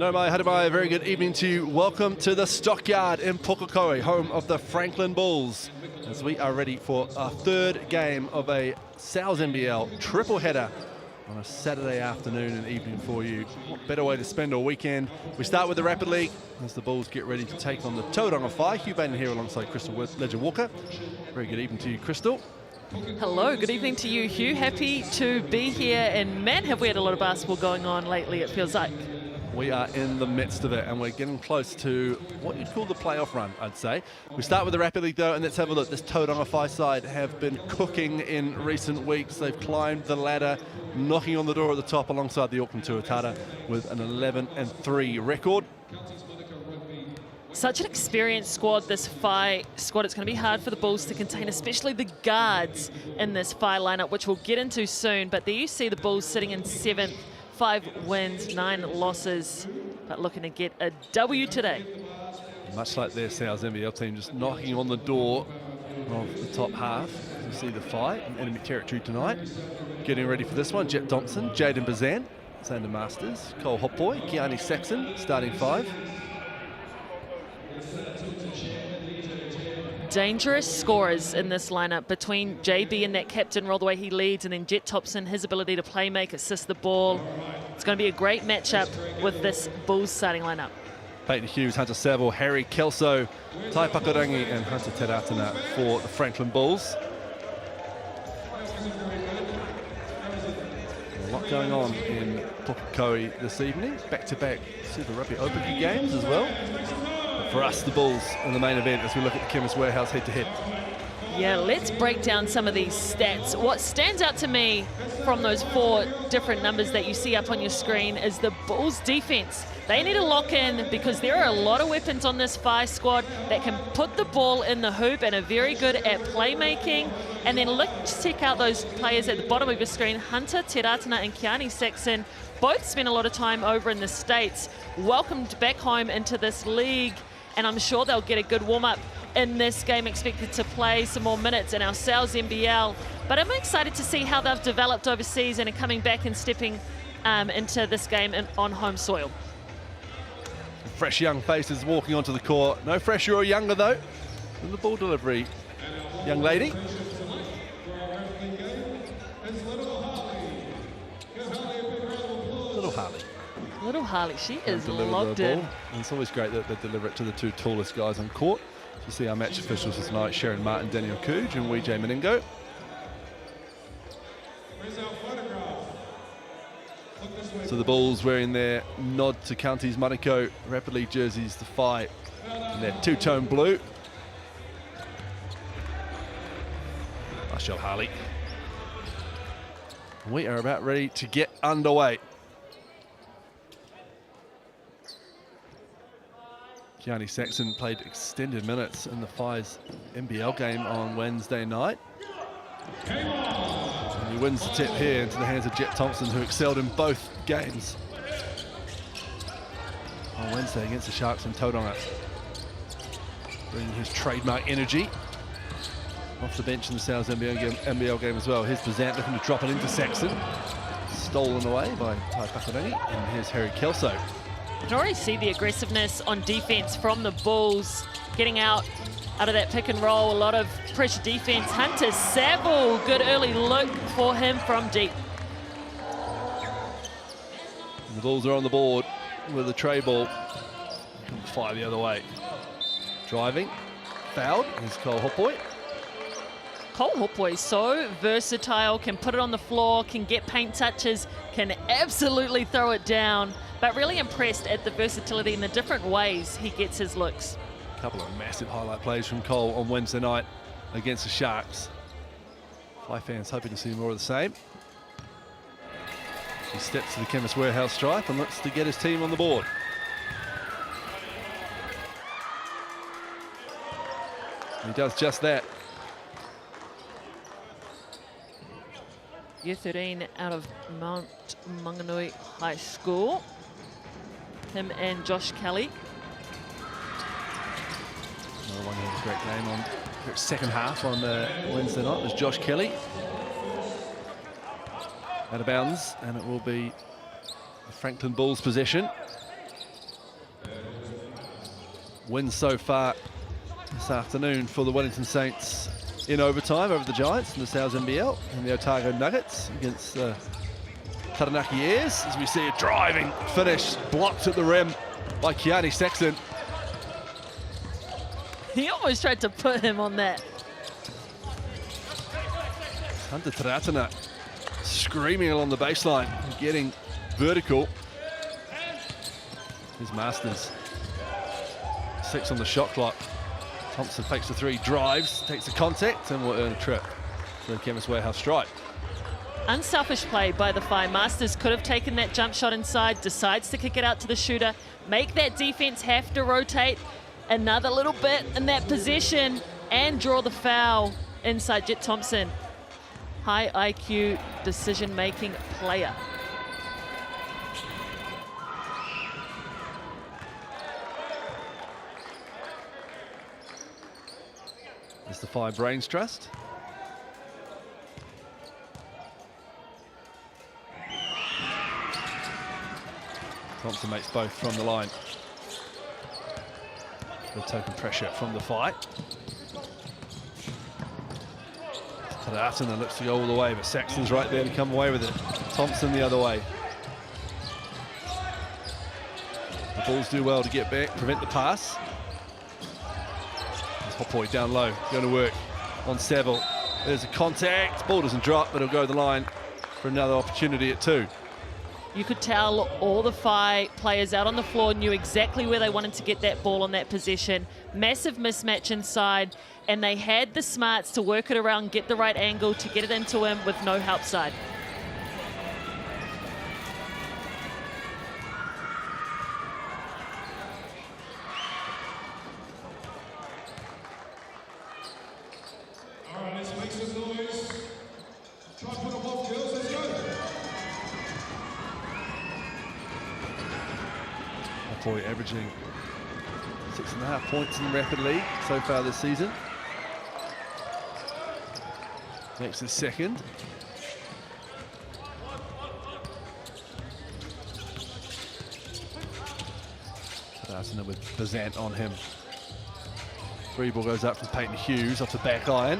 No mai, haere mai, very good evening to you. Welcome to the Stockyard in Pukekohe, home of the Franklin Bulls, as we are ready for our third game of a NZNBL triple header on a Saturday afternoon and evening for you. What better way to spend a weekend? We start with the Rapid League as the Bulls get ready to take on the Tauranga Whai. Hugh Baden here alongside Crystal Ledger-Walker. Very good evening to you, Crystal. Hello, good evening to you, Hugh. Happy to be here, and man, have we had a lot of basketball going on lately, it feels like. We are in the midst of it, and we're getting close to what you'd call the playoff run, I'd say. We start with the Rapid League, though, and let's have a look. This Tauranga Whai side have been cooking in recent weeks. They've climbed the ladder, knocking on the door at the top alongside the Auckland Tuatara with an 11-3 record. Such an experienced squad, this Whai squad. It's going to be hard for the Bulls to contain, especially the guards in this Whai lineup, which we'll get into soon. But there you see the Bulls sitting in 7th, 5 wins, 9 losses, but looking to get a W today. Much like their NZNBL team, just knocking on the door of the top half. You see the Whai in enemy territory tonight. Getting ready for this one, Jet Thompson, Jaden Bazan, Xander Masters, Cole Hopboy, Kiani Saxon, starting 5. Dangerous scorers in this lineup between JB and that captain role, the way he leads, and then Jet Thompson, his ability to play make, assist the ball. It's going to be a great matchup with this Bulls starting lineup. Peyton Hughes, Hunter Saville, Harry Kelso, Tai Pakurangi and Hunter Teratana for the Franklin Bulls. A lot going on in Pukekohe this evening. Back-to-back Super Rugby Open games as well. For us, the Bulls in the main event as we look at the Chemist Warehouse head-to-head. Yeah, let's break down some of these stats. What stands out to me from those 4 different numbers that you see up on your screen is the Bulls' defense. They need to lock in because there are a lot of weapons on this Whai squad that can put the ball in the hoop and are very good at playmaking. And then let's check out those players at the bottom of your screen. Hunter Teratana and Kiani Saxon both spent a lot of time over in the States, welcomed back home into this league, and I'm sure they'll get a good warm-up in this game, expected to play some more minutes in our NZNBL. But I'm excited to see how they've developed overseas and are coming back and stepping into this game on home soil. Fresh young faces walking onto the court. No fresher or younger, though, than the ball delivery young lady. Little Harley. Little Harley, she is logged in. And it's always great that they deliver it to the 2 tallest guys on court. You see our match officials tonight, Sharon Martin, Daniel Cooge and Weejay Meningo. So the Bulls wearing their nod to Counties Manukau Rapid League jerseys, the Whai in their 2-tone blue. Nice job, Harley. We are about ready to get underway. Kiani Saxon played extended minutes in the Whai's NBL game on Wednesday night. And he wins the tip here into the hands of Jet Thompson, who excelled in both games on Wednesday against the Sharks in Tauranga. Bringing his trademark energy off the bench in the NZNBL game as well. Here's Bazant looking to drop it into Saxon. Stolen away by Tai Pakurangi, and here's Harry Kelso. You can already see the aggressiveness on defense from the Bulls, getting out of that pick and roll. A lot of pressure defense. Hunter Saville, good early look for him from deep. And the Bulls are on the board with a tray ball. Fire the other way. Driving, fouled. Here's Cole Hopboy. Cole Hopboy is so versatile, can put it on the floor, can get paint touches, can absolutely throw it down. But really impressed at the versatility and the different ways he gets his looks. A couple of massive highlight plays from Cole on Wednesday night against the Sharks. Whai fans hoping to see more of the same. He steps to the Chemist Warehouse stripe and looks to get his team on the board. He does just that. Year 13 out of Mount Maunganui High School. Him and Josh Kelly. Another one who had a great game on second half on Wednesday night was Josh Kelly. Out of bounds, and it will be the Franklin Bulls possession. win so far this afternoon for the Wellington Saints in overtime over the Giants in the NZNBL, and the Otago Nuggets against the Taranaki Airs, as we see a driving finish blocked at the rim by Kiani Sexton. He almost tried to put him on that. Hunter Taratana screaming along the baseline, getting vertical. Here's Masters. 6 on the shot clock. Thompson fakes the 3, drives, takes the contact, and will earn a trip to the Chemist Warehouse stripe. Unselfish play by the Whai. Masters could have taken that jump shot inside, decides to kick it out to the shooter, make that defense have to rotate another little bit in that possession and draw the foul inside Jet Thompson. High IQ decision-making player. It's the Whai Brains Trust. Thompson makes both from the line. The token pressure from the Whai. Taratana looks to go all the way, but Saxton's right there to come away with it. Thompson the other way. The Bulls do well to get back, prevent the pass. Hopoi down low, going to work on Saville. There's a contact, ball doesn't drop, but it'll go to the line for another opportunity at 2. You could tell all the Whai players out on the floor knew exactly where they wanted to get that ball on that possession. Massive mismatch inside, and they had the smarts to work it around, get the right angle to get it into him with no help side. Hopoi averaging 6.5 points in the Rapid League so far this season. Next is second. Taratana with Bazant on him. 3 ball goes up from Peyton Hughes off the back iron.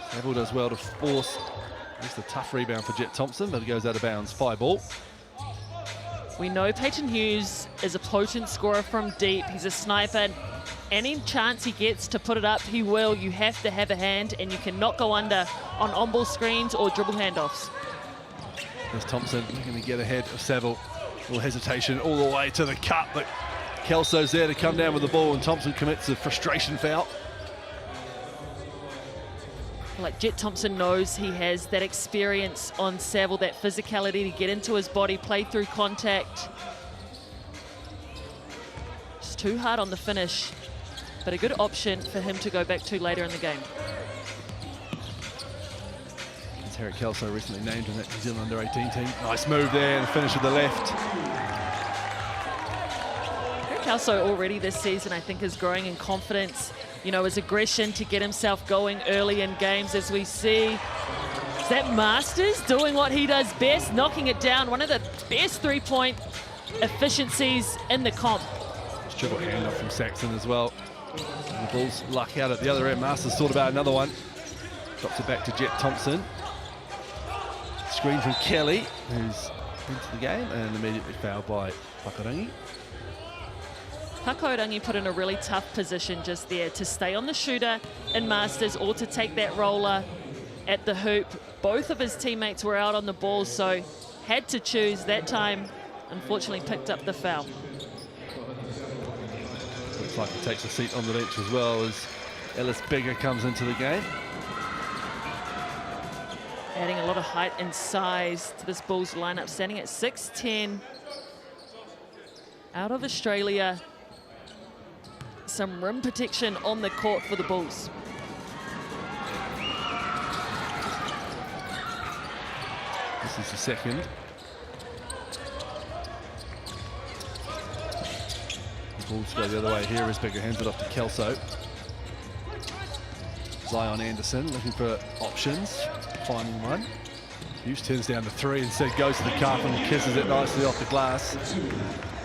Saville does well to force at least a tough rebound for Jet Thompson, but it goes out of bounds. 5 ball. We know Peyton Hughes is a potent scorer from deep. He's a sniper. Any chance he gets to put it up, he will. You have to have a hand, and you cannot go under on on-ball screens or dribble handoffs. There's Thompson going to get ahead of Saville. A little hesitation all the way to the cut, but Kelso's there to come down with the ball, and Thompson commits a frustration foul. Like Jet Thompson knows he has that experience on Saville, that physicality to get into his body, play through contact. Just too hard on the finish, but a good option for him to go back to later in the game. As Harry Kelso recently named in that New Zealand under-18 team. Nice move there, and the finish with the left. Harry Kelso already this season, I think, is growing in confidence. You know, his aggression to get himself going early in games, as we see. Is that Masters doing what he does best, knocking it down? One of the best 3-point efficiencies in the comp. Just dribble handoff from Saxton as well. And the Bulls luck out at the other end. Masters thought about another one. Drops it back to Jet Thompson. Screen from Kelly, who's into the game, and immediately fouled by Whakarangi. Whakarangi put in a really tough position just there to stay on the shooter in Masters or to take that roller at the hoop. Both of his teammates were out on the ball, so had to choose that time. Unfortunately picked up the foul. Looks like he takes a seat on the bench as well as Ellis Bigger comes into the game. Adding a lot of height and size to this Bulls lineup, standing at 6'10". Out of Australia. Some rim protection on the court for the Bulls. This is the second. The Bulls go the other way here as Bigger hands it off to Kelso. Zion Anderson looking for options, finding one. Hughes turns down the 3, instead goes to the cup and kisses it nicely off the glass.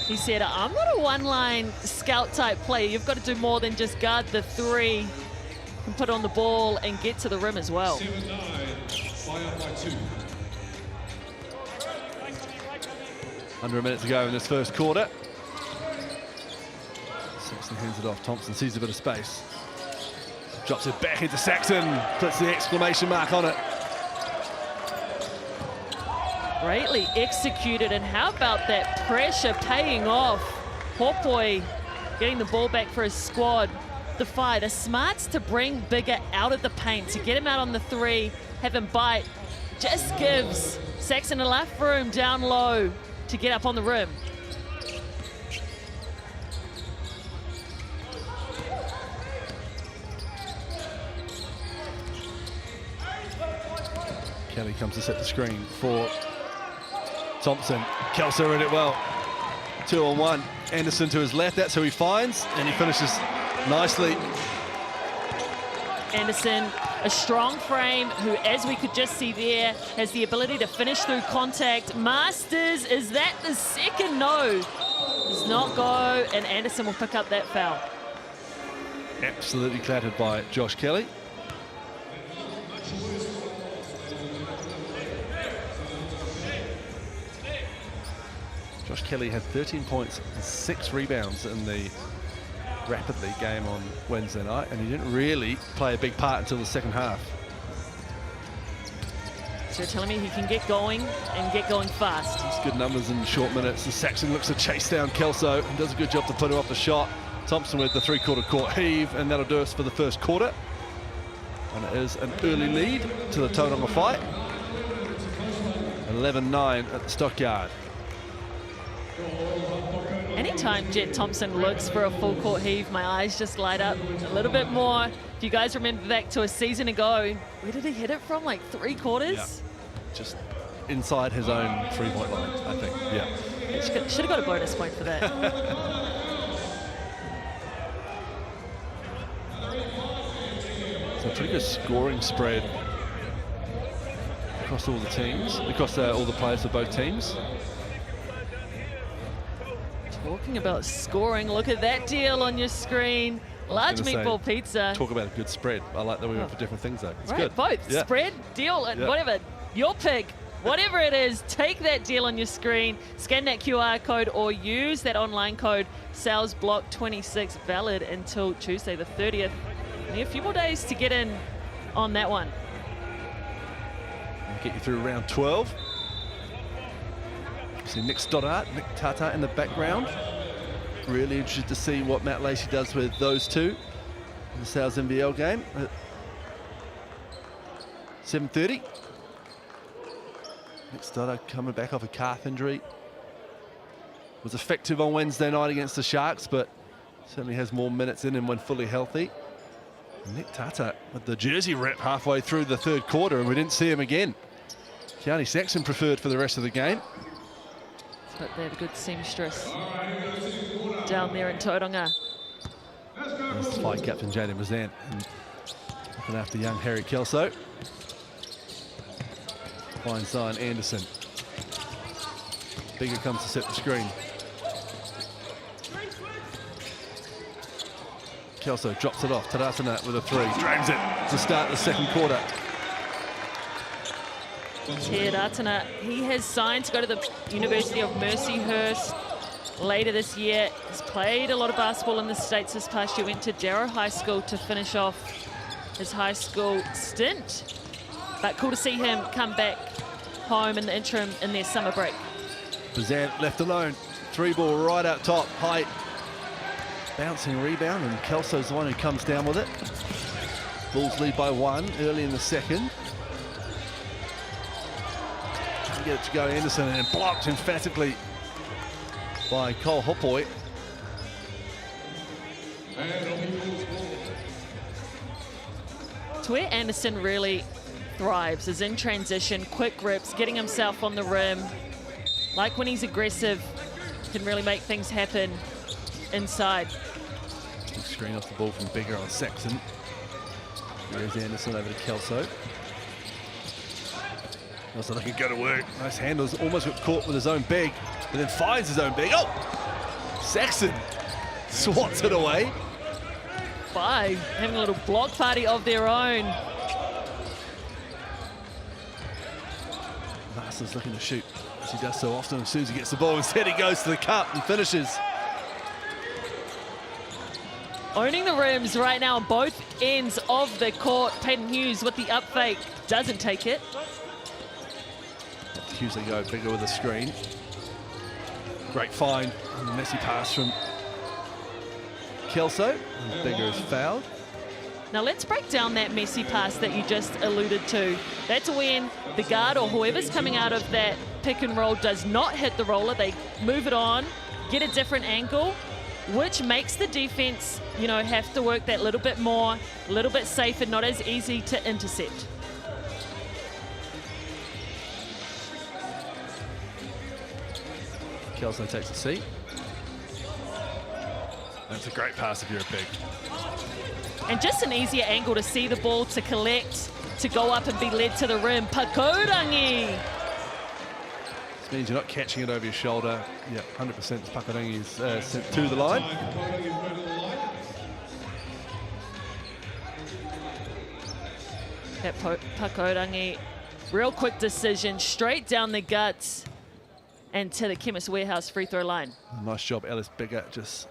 He said, I'm not a one-line scout type player. You've got to do more than just guard the three and put on the ball and get to the rim as well. 100 minutes to go in this first quarter. Saxon hands it off. Thompson sees a bit of space. Drops it back into Saxon. Puts the exclamation mark on it. Greatly executed, and how about that pressure paying off? Hopoi getting the ball back for his squad. The Whai, the smarts to bring Bigger out of the paint, to get him out on the three, have him bite. Just gives Saxon enough room down low to get up on the rim. Kelly comes to set the screen for Thompson. Kelso read it well. 2-on-1. Anderson to his left. That's who he finds, and he finishes nicely. Anderson, a strong frame, who, as we could just see there, has the ability to finish through contact. Masters, is that the second? No. Does not go, and Anderson will pick up that foul. Absolutely clattered by Josh Kelly. Josh Kelly had 13 points and 6 rebounds in the Rapid League game on Wednesday night, and he didn't really play a big part until the second half. So you're telling me he can get going and get going fast. It's good numbers in short minutes. The Saxon looks to chase down Kelso and does a good job to put him off the shot. Thompson with the three-quarter court heave, and that'll do us for the first quarter. And it is an early lead to the Tauranga Whai. 11-9 at the Stockyard. Anytime Jet Thompson looks for a full court heave, my eyes just light up a little bit more. If you guys remember back to a season ago, where did he hit it from? Like 3 quarters? Yeah. Just inside his own three-point line, I think. Yeah. Should have got a bonus point for that. So a pretty good scoring spread across all the teams, across all the players for both teams. Talking about scoring, look at that deal on your screen. Large meatball pizza. Talk about a good spread. I like that we went for different things though. It's good. Both. Yeah. Spread, deal, and whatever. Your pick. Whatever it is, take that deal on your screen, scan that QR code, or use that online code SalesBlock26, valid until Tuesday the 30th. Only a few more days to get in on that one. And get you through round 12. See Nick Stoddart, Nick Tata in the background. Really interested to see what Matt Lacey does with those two in the NZNBL game at 7:30. Nick Stoddart coming back off a calf injury. Was effective on Wednesday night against the Sharks, but certainly has more minutes in him when fully healthy. Nick Tata with the jersey rip halfway through the third quarter, and we didn't see him again. Keani Saxon preferred for the rest of the game. But they have a good seamstress down there in Tauranga. That's Whai captain Jaden Mazant looking after young Harry Kelso. Fine sign, Anderson. Bigger comes to set the screen. Kelso drops it off. Tadasana with a 3. Drags it to start the second quarter. Tearatana, he has signed to go to the University of Mercyhurst later this year. He's played a lot of basketball in the States this past year. Went to Darrow High School to finish off his high school stint. But cool to see him come back home in the interim in their summer break. Bazant left alone. 3-ball right out top. Height. Bouncing rebound, and Kelso's the one who comes down with it. Bulls lead by 1 early in the second. Get it to go Anderson, and blocked emphatically by Cole Hopoi. To where Anderson really thrives is in transition, quick rips, getting himself on the rim. Like when he's aggressive, can really make things happen inside. Big screen off the ball from Bigger on Saxon. There's Anderson over to Kelso. Also looking to go to work. Nice handles. Almost got caught with his own big, but then finds his own big. Oh! Saxon swats it away. By having a little block party of their own. Masters looking to shoot, as he does so often. As soon as he gets the ball, instead he goes to the cup and finishes. Owning the rims right now on both ends of the court. Peyton Hughes with the up fake, doesn't take it. Hughes, they go bigger with the screen. Great find, and a messy pass from Kelso. Bigger is fouled. Now let's break down that messy pass that you just alluded to. That's when the guard or whoever's coming out of that pick and roll does not hit the roller. They move it on, get a different angle, which makes the defense, you know, have to work that little bit more, a little bit safer, not as easy to intercept. Kelso takes a seat. That's a great pass if you're a big. And just an easier angle to see the ball, to collect, to go up and be led to the rim. Pakorangi. This means you're not catching it over your shoulder. Yeah, 100% Pakorangi is sent to the line. That Pakorangi, real quick decision, straight down the guts and to the Chemist Warehouse free throw line. Nice job, Ellis Bigger, just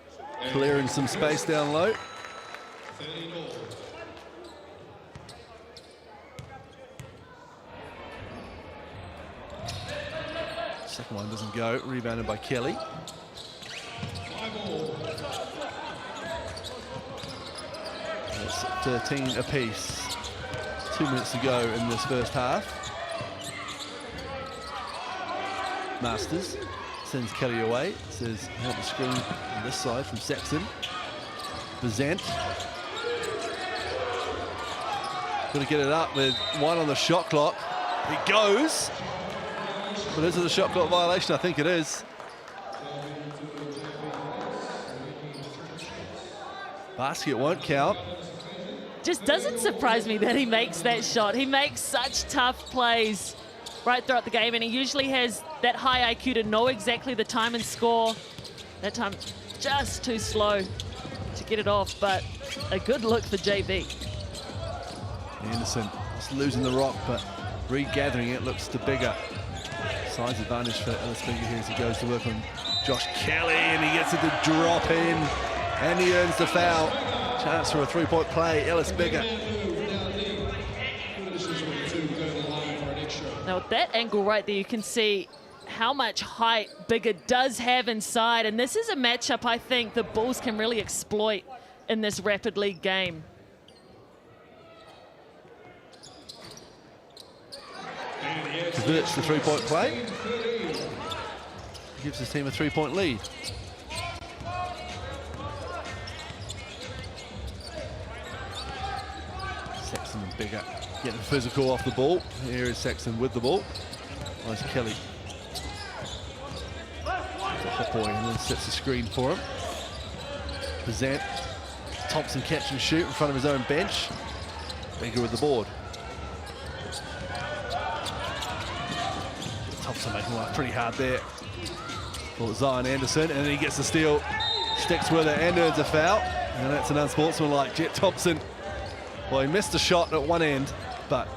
clearing some space down low. Second one doesn't go, rebounded by Kelly. That's 13 apiece. 2 minutes to go in this first half. Masters sends Kelly away, says help the screen on this side from Saxon. Bazant. Got to get it up with one on the shot clock. It goes. But is it a shot clock violation? I think it is. Basket won't count. Just doesn't surprise me that he makes that shot. He makes such tough plays right throughout the game, and he usually has that high IQ to know exactly the time and score. That time just too slow to get it off, but a good look for JB. Anderson just losing the rock, but regathering it looks to Bigger. Size advantage for Ellis Bigger here as he goes to work on Josh Kelly, and he gets it to drop in, and he earns the foul. Chance for a three-point play, Ellis Bigger. Now at that angle right there, you can see how much height Bigger does have inside, and this is a matchup I think the Bulls can really exploit in this Rapid League game. Converts the three-point play. Gives his team a three-point lead. Saxon and Bigger getting physical off the ball. Here is Saxon with the ball. Nice Kelly. It's a hot boy and then sets the screen for him. Bazant. Thompson catch and shoot in front of his own bench. Bigger with the board. Thompson making life pretty hard there for Zion Anderson, and then he gets the steal, sticks with it and earns a foul, and that's an unsportsmanlike Jet Thompson. Well, he missed a shot at one end, but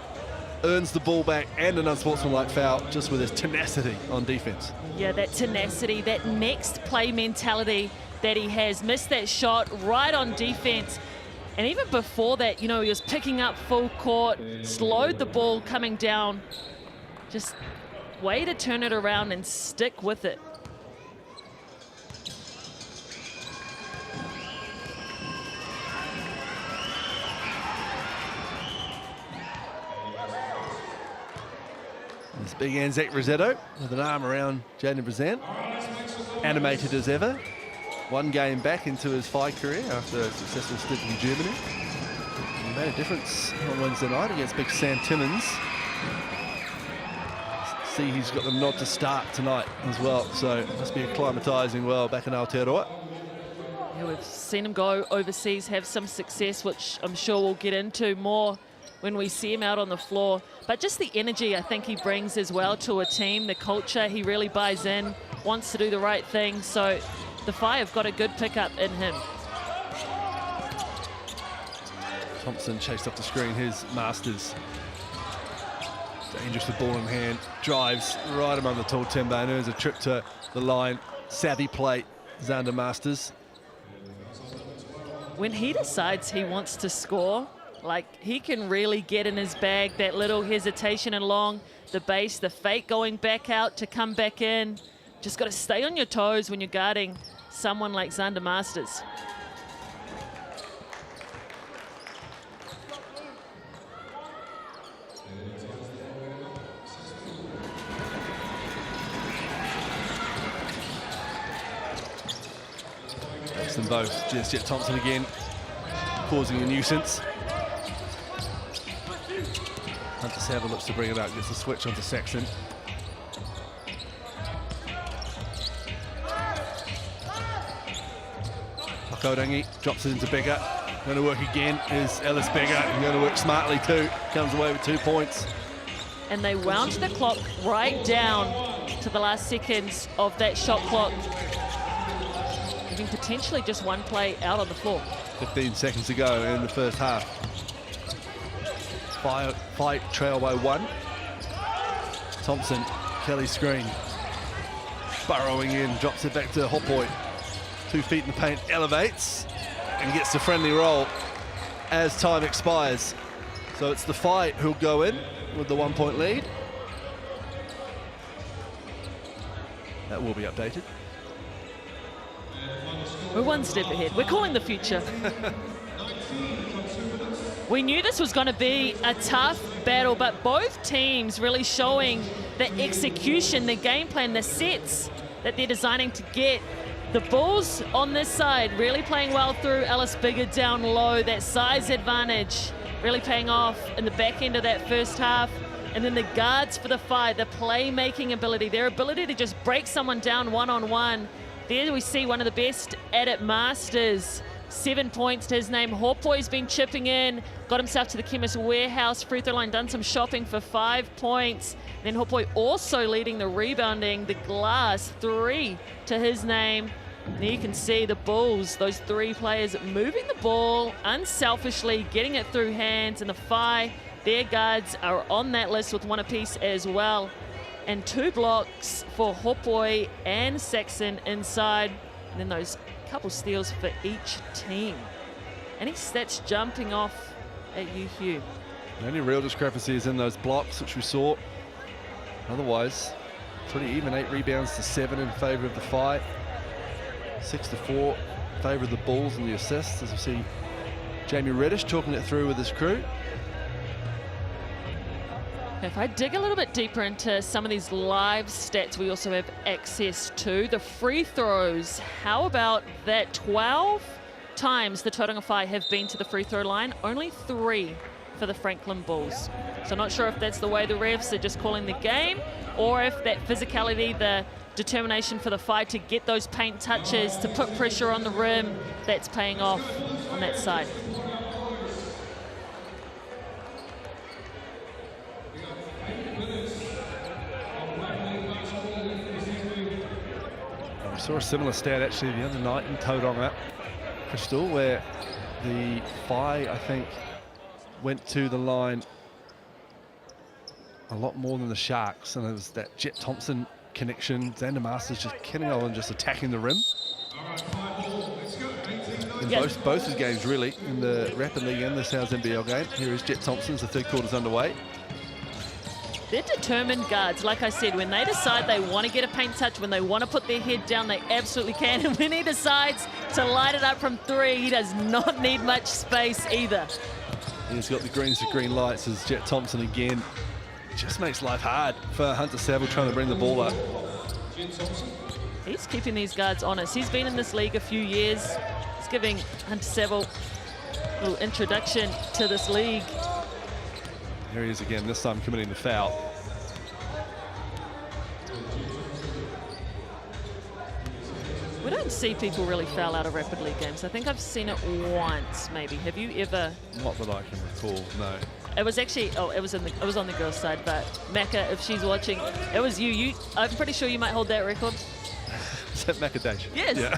earns the ball back and an unsportsmanlike foul just with his tenacity on defense. Yeah, that tenacity, that next play mentality that he has. Missed that shot right on defense, and even before that, you know, he was picking up full court, slowed the ball coming down, just way to turn it around and stick with it. This big Anzac Rosetto with an arm around Jaden Bazant. Animated as ever. One game back into his FIBA career after a successful stint in Germany. He made a difference on Wednesday night against big Sam Timmins. See, he's got the nod to start tonight as well, so must be acclimatising well back in Aotearoa. Yeah, we've seen him go overseas, have some success, which I'm sure we'll get into more when we see him out on the floor. But just the energy I think he brings as well to a team, the culture, he really buys in, wants to do the right thing. So the Whai have got a good pickup in him. Thompson chased up the screen, his Masters. Dangerous with ball in hand, drives right among the tall timber and earns a trip to the line. Savvy play, Xander Masters. When he decides he wants to score, like, he can really get in his bag. That little hesitation along the base, the fake going back out to come back in. Just got to stay on your toes when you're guarding someone like Xander Masters. Them both. Just Jet Thompson again, causing a nuisance. Hunter Saville looks to bring it out, gets the switch onto Saxon. Hakorangi drops it into Beggar. Going to work again is Ellis Beggar. And going to work smartly too. Comes away with 2 points. And they wound the clock right down to the last seconds of that shot clock. Potentially just one play out on the floor. 15 seconds to go in the first half. Fight trail by 1. Thompson, Kelly screen. Burrowing in, drops it back to Hopoi. 2 feet in the paint, elevates, and gets the friendly roll as time expires. So it's the Whai who'll go in with the 1 point lead. That will be updated. We're one step ahead. We're calling the future. We knew this was going to be a tough battle, but both teams really showing the execution, the game plan, the sets that they're designing to get. The Bulls on this side really playing well through Ellis Bigger down low. That size advantage really paying off in the back end of that first half. And then the guards for the Whai, the playmaking ability, their ability to just break someone down one-on-one. There we see one of the best at it, Masters. 7 points to his name. Hopoi's been chipping in, got himself to the Chemist Warehouse free throw line, done some shopping for 5 points. Then Hopoi also leading the rebounding, the glass, 3 to his name. And you can see the Bulls, those 3 players moving the ball unselfishly, getting it through hands, and the Whai, their guards are on that list with 1 apiece as well. And 2 blocks for Hopoi and Saxon inside. And then those couple steals for each team. Any stats jumping off at you, Hugh? The only real discrepancy is in those blocks, which we saw. Otherwise, pretty even. 8 rebounds to 7 in favour of the Whai. 6 to 4 in favour of the Bulls and the assists, as we see Jamie Reddish talking it through with his crew. If I dig a little bit deeper into some of these live stats we also have access to, the free throws, how about that? 12 times the Tauranga Whai have been to the free throw line, only 3 for the Franklin Bulls. So I'm not sure if that's the way the refs are just calling the game, or if that physicality, the determination for the Whai to get those paint touches, to put pressure on the rim, that's paying off on that side. We saw a similar stat actually the other night in Tauranga, Crystal, where the Whai, I think, went to the line a lot more than the Sharks, and it was that Jet Thompson connection. Xander Masters just killing on and just attacking the rim. In both of the games, really, in the Rapid League and the NZNBL game. Here is Jet Thompson, the third quarter's underway. They're determined guards. Like I said, when they decide they want to get a paint touch, when they want to put their head down, they absolutely can. And when he decides to light it up from 3, he does not need much space either. He's got the greens to green lights as Jet Thompson again. Just makes life hard for Hunter Saville trying to bring the ball up. He's keeping these guards honest. He's been in this league a few years. He's giving Hunter Saville a little introduction to this league. Here he is again, this time committing the foul. We don't see people really foul out of Rapid League games. I think I've seen it once, maybe. Have you ever? Not that I can recall, no. It was actually, it was on the girls' side, but Macca, if she's watching, it was you. I'm pretty sure you might hold that record. that macadamia? Yes. Yeah.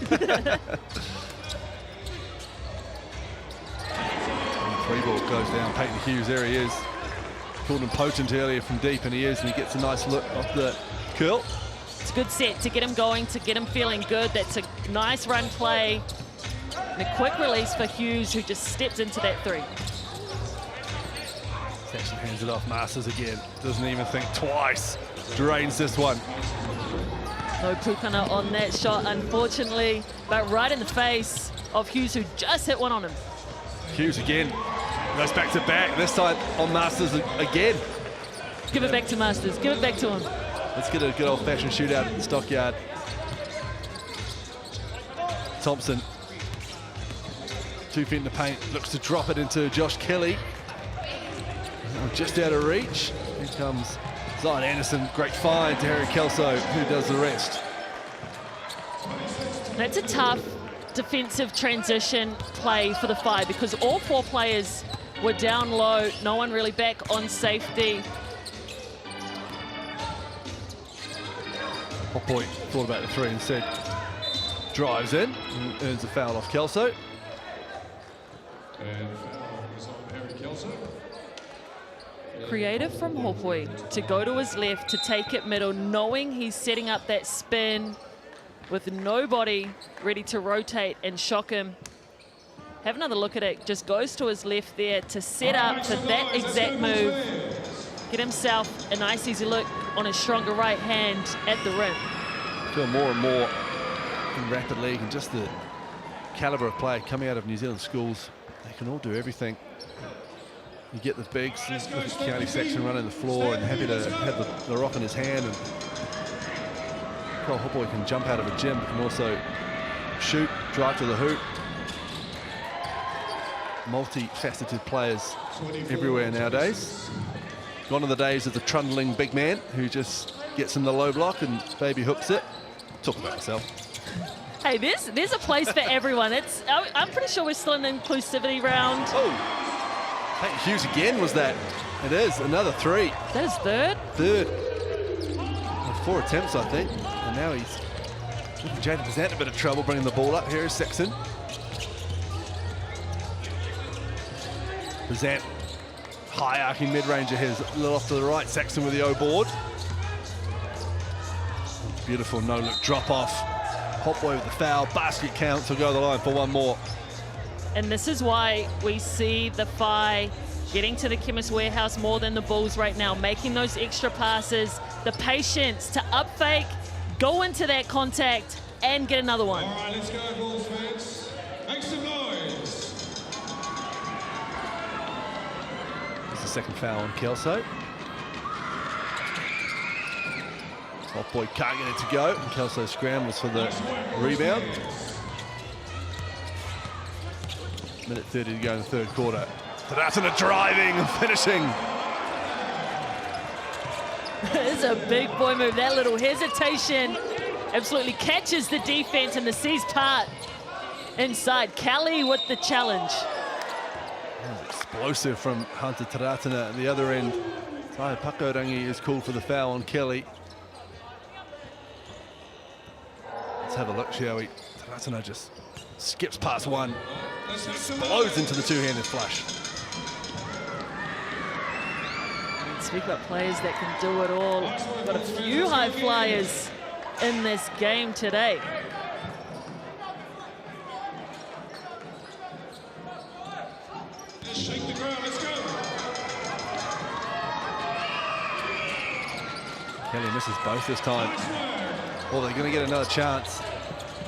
Three ball goes down. Peyton Hughes, there he is. Called him potent earlier from deep, and he is, and he gets a nice look off the curl. It's a good set to get him going, to get him feeling good. That's a nice run play. And a quick release for Hughes, who just steps into that three. Actually hands it off. Masters again. Doesn't even think twice. Drains this one. No pukana on that shot, unfortunately, but right in the face of Hughes, who just hit one on him. Hughes again. Goes back to back. This time on Masters again. Give it back to Masters. Give it back to him. Let's get a good old-fashioned shootout at the Stockyard. Thompson. 2 feet in the paint. Looks to drop it into Josh Kelly. Just out of reach. Here comes Zion Anderson. Great find to Harry Kelso, who does the rest. That's a tough defensive transition play for the Phi, because all 4 players were down low. No one really back on safety. Hot Boy thought about the three instead. Drives in and earns a foul off Kelso. And foul is on Harry Kelso. Creative from Hopoi to go to his left, to take it middle, knowing he's setting up that spin with nobody ready to rotate and shock him. Have another look at it. Just goes to his left there to set up for that exact move. Get himself a nice easy look on his stronger right hand at the rim. I feel more and more in Rapid League, and just the calibre of play coming out of New Zealand schools. They can all do everything. You get the bigs, look at County Saxon running the floor and happy to have the rock in his hand. And Carl Hopboy can jump out of a gym, but can also shoot, drive to the hoop. Multi-faceted players everywhere nowadays. Gone are the days of the trundling big man who just gets in the low block and baby hooks it. Talk about myself. Hey, there's a place for everyone. I'm pretty sure we're still in the inclusivity round. Oh, Peyton Hughes again was that. It is, another three. That is third? Third. 4 attempts, I think. And now he's giving Jaden Bazant a bit of trouble bringing the ball up. Here is Saxon. Bazant, high arcing mid-ranger here, a little off to the right. Saxon with the O board. Beautiful no-look drop-off. Hopboy with the foul. Basket counts. Will go to the line for one more. And this is why we see the Phi getting to the Chemist Warehouse more than the Bulls right now, making those extra passes, the patience to up fake, go into that contact, and get another one. All right, let's go, Bulls fans. Make some noise. It's the second foul on Kelso. Hopboy can't get it to go, and Kelso scrambles for the rebound. Minute 30 to go in the third quarter. Taratana driving and finishing. It's a big boy move. That little hesitation absolutely catches the defense and the C's part inside. Kelly with the challenge. Explosive from Hunter Taratana at the other end. Tai Pakorangi is called for the foul on Kelly. Let's have a look, shall we? Taratana just skips past one. Explodes into the two-handed flush. Speak about players that can do it all. Got a few high flyers in this game today. Let's shake the ground, let's go. Kelly misses both this time. Well, they're going to get another chance.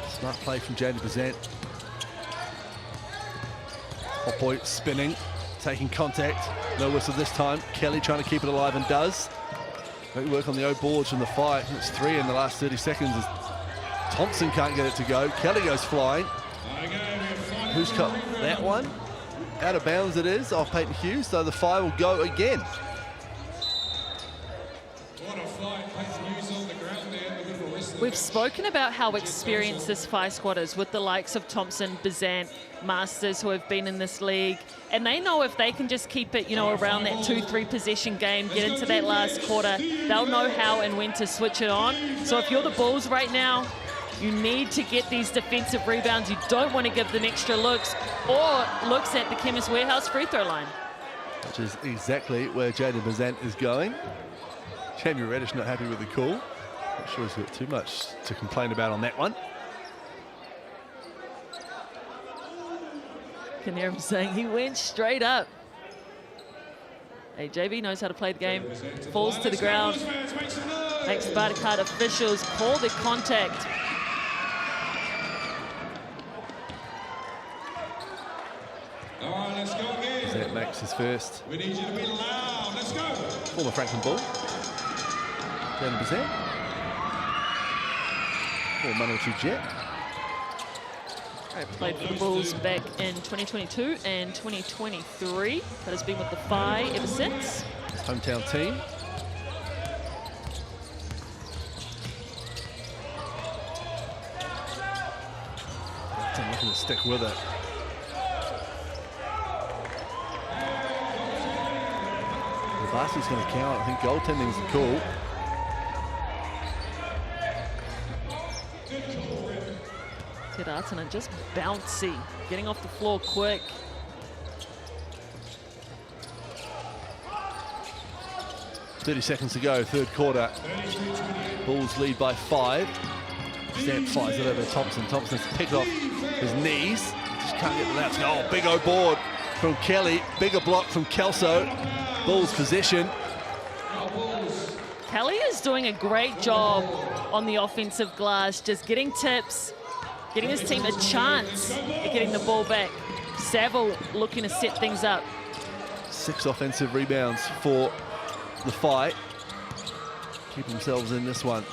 Smart play from Jaden Bazant. Hopboy spinning, taking contact. No whistle this time. Kelly trying to keep it alive and does. Great work on the O boards from the Phi. It's 3 in the last 30 seconds as Thompson can't get it to go. Kelly goes flying. Who's caught that one? Out of bounds it is off Peyton Hughes, so the Phi will go again. What a fight, Peyton Hughes on the ground there. A bit of a wrestling. We've spoken about how experienced this Phi squad is with the likes of Thompson, Bazant, Masters, who have been in this league, and they know if they can just keep it, around that 2-3 possession game, get into that last quarter, they'll know how and when to switch it on. So if you're the Bulls right now, You need to get these defensive rebounds. You don't want to give them extra looks or looks at the Chemist Warehouse free throw line. Which is exactly where Jaden Bazant is going. Jamie Reddish not happy with the call. Not sure he's got too much to complain about on that one. Can hear him saying he went straight up. Hey, JB knows how to play the game. Falls to the ground. Makes the Barter card officials call the contact. All right, let's go again. Bazant makes his first. We need you to be loud. Let's go. Former Franklin Bull. Jaden Bazant. For Manawatu Jet. Played for the Bulls back in 2022 and 2023, but has been with the Whai ever since. His hometown team. I'm looking to stick with it. The basket's going to count. I think goaltending's the call. Ted Artinen just bouncy, getting off the floor quick. .30 seconds to go, third quarter. Bulls lead by 5. Stamp fires it over to Thompson. Thompson's picked off his knees. Just can't get the that. Oh, big O board from Kelly. Bigger block from Kelso. Bulls possession. Kelly is doing a great job on the offensive glass, just getting tips, getting his team a chance at getting the ball back. Saville looking to set things up. 6 offensive rebounds for the Whai. Keep themselves in this one.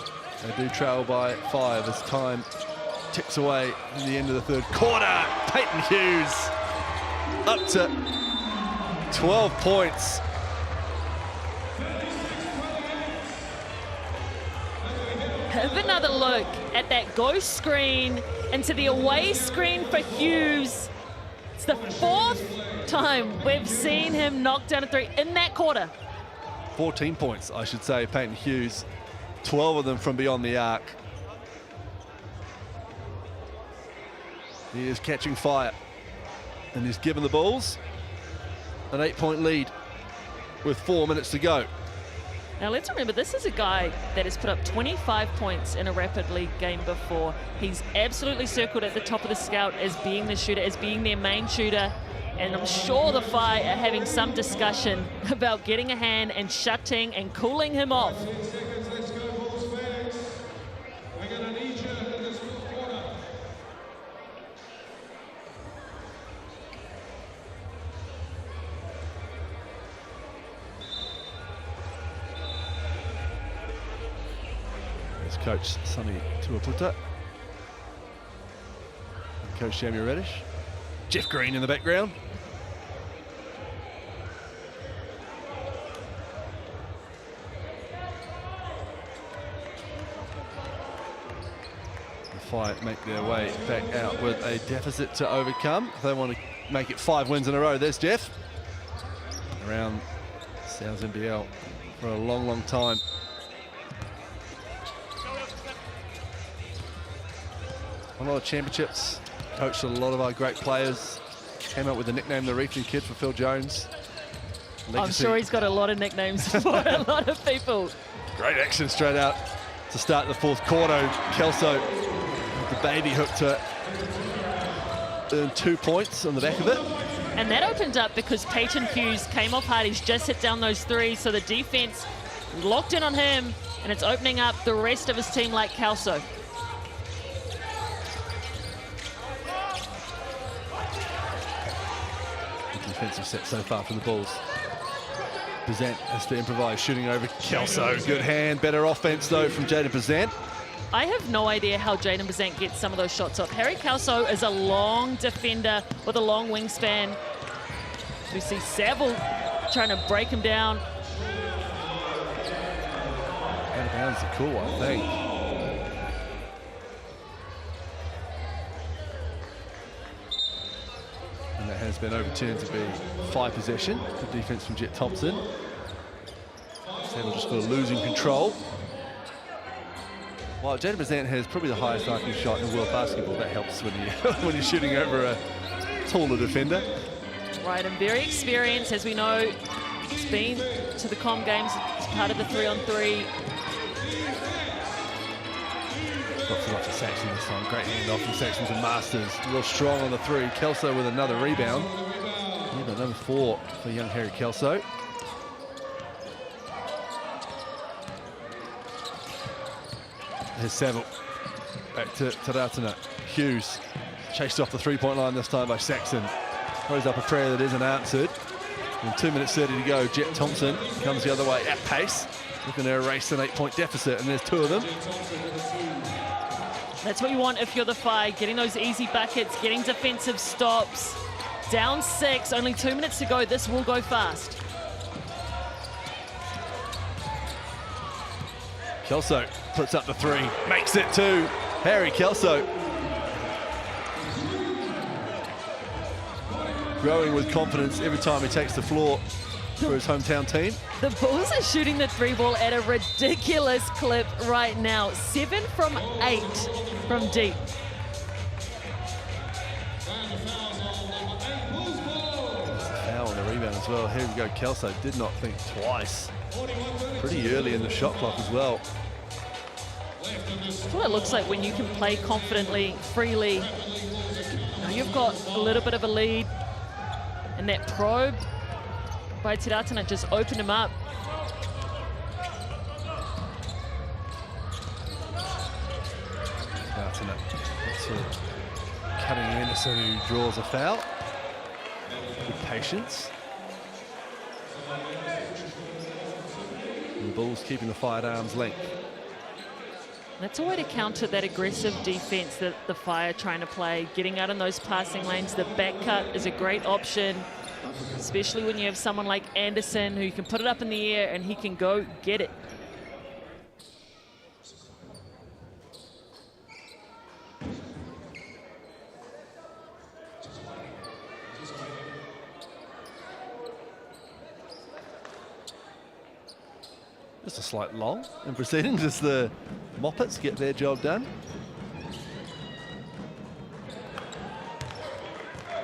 They do trail by 5 as time ticks away in the end of the third quarter. Peyton Hughes up to 12 points. Have another look at that ghost screen into the away screen for Hughes. It's the 4th time we've seen him knock down a 3 in that quarter. 14 points, I should say, Peyton Hughes. 12 of them from beyond the arc. He is catching fire. And he's given the Bulls an 8-point lead with 4 minutes to go. Now let's remember, this is a guy that has put up 25 points in a Rapid League game before. He's absolutely circled at the top of the scout as being the shooter, as being their main shooter. And I'm sure the Whai are having some discussion about getting a hand and shutting and cooling him off. There's Coach Sonny Tuaputa. And Coach Jamie Reddish. Jeff Green in the background. The Whai make their way back out with a deficit to overcome. If they want to make it 5 wins in a row, there's Jeff. Around South NBL for a long, long time. Won a lot of championships, coached a lot of our great players. Came up with the nickname the Reefing Kid for Phil Jones. Legacy. I'm sure he's got a lot of nicknames for a lot of people. Great action straight out to start the 4th quarter. Kelso with the baby hook to earn 2 points on the back of it. And that opened up because Peyton Hughes came off hard. He's just hit down those 3s, so the defense locked in on him, and it's opening up the rest of his team like Kelso. Defensive set so far for the Bulls. Bazant has to improvise, shooting over Kelso. Good hand, better offense though from Jaden Bazant. I have no idea how Jaden Bazant gets some of those shots off. Harry Kelso is a long defender with a long wingspan. We see Saville trying to break him down. Out of bounds is cool, I think. And that has been overturned to be 5 possession. Good defense from Jet Thompson. Saville just got a losing control. Well, Jaden Bazant has probably the highest arcing shot in world basketball. That helps when, when you're shooting over a taller defender. Right, and very experienced, as we know. He's been to the Com Games as part of the 3-on-3. Lots of Saxon this time. Great handoff from Saxons and Masters. Real strong on the three. Kelso with another rebound. Number 4 for young Harry Kelso. Here's Saville. Back to Ratana. Hughes chased off the three-point line this time by Saxon. Throws up a prayer that isn't answered. And 2 minutes 30 to go. Jet Thompson comes the other way at pace. Looking to erase an 8-point deficit, and there's 2 of them. That's what you want if you're the Phi, getting those easy buckets, getting defensive stops. Down 6, only 2 minutes to go. This will go fast. Kelso puts up the 3, makes it 2. Harry Kelso. Growing with confidence every time he takes the floor for his hometown team. The Bulls are shooting the 3 ball at a ridiculous clip right now. 7 from 8 from deep. Foul on the rebound as well. Here we go. Kelso did not think twice. Pretty early in the shot clock as well. That's what it looks like when you can play confidently, freely. Now you've got a little bit of a lead, and that probe by Tiratana just opened him up. Tiratana cutting Anderson, who draws a foul. Good patience. And the Bulls keeping the Phi at arm's length. That's a way to counter that aggressive defense that the Phi are trying to play. Getting out in those passing lanes, the back cut is a great option, especially when you have someone like Anderson who can put it up in the air and he can go get it. Just a slight lull in proceedings as the Moppets get their job done.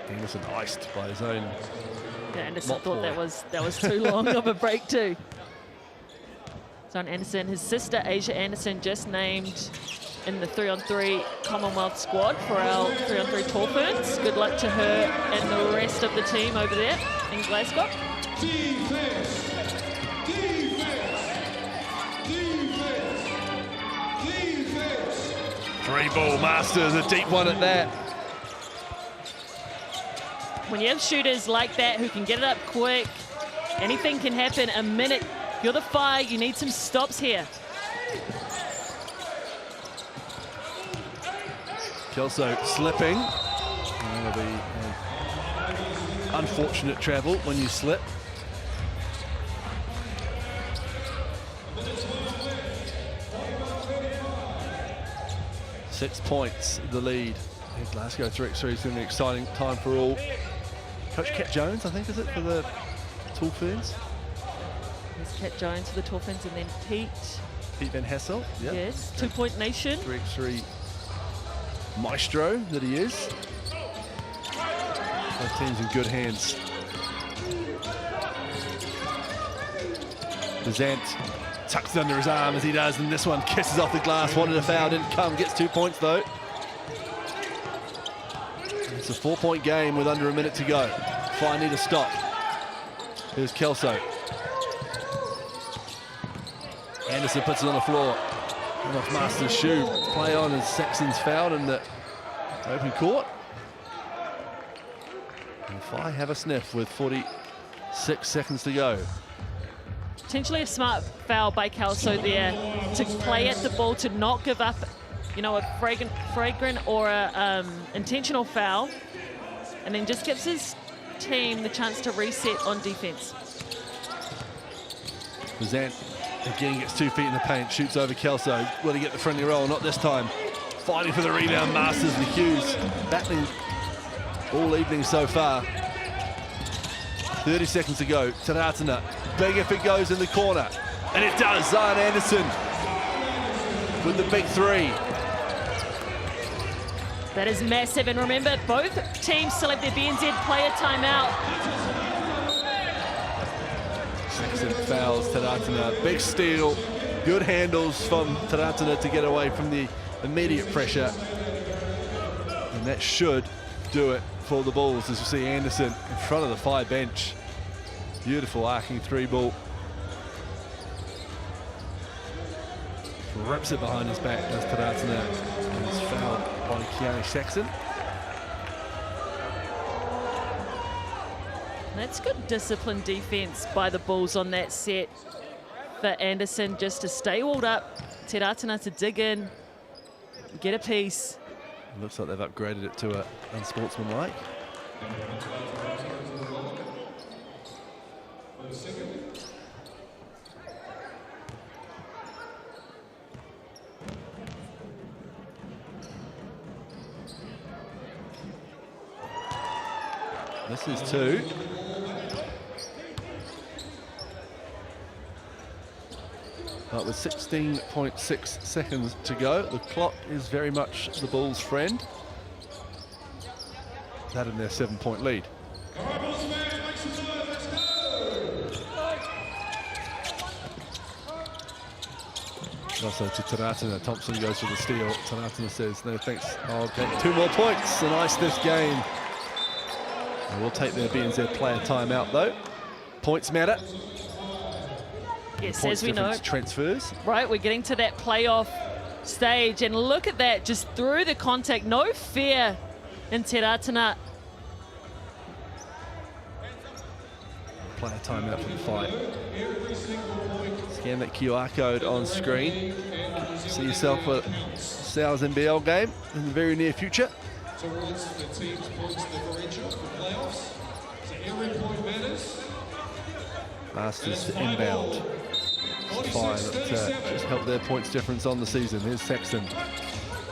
Anderson iced by his own. Yeah, Anderson Mop thought boy. that was too long of a break too. Son Anderson, his sister Asia Anderson, just named in the 3-on-3 Commonwealth squad for our 3-on-3 Tall Ferns. Good luck to her and the rest of the team over there in Glasgow. Defense. 3-ball Masters, a deep one at that. When you have shooters like that who can get it up quick, anything can happen. A minute, if you're the Phi, you need some stops here. Kelso slipping. And that'll be unfortunate travel when you slip. Six points, the lead. And Glasgow 3x3 is going to be an exciting time for all. Coach Cat Jones, I think, is it, for the Tall Ferns? There's Cat Jones for the Tall Ferns, and then Pete Van Hassel, yep. Yes, 2 Point Nation. 3x3 maestro that he is. Both teams in good hands. Bazant tucks it under his arm as he does, and this one kisses off the glass. Wanted a foul, didn't come. Gets 2 points though. It's a 4-point game with under a minute to go. Phi need a stop. Here's Kelso. Anderson puts it on the floor. And off Masters' shoe. Play on as Saxon's fouled in the open court. And Phi have a sniff with 46 seconds to go. Potentially a smart foul by Kelso there to play at the ball, to not give up, you know, a flagrant or a intentional foul, and then just gives his team the chance to reset on defense. Bazant again gets 2 feet in the paint, shoots over Kelso. Will he get the friendly roll? Not this time. Fighting for the rebound, Masters and Hughes battling all evening so far. 30 seconds to go. Taratana, big if it goes in the corner. And it does. Zion Anderson with the big three. That is massive, and remember, both teams still have their BNZ player timeout. Sexton fouls Taratana. Big steal, good handles from Taratana to get away from the immediate pressure. And that should do it for the Bulls, as you see Anderson in front of the Whai bench. Beautiful arcing three ball. Rips it behind his back, does Taratana, and is fouled by Keone Saxon. That's good disciplined defense by the Bulls on that set. For Anderson just to stay walled up, Taratana to dig in, get a piece. Looks like they've upgraded it to a unsportsmanlike. This is two. But with 16.6 seconds to go, the clock is very much the Bulls' friend. That in their 7-point lead. Also to Taratana, Thompson goes for the steal. Taratana says, no thanks, I'll get 2 more points and ice this game. And we'll take their BNZ player timeout though. Points matter. Yes, Points as we know. Transfers. Right, we're getting to that playoff stage, and look at that, just through the contact, no fear in Taratana. Player timeout for the fight. Scan that QR code on screen. See yourself a NZNBL game in the very near future. Towards the team's points differential for playoffs. So every point matters. Masters to inbound. Fire that just helped their points difference on the season. Here's Saxton.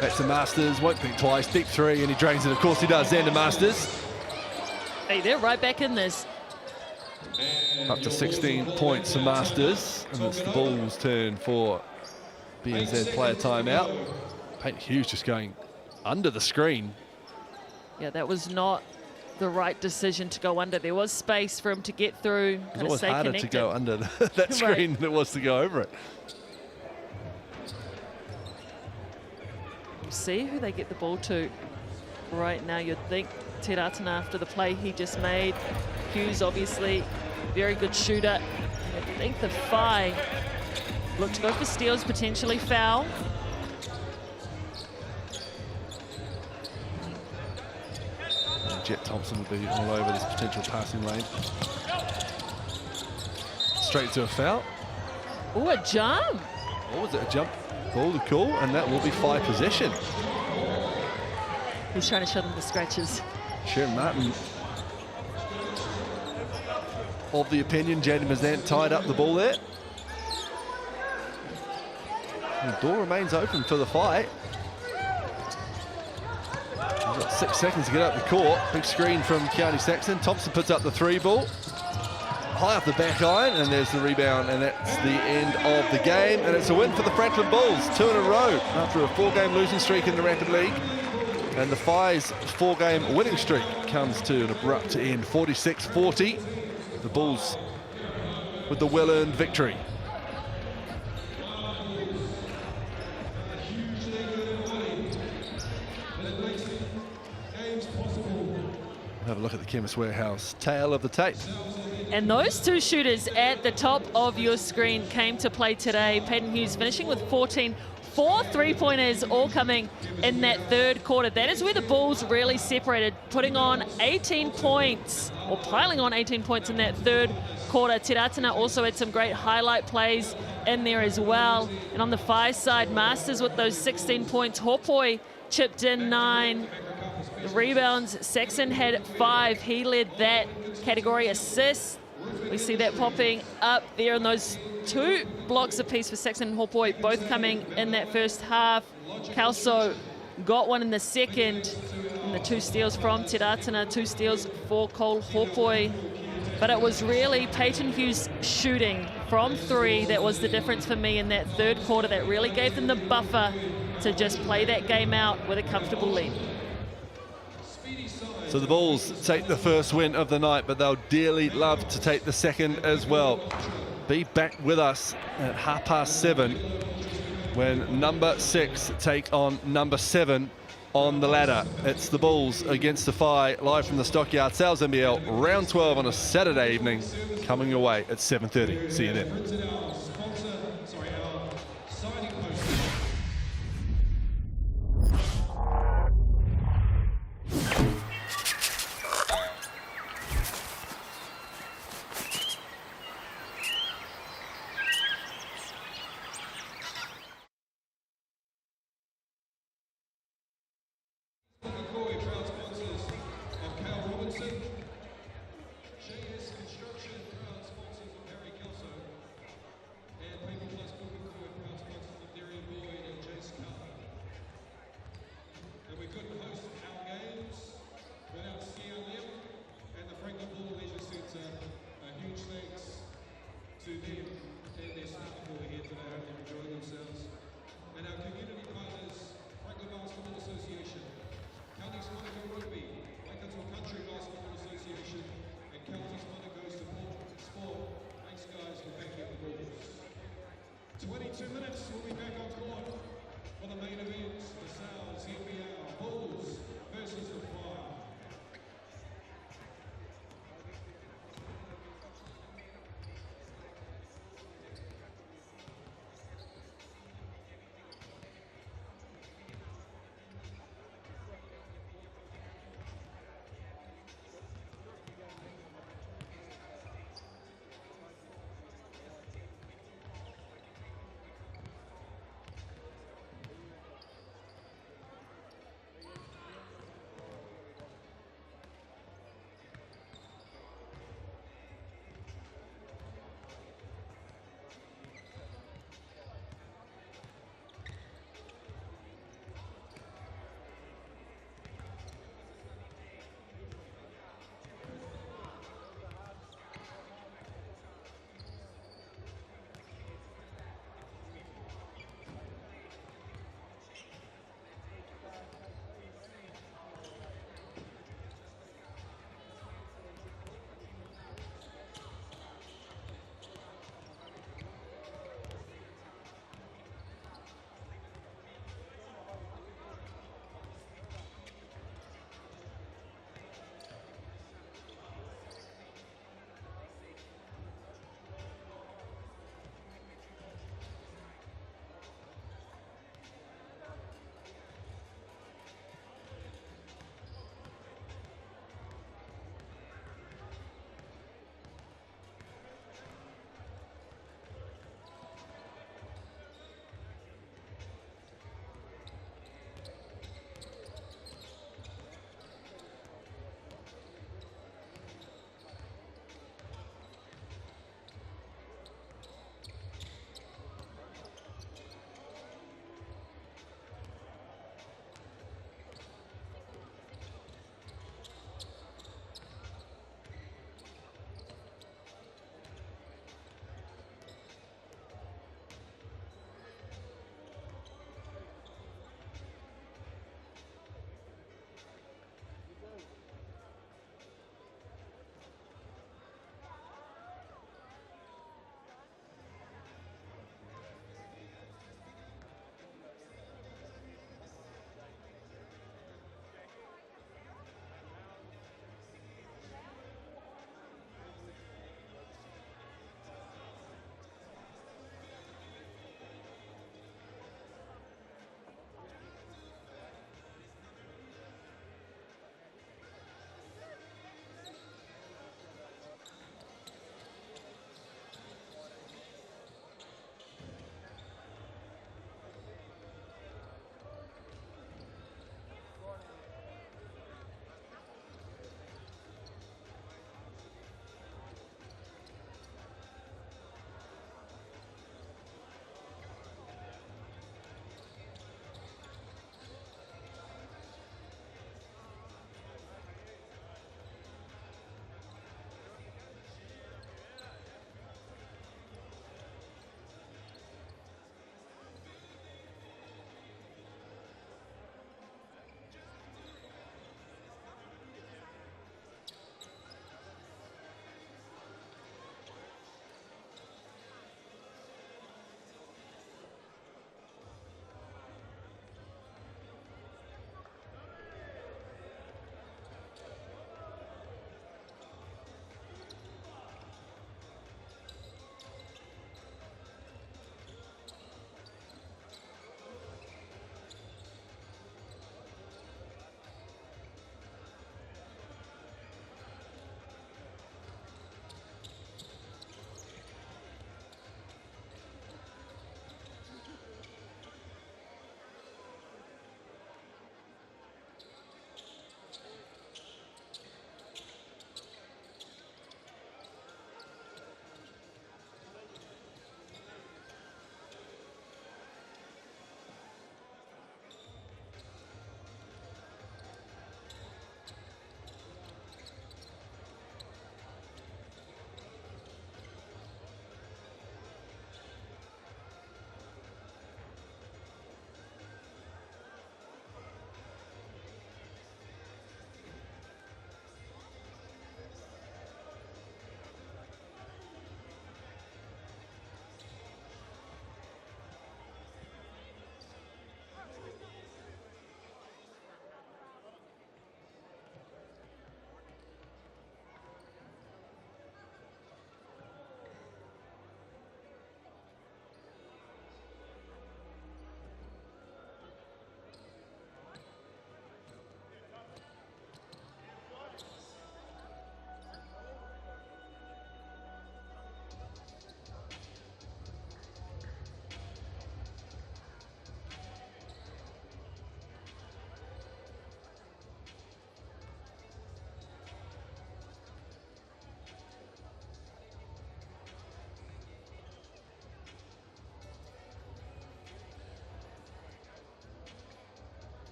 Back to Masters, won't think twice, deep three, and he drains it. Of course he does, Xander Masters. Hey, they're right back in this. Up to 16 points for Masters, and it's the Bulls' turn for BNZ player timeout. Peyton Hughes just going under the screen. Yeah, that was not the right decision to go under. There was space for him to get through. It's always harder to go under that screen Right. than it was to go over it. See who they get the ball to right now. You'd think Taratana after the play he just made. Hughes, obviously, very good shooter. I think the Whai look to go for steals, potentially foul. Jet Thompson will be all over this potential passing lane. Straight to a foul. Oh, a jump. Or was it a jump ball to call? And that will be Whai possession. He's trying to show them the scratches. Sharon Martin of the opinion Jaden Mazant tied up the ball there. And the door remains open for the Whai. He's got 6 seconds to get up the court. Big screen from Keone Saxon. Thompson puts up the three ball. High off the back iron, and there's the rebound, and that's the end of the game. And it's a win for the Franklin Bulls, 2 in a row after a 4-game losing streak in the Rapid League. And the Whai's 4-game winning streak comes to an abrupt end, 46-40. The Bulls with the well-earned victory. Have a look at the Chemist Warehouse tail of the tape. And those two shooters at the top of your screen came to play today. Peyton Hughes finishing with 14. 4 3-pointers all coming in that third quarter. That is where the Bulls really separated, putting on 18 points, or piling on 18 points in that third quarter. Taratana also had some great highlight plays in there as well. And on the Whai side, Masters with those 16 points. Hopoi chipped in 9. The rebounds, Saxon had 5. He led that category. Assists, we see that popping up there, and those 2 blocks apiece for Saxon and Hopoi, both coming in that first half. Kelso got one in the second, and the 2 steals from Taratana, 2 steals for Cole Hopoi. But it was really Peyton Hughes shooting from 3 that was the difference for me in that third quarter. That really gave them the buffer to just play that game out with a comfortable lead. So the Bulls take the first win of the night, but they'll dearly love to take the second as well. Be back with us at 7:30 when number 6 take on number 7 on the ladder. It's the Bulls against the Whai, live from the Stockyard Sal's NBL round 12 on a Saturday evening, coming your way at 7:30. See you then.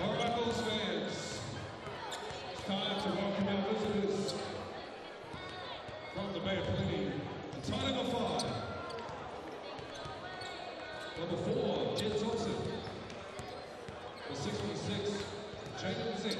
All right, Bulls fans, it's time to welcome our visitors from the Bay of Plenty, the Tauranga Whai. Number 4, Jen Thompson. Number 616, Jacob Zink.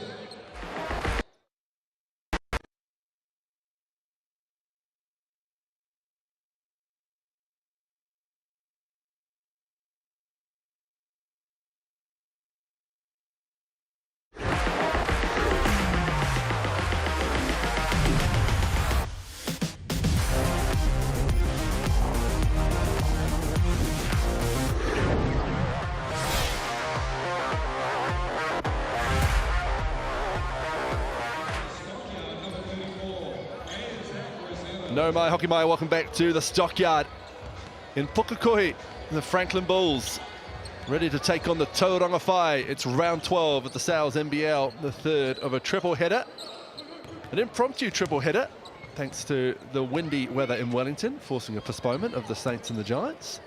No mai, hoki mai, welcome back to the Stockyard in Pukekohe. The Franklin Bulls ready to take on the Tauranga Whai. It's round 12 at the NZNBL, the third of a triple header. An impromptu triple header, thanks to the windy weather in Wellington, forcing a postponement of the Saints and the Giants.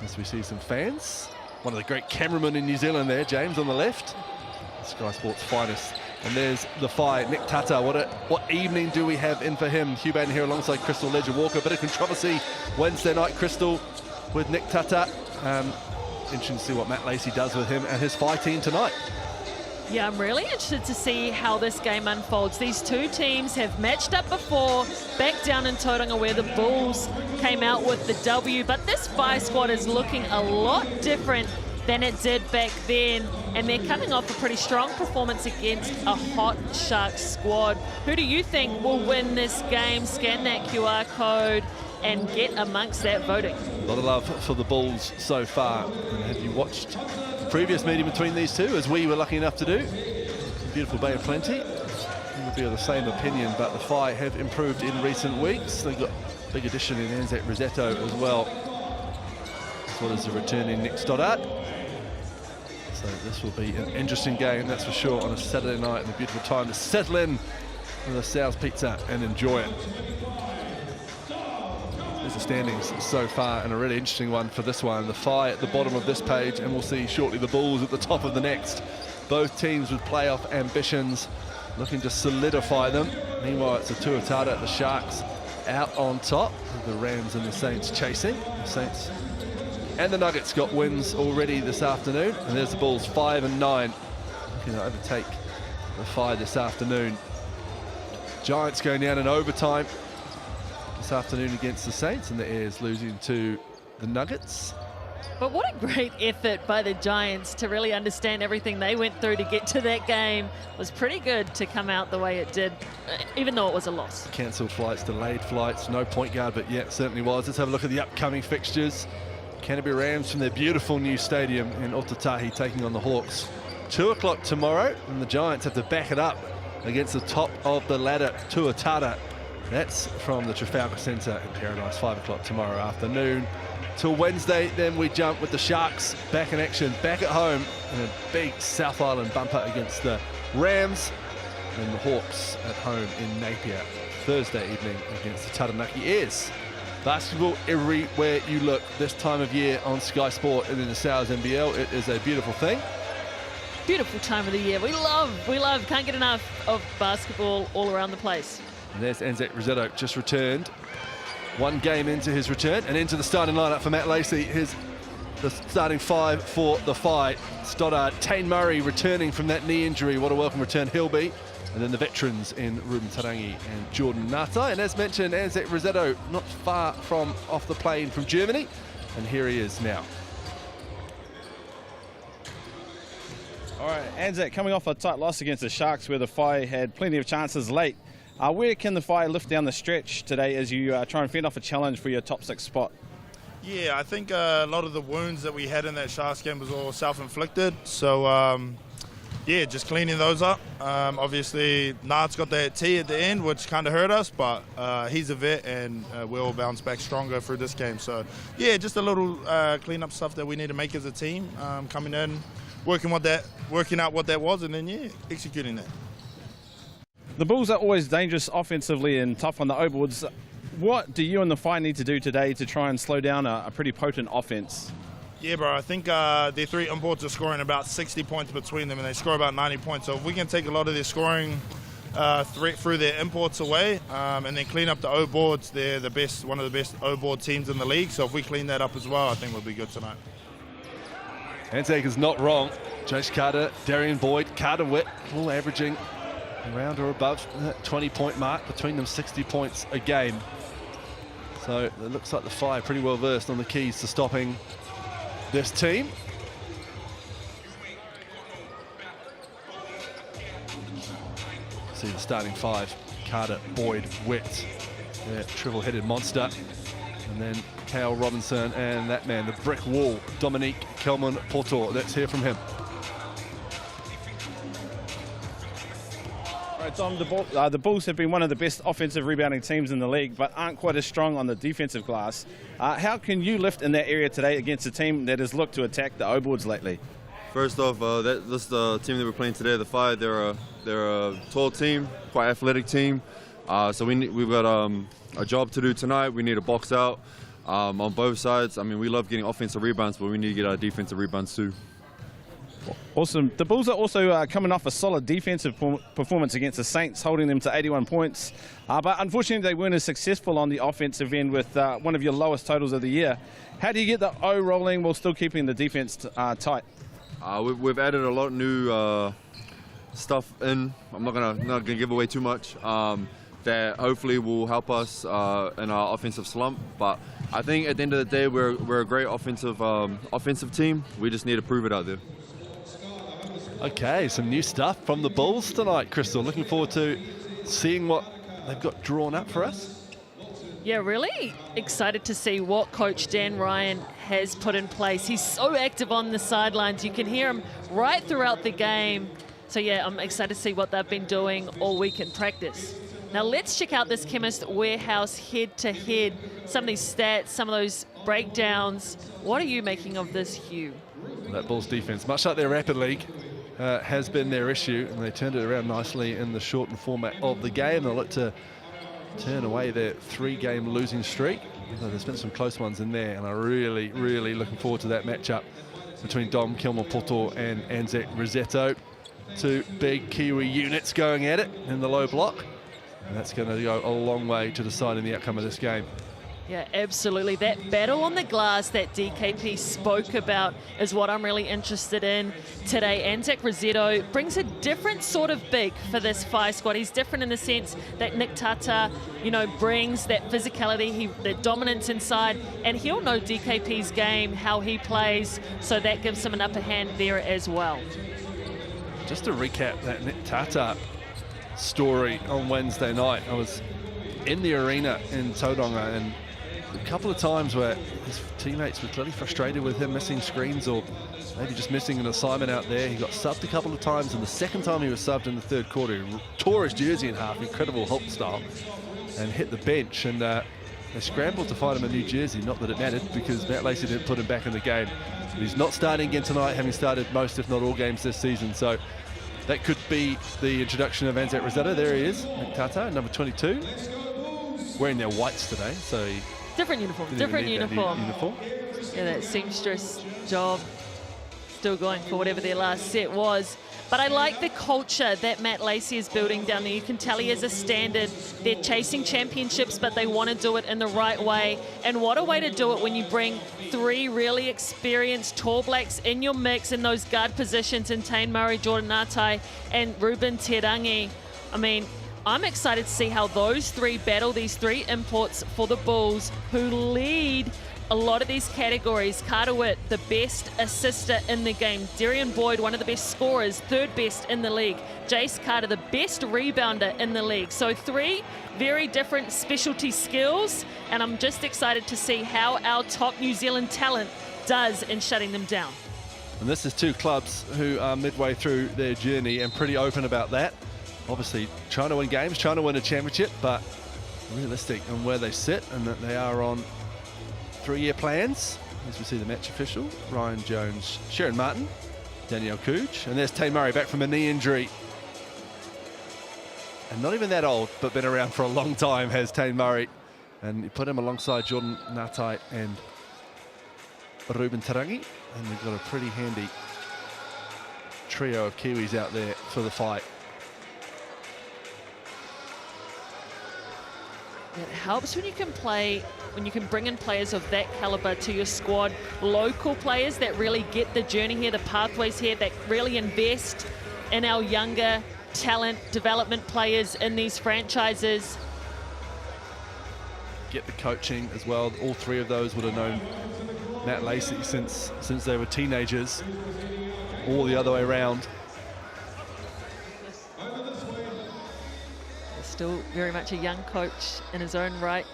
As we see some fans. One of the great cameramen in New Zealand there, James, on the left. Sky Sports' finest. And there's the Whai, Nick Tata. What evening do we have in for him? Hugh Baden here alongside Crystal Ledger-Walker. Bit of controversy Wednesday night, Crystal, with Nick Tata. Interesting to see what Matt Lacey does with him and his Whai team tonight. Yeah, I'm really interested to see how this game unfolds. These two teams have matched up before, back down in Tauranga where the Bulls came out with the W, but this Whai squad is looking a lot different than it did back then, and they're coming off a pretty strong performance against a hot Sharks squad. Who do you think will win this game? Scan that QR code and get amongst that voting. A lot of love for the Bulls so far. And have you watched the previous meeting between these two, as we were lucky enough to do? Beautiful Bay of Plenty. We would be of the same opinion, but the Whai have improved in recent weeks. They've got a big addition in Anzac Rosetto as well, as well as the returning Nick Stoddart. So this will be an interesting game, that's for sure, on a Saturday night, and a beautiful time to settle in with a Sal's Pizza and enjoy it. There's the standings so far, and a really interesting one for this one. The Whai at the bottom of this page, and we'll see shortly the Bulls at the top of the next. Both teams with playoff ambitions, looking to solidify them. Meanwhile, it's the Tuatara at the Sharks out on top, with the Rams and the Saints chasing. The Saints and the Nuggets got wins already this afternoon, and there's the Bulls 5-9, looking to overtake the Whai this afternoon. Giants going down in overtime this afternoon against the Saints, and the Airs losing to the Nuggets. But what a great effort by the Giants to really understand everything they went through to get to that game. It was pretty good to come out the way it did, even though it was a loss. Cancelled flights, delayed flights, no point guard, but yeah, it certainly was. Let's have a look at the upcoming fixtures. Canterbury Rams from their beautiful new stadium in Otatahi taking on the Hawks. 2 o'clock tomorrow, and the Giants have to back it up against the top of the ladder, Tuatara. That's from the Trafalgar Centre in Paradise, 5 o'clock tomorrow afternoon. Till Wednesday, then we jump with the Sharks back in action, back at home in a big South Island bumper against the Rams, and the Hawks at home in Napier Thursday evening against the Taranaki Airs. Basketball everywhere you look this time of year on Sky Sport and in the NZNBL. It is a beautiful thing. Beautiful time of the year. We love, can't get enough of basketball all around the place. And there's Anzac Rosetto, just returned. One game into his return and into the starting lineup for Matt Lacey. Here's the starting 5 for the Whai. Stoddart, Tane Murray returning from that knee injury. What a welcome return he'll be. And then the veterans in Ruben Tarangi and Jordan Natai. And as mentioned, Anzac Rosetto not far from off the plane from Germany. And here he is now. All right, Anzac coming off a tight loss against the Sharks where the Whai had plenty of chances late. Where can the Whai lift down the stretch today as you try and fend off a challenge for your top 6 spot? Yeah, I think a lot of the wounds that we had in that Sharks game was all self-inflicted. So, yeah, just cleaning those up. Obviously, Nat's got that T at the end, which kind of hurt us, but he's a vet and we'll bounce back stronger through this game. So, yeah, just a little clean-up stuff that we need to make as a team, coming in, working out what that was, and then, yeah, executing that. The Bulls are always dangerous offensively and tough on the O-boards. What do you and the Whai need to do today to try and slow down a pretty potent offense? Yeah, bro, I think their 3 imports are scoring about 60 points between them, and they score about 90 points. So if we can take a lot of their scoring threat through their imports away and then clean up the O-boards, they're one of the best O-board teams in the league. So if we clean that up as well, I think we'll be good tonight. Anzac is not wrong. Josh Carter, Darian Boyd, Carter Witt, all averaging around or above that 20-point mark, between them 60 points a game. So it looks like the Whai are pretty well versed on the keys to stopping this team. See the starting 5, Carter, Boyd, Witt, that triple-headed monster. And then Kale Robinson and that man, the brick wall, Dominique Kelman-Porto. Let's hear from him. Right, Tom, the Bulls have been one of the best offensive rebounding teams in the league, but aren't quite as strong on the defensive glass. How can you lift in that area today against a team that has looked to attack the O-boards lately? First off, this is the team that we're playing today, the Whai. They're a tall team, quite athletic team. So we've got a job to do tonight. We need to box out on both sides. I mean, we love getting offensive rebounds, but we need to get our defensive rebounds too. Awesome. The Bulls are also coming off a solid defensive performance against the Saints, holding them to 81 points. But unfortunately, they weren't as successful on the offensive end with one of your lowest totals of the year. How do you get the O rolling while still keeping the defense tight? We've added a lot of new stuff in. I'm not gonna give away too much. That hopefully will help us in our offensive slump. But I think at the end of the day, we're a great offensive team. We just need to prove it out there. Okay, some new stuff from the Bulls tonight, Crystal. Looking forward to seeing what they've got drawn up for us. Yeah, really excited to see what Coach Dan Ryan has put in place. He's so active on the sidelines. You can hear him right throughout the game. So, yeah, I'm excited to see what they've been doing all week in practice. Now, let's check out this Chemist Warehouse head-to-head. Some of these stats, some of those breakdowns. What are you making of this, Hugh? That Bulls defense, much like their Rapid League, has been their issue, and they turned it around nicely in the shortened format of the game. They'll look to turn away their 3-game losing streak. There's been some close ones in there, and I'm really, really looking forward to that matchup between Dom Kilmer-Porto and Anzac Rosetto. 2 big Kiwi units going at it in the low block, and that's going to go a long way to deciding the outcome of this game. Yeah, absolutely. That battle on the glass that DKP spoke about is what I'm really interested in today. Anzac Rosetto brings a different sort of big for this Whai squad. He's different in the sense that Nick Tata, brings that physicality, that dominance inside, and he'll know DKP's game, how he plays, so that gives him an upper hand there as well. Just to recap that Nick Tata story on Wednesday night, I was in the arena in Tauranga, and a couple of times where his teammates were clearly frustrated with him missing screens or maybe just missing an assignment out there. He got subbed a couple of times, and the second time he was subbed in the third quarter, he tore his jersey in half, incredible Hulk style, and hit the bench. And they scrambled to find him a new jersey, not that it mattered because Matt Lacey didn't put him back in the game. But he's not starting again tonight, having started most, if not all, games this season. So that could be the introduction of Anzac Rosetto. There he is, Nick Tata, number 22, wearing their whites today. So he different uniform. Yeah, that seamstress job still going for whatever their last set was. But I like the culture that Matt Lacey is building down there. You can tell he has a standard. They're chasing championships, but they want to do it in the right way. And what a way to do it when you bring 3 really experienced tall blacks in your mix in those guard positions in Tane Murray, Jordan Natai, and Ruben Tarangi. I mean, I'm excited to see how those three battle, these three imports for the Bulls, who lead a lot of these categories. Carter Witt, the best assister in the game. Darian Boyd, one of the best scorers, third best in the league. Jace Carter, the best rebounder in the league. So three very different specialty skills, and I'm just excited to see how our top New Zealand talent does in shutting them down. And this is two clubs who are midway through their journey and pretty open about that. Obviously trying to win games, trying to win a championship, but realistic on where they sit and that they are on 3-year plans. As we see the match official, Ryan Jones, Sharon Martin, Danielle Cooge, and there's Tay Murray back from a knee injury. And not even that old, but been around for a long time, has Tay Murray. And you put him alongside Jordan Ngatai and Ruben Tarangi, and they've got a pretty handy trio of Kiwis out there for the fight. It helps when you can play, when you can bring in players of that caliber to your squad, local players that really get the journey here, the pathways here, that really invest in our younger talent development players in these franchises. Get the coaching as well. All three of those would have known Matt Lacey since they were teenagers, all the other way around. Still very much a young coach in his own right.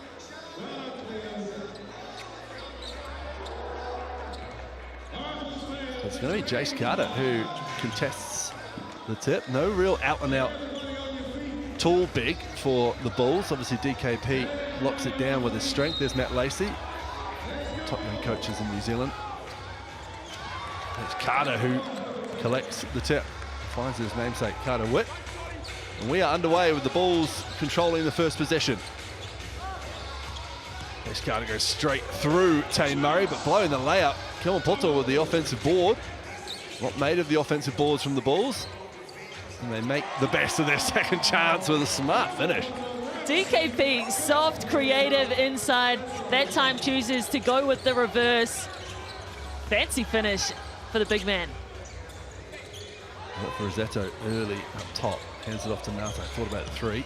It's going to be Jace Carter who contests the tip. No real out-and-out tall big for the Bulls. Obviously DKP locks it down with his strength. There's Matt Lacey, top young coaches in New Zealand. It's Carter who collects the tip, finds his namesake Carter Witt. And we are underway with the Bulls controlling the first possession. Jace Carter goes straight through Tay Murray, but blowing the layup. Kilman Poto with the offensive board. What made of the offensive boards from the Bulls? And they make the best of their second chance with a smart finish. DKP, soft, creative inside. That time chooses to go with the reverse. Fancy finish for the big man. For Rosetto early up top. Hands it off to Ngatai. Thought about the three.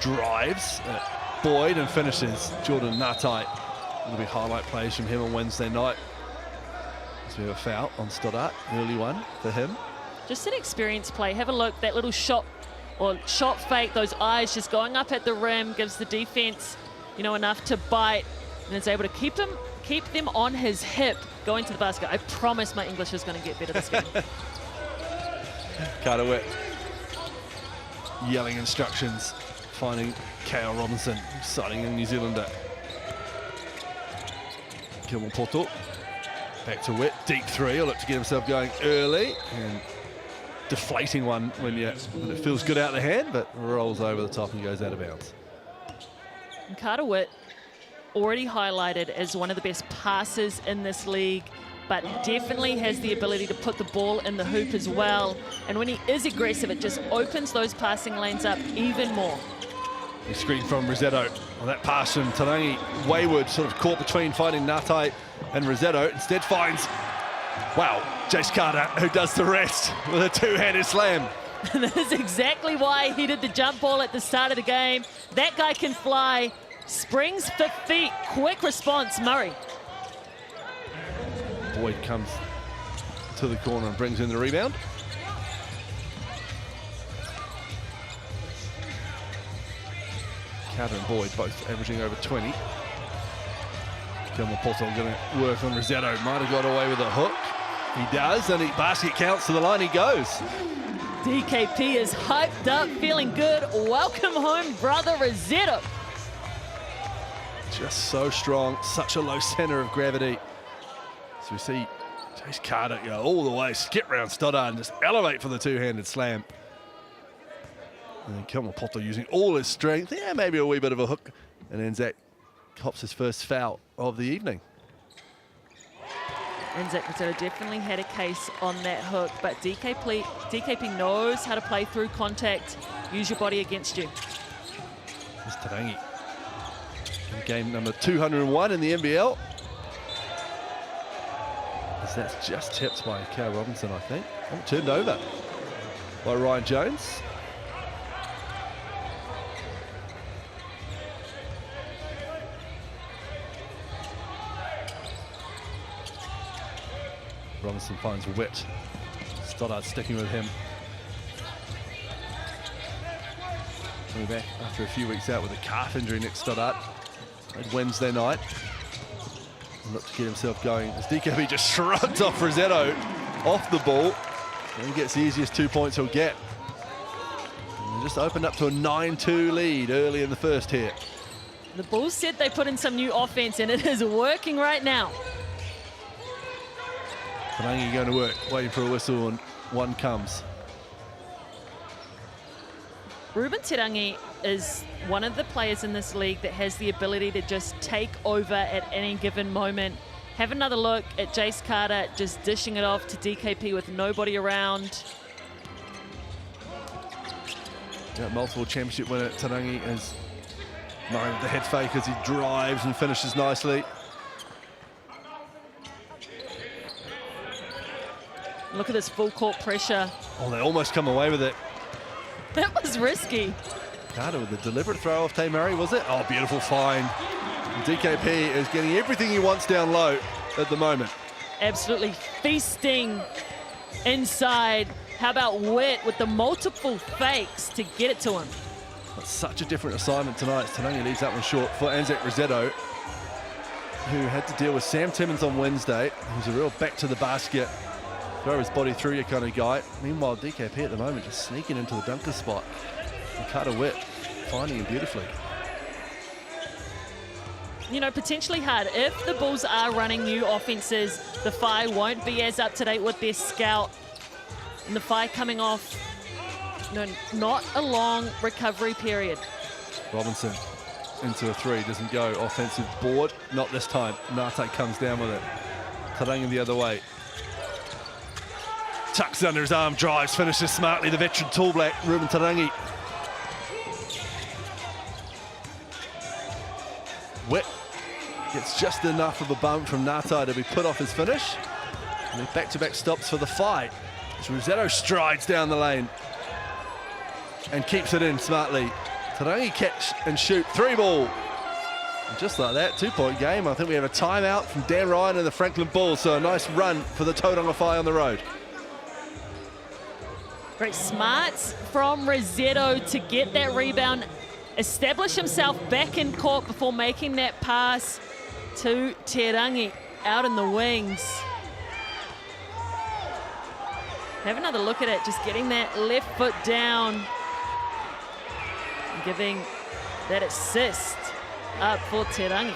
Drives at Boyd and finishes Jordan Ngatai. It'll be highlight plays from him on Wednesday night. As we have a foul on Stoddart. Early one for him. Just an experienced play. Have a look. That little shot or shot fake. Those eyes just going up at the rim gives the defense, you know, enough to bite, and is able to keep them on his hip going to the basket. I promise my English is going to get better this game. Carter Witt yelling instructions, finding Kale Robinson, signing a New Zealander. Kilman Poto, back to Witt, deep three. He'll look to get himself going early and deflating one when it feels good out of the hand, but rolls over the top and goes out of bounds. And Carter Witt, already highlighted as one of the best passers in this league, but definitely has the ability to put the ball in the hoop as well. And when he is aggressive, it just opens those passing lanes up even more. The screen from Rosetto on that pass from Tarangi. Wayward sort of caught between finding Ngatai and Rosetto. Instead finds, wow, Jace Carter, who does the rest with a two-handed slam. And that is exactly why he did the jump ball at the start of the game. That guy can fly, springs for feet, quick response, Murray. Boyd comes to the corner and brings in the rebound. Carter and Boyd both averaging over 20. Kilman Poto going to work on Rosetto. Might have got away with a hook. He does, and basket counts, to the line he goes. DKP is hyped up, feeling good. Welcome home, brother Rosetto. Just so strong, such a low center of gravity. So we see Jace Carter go all the way, skip round Stoddard and just elevate for the two-handed slam. And then Kilman Poto using all his strength. Yeah, maybe a wee bit of a hook. And then Zach cops his first foul of the evening. And Zach Rosetto definitely had a case on that hook, but DKP knows how to play through contact, use your body against you. Here's Tarangi. In game number 201 in the NBL. That's just tipped by Kale Robinson, I think. Turned over by Ryan Jones. Robinson finds Witt. Stoddard sticking with him. Coming back after a few weeks out with a calf injury, Nick Stoddard. Played Wednesday night. Looked to get himself going as DKP just shrugs off Rossetto off the ball. And he gets the easiest 2 points he'll get. And just opened up to a 9-2 lead early in the first here. The Bulls said they put in some new offense, and it is working right now. Tarangi going to work, waiting for a whistle, and one comes. Ruben Tarangi is one of the players in this league that has the ability to just take over at any given moment. Have another look at Jace Carter just dishing it off to DKP with nobody around. Yeah, multiple championship winner Tarangi is Murray with the head fake as he drives and finishes nicely. Look at this full court pressure. Oh, they almost come away with it. That was risky. Carter with a deliberate throw off Tay Murray, was it? Oh, beautiful find. And DKP is getting everything he wants down low at the moment. Absolutely feasting inside. How about Witt with the multiple fakes to get it to him? That's such a different assignment tonight. Tarangi leaves that one short for Anzac Rossetto, who had to deal with Sam Timmins on Wednesday, who's a real back to the basket, throw his body through you kind of guy. Meanwhile, DKP at the moment just sneaking into the dunker spot. And Carter Witt finding him beautifully. You know, potentially hard. If the Bulls are running new offenses, the Phi won't be as up to date with their scout. And the Phi coming off, you know, not a long recovery period. Robinson into a three, doesn't go. Offensive board, not this time. Nate comes down with it. Tarangi the other way. Tucks under his arm, drives, finishes smartly. The veteran tall black, Ruben Tarangi. Witt gets just enough of a bump from Nata to be put off his finish. And then back-to-back stops for the Phi. As Rossetto strides down the lane and keeps it in smartly. Tarangi catch and shoot, 3-ball. And just like that, 2-point game. I think we have a timeout from Dan Ryan and the Franklin Bulls, so a nice run for the Tauranga Whai on the road. Great smarts from Rossetto to get that rebound, establish himself back in court before making that pass to Tarangi out in the wings. Have another look at it, just getting that left foot down and giving that assist up for Tarangi.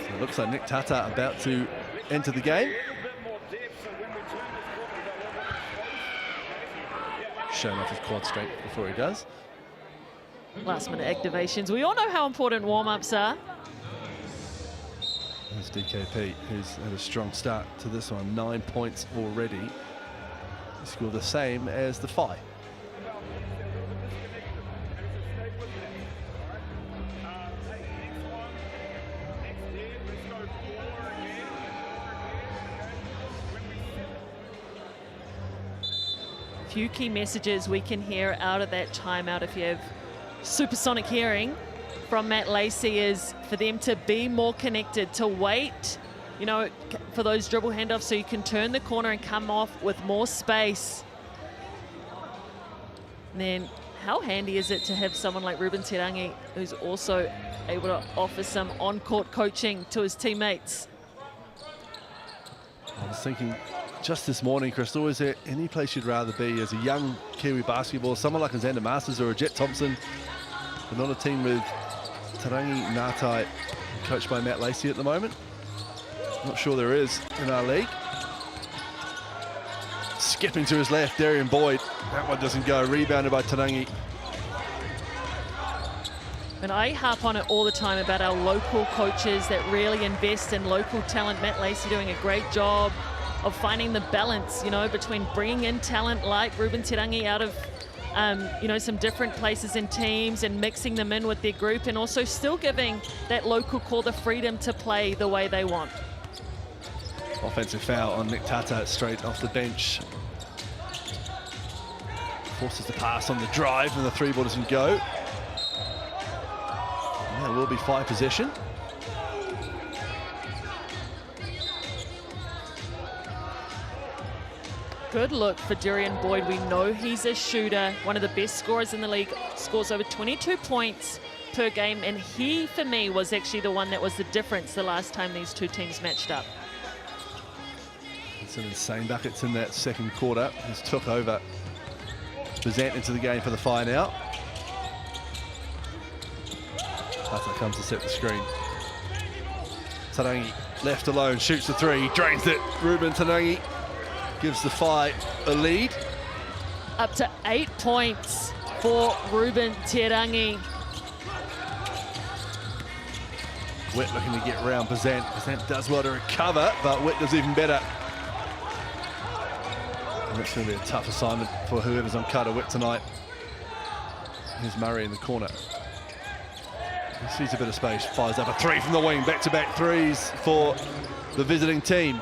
So it looks like Nick Tata about to enter the game. Showing off his quad strength before he does. Last minute activations. We all know how important warm-ups are. There's DKP, who's had a strong start to this one. 9 points already. He scored the same as the Phi. Few key messages we can hear out of that timeout if you have supersonic hearing from Matt Lacey is for them to be more connected, to wait, you know, for those dribble handoffs so you can turn the corner and come off with more space. And then how handy is it to have someone like Ruben Tarangi who's also able to offer some on-court coaching to his teammates? I was thinking just this morning, Crystal, is there any place you'd rather be as a young Kiwi basketball, someone like a Xander Masters or a Jet Thompson, but not a team with Tarangi, Ngatai, coached by Matt Lacey at the moment? Not sure there is in our league. Skipping to his left, Darian Boyd. That one doesn't go, rebounded by Tarangi. And I harp on it all the time about our local coaches that really invest in local talent. Matt Lacey doing a great job of finding the balance, you know, between bringing in talent like Ruben Tarangi out of, you know, some different places and teams and mixing them in with their group, and also still giving that local core the freedom to play the way they want. Offensive foul on Nick Tata straight off the bench. Forces the pass on the drive and the 3-ball doesn't go. And that will be Phi possession. good look for Durian Boyd. We know he's a shooter, one of the best scorers in the league, scores over 22 points per game, and he, for me, was actually the one that was the difference the last time these two teams matched up. Some insane buckets in that second quarter. He's took over Bazant into the game for the fire now. Tata comes to set the screen. Tarangi left alone, shoots the three, drains it. Ruben Tarangi gives the Phi a lead. Up to 8 points for Ruben Tarangi. Witt looking to get around Bazant. Bazant does well to recover, but Witt does even better. And it's going to be a tough assignment for whoever's on Carter Witt tonight. Here's Murray in the corner. He sees a bit of space, fires up a three from the wing, back-to-back threes for the visiting team.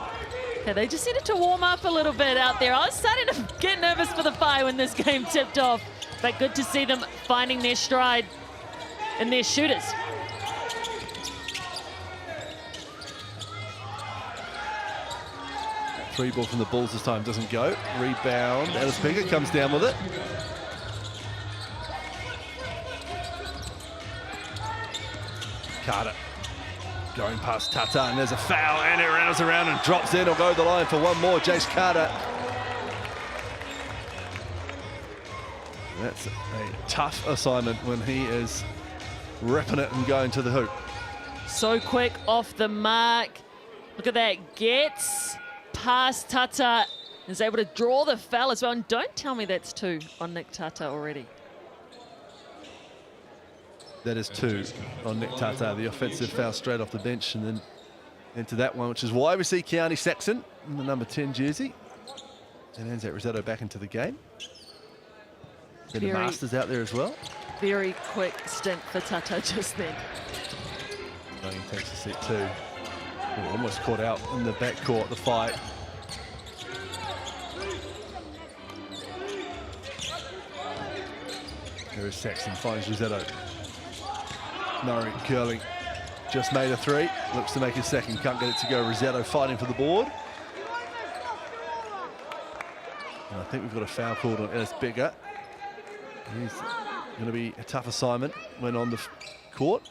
Yeah, they just needed to warm up a little bit out there. I was starting to get nervous for the Phi when this game tipped off, but good to see them finding their stride and their shooters. Three ball from the Bulls this time doesn't go. Rebound, Ellis Bigger comes down with it. Carter going past Tata, and there's a foul, and it rounds around and drops in. Or go to the line for one more, Jace Carter. That's a tough assignment when he is ripping it and going to the hoop. So quick off the mark. Look at that, gets past Tata, is able to draw the foul as well. And don't tell me that's two on Nick Tata already. That is two on Nick Tata, the offensive foul straight off the bench, and then into that one, which is why we see Keani Saxon in the number 10 jersey. And Anzac Rossetto back into the game. Then the Masters out there as well. Very quick stint for Tata just then. He takes a set two. Oh, almost caught out in the backcourt, the fight. There is Saxon, finds Rossetto. Murray curling, just made a three, looks to make his second, can't get it to go. Rossetto fighting for the board. And I think we've got a foul called on Ellis Bigger. He's going to be a tough assignment when on the court.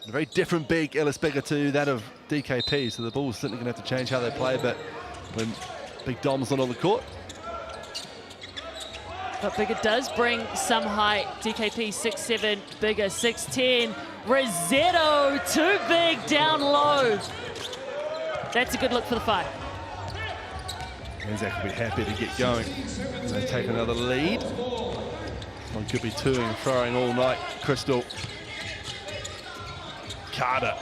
A very different big Ellis Bigger to that of DKP, so the Bulls certainly going to have to change how they play, but when Big Dom's not on the court. But Bigger does bring some height. DKP 6'7", Bigger 6'10". Rossetto too big down low. That's a good look for the Phi. Anzac will be happy to get going. They take another lead. One could be toing and throwing all night. Crystal. Carter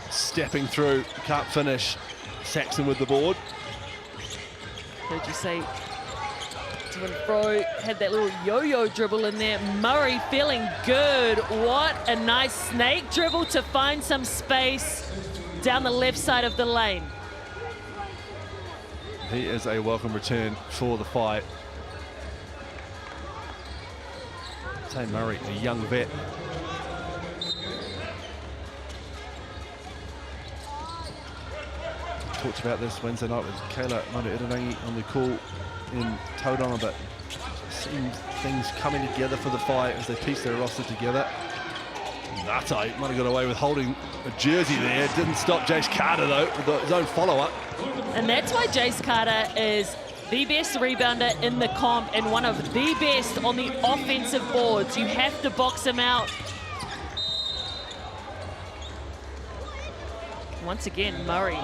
stepping through, can't finish. Saxon with the board. Heard you say to and fro, had that little yo-yo dribble in there. Murray feeling good. What a nice snake dribble to find some space down the left side of the lane. He is a welcome return for the fight. Tay Murray, a young vet. Talked about this Wednesday night with Kayla Manu-Itarangi on the call in Tauranga, but seeing things coming together for the fight as they piece their roster together. Nata might have got away with holding a jersey there. Didn't stop Jace Carter though with his own follow-up. And that's why Jace Carter is the best rebounder in the comp and one of the best on the offensive boards. You have to box him out. Once again, Murray,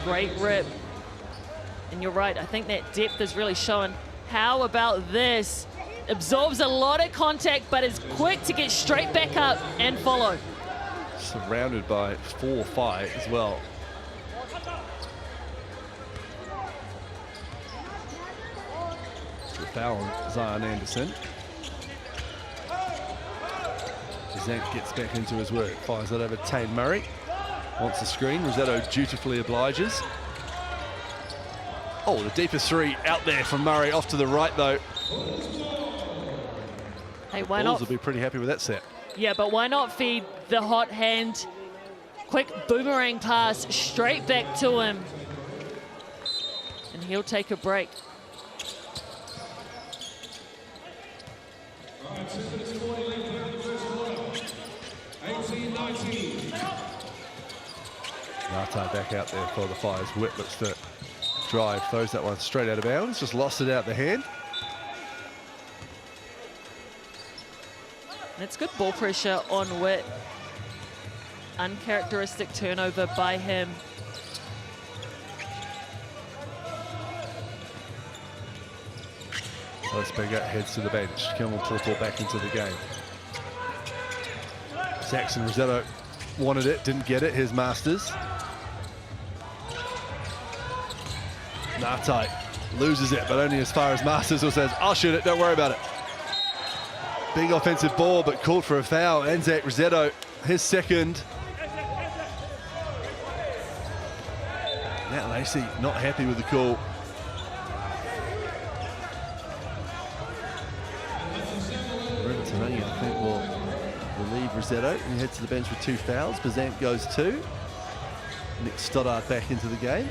great rip. And you're right, I think that depth is really showing. How about this? Absorbs a lot of contact, but is quick to get straight back up and follow. Surrounded by 4-5 as well. The foul on Zion Anderson. Zank gets back into his work, fires it over Tane Murray. Wants the screen, Rossetto dutifully obliges. Oh, the deepest three out there from Murray, off to the right though. Hey, why Bulls not? will be pretty happy with that set. Yeah, but why not feed the hot hand? Quick boomerang pass straight back to him. And he'll take a break. All right, 2 minutes 40 left in the first quarter. 18-19. Nate back out there for the Fires. Whip looks to drive, throws that one straight out of bounds, just lost it out the hand. And it's good ball pressure on Witt. Uncharacteristic turnover by him. Let's bring it, heads to the bench. Kilman Portal back into the game. Saxon Rosetto wanted it, didn't get it. Here's Masters. Nate loses it, but only as far as Masters who says, I'll shoot it, don't worry about it. Big offensive ball, but called for a foul. Anzac Rosetto, his second. Matt Lacey not happy with the call. Tauranga, I think, will relieve Rosetto and he heads to the bench with 2 fouls. Bazant goes 2. Nick Stoddard back into the game.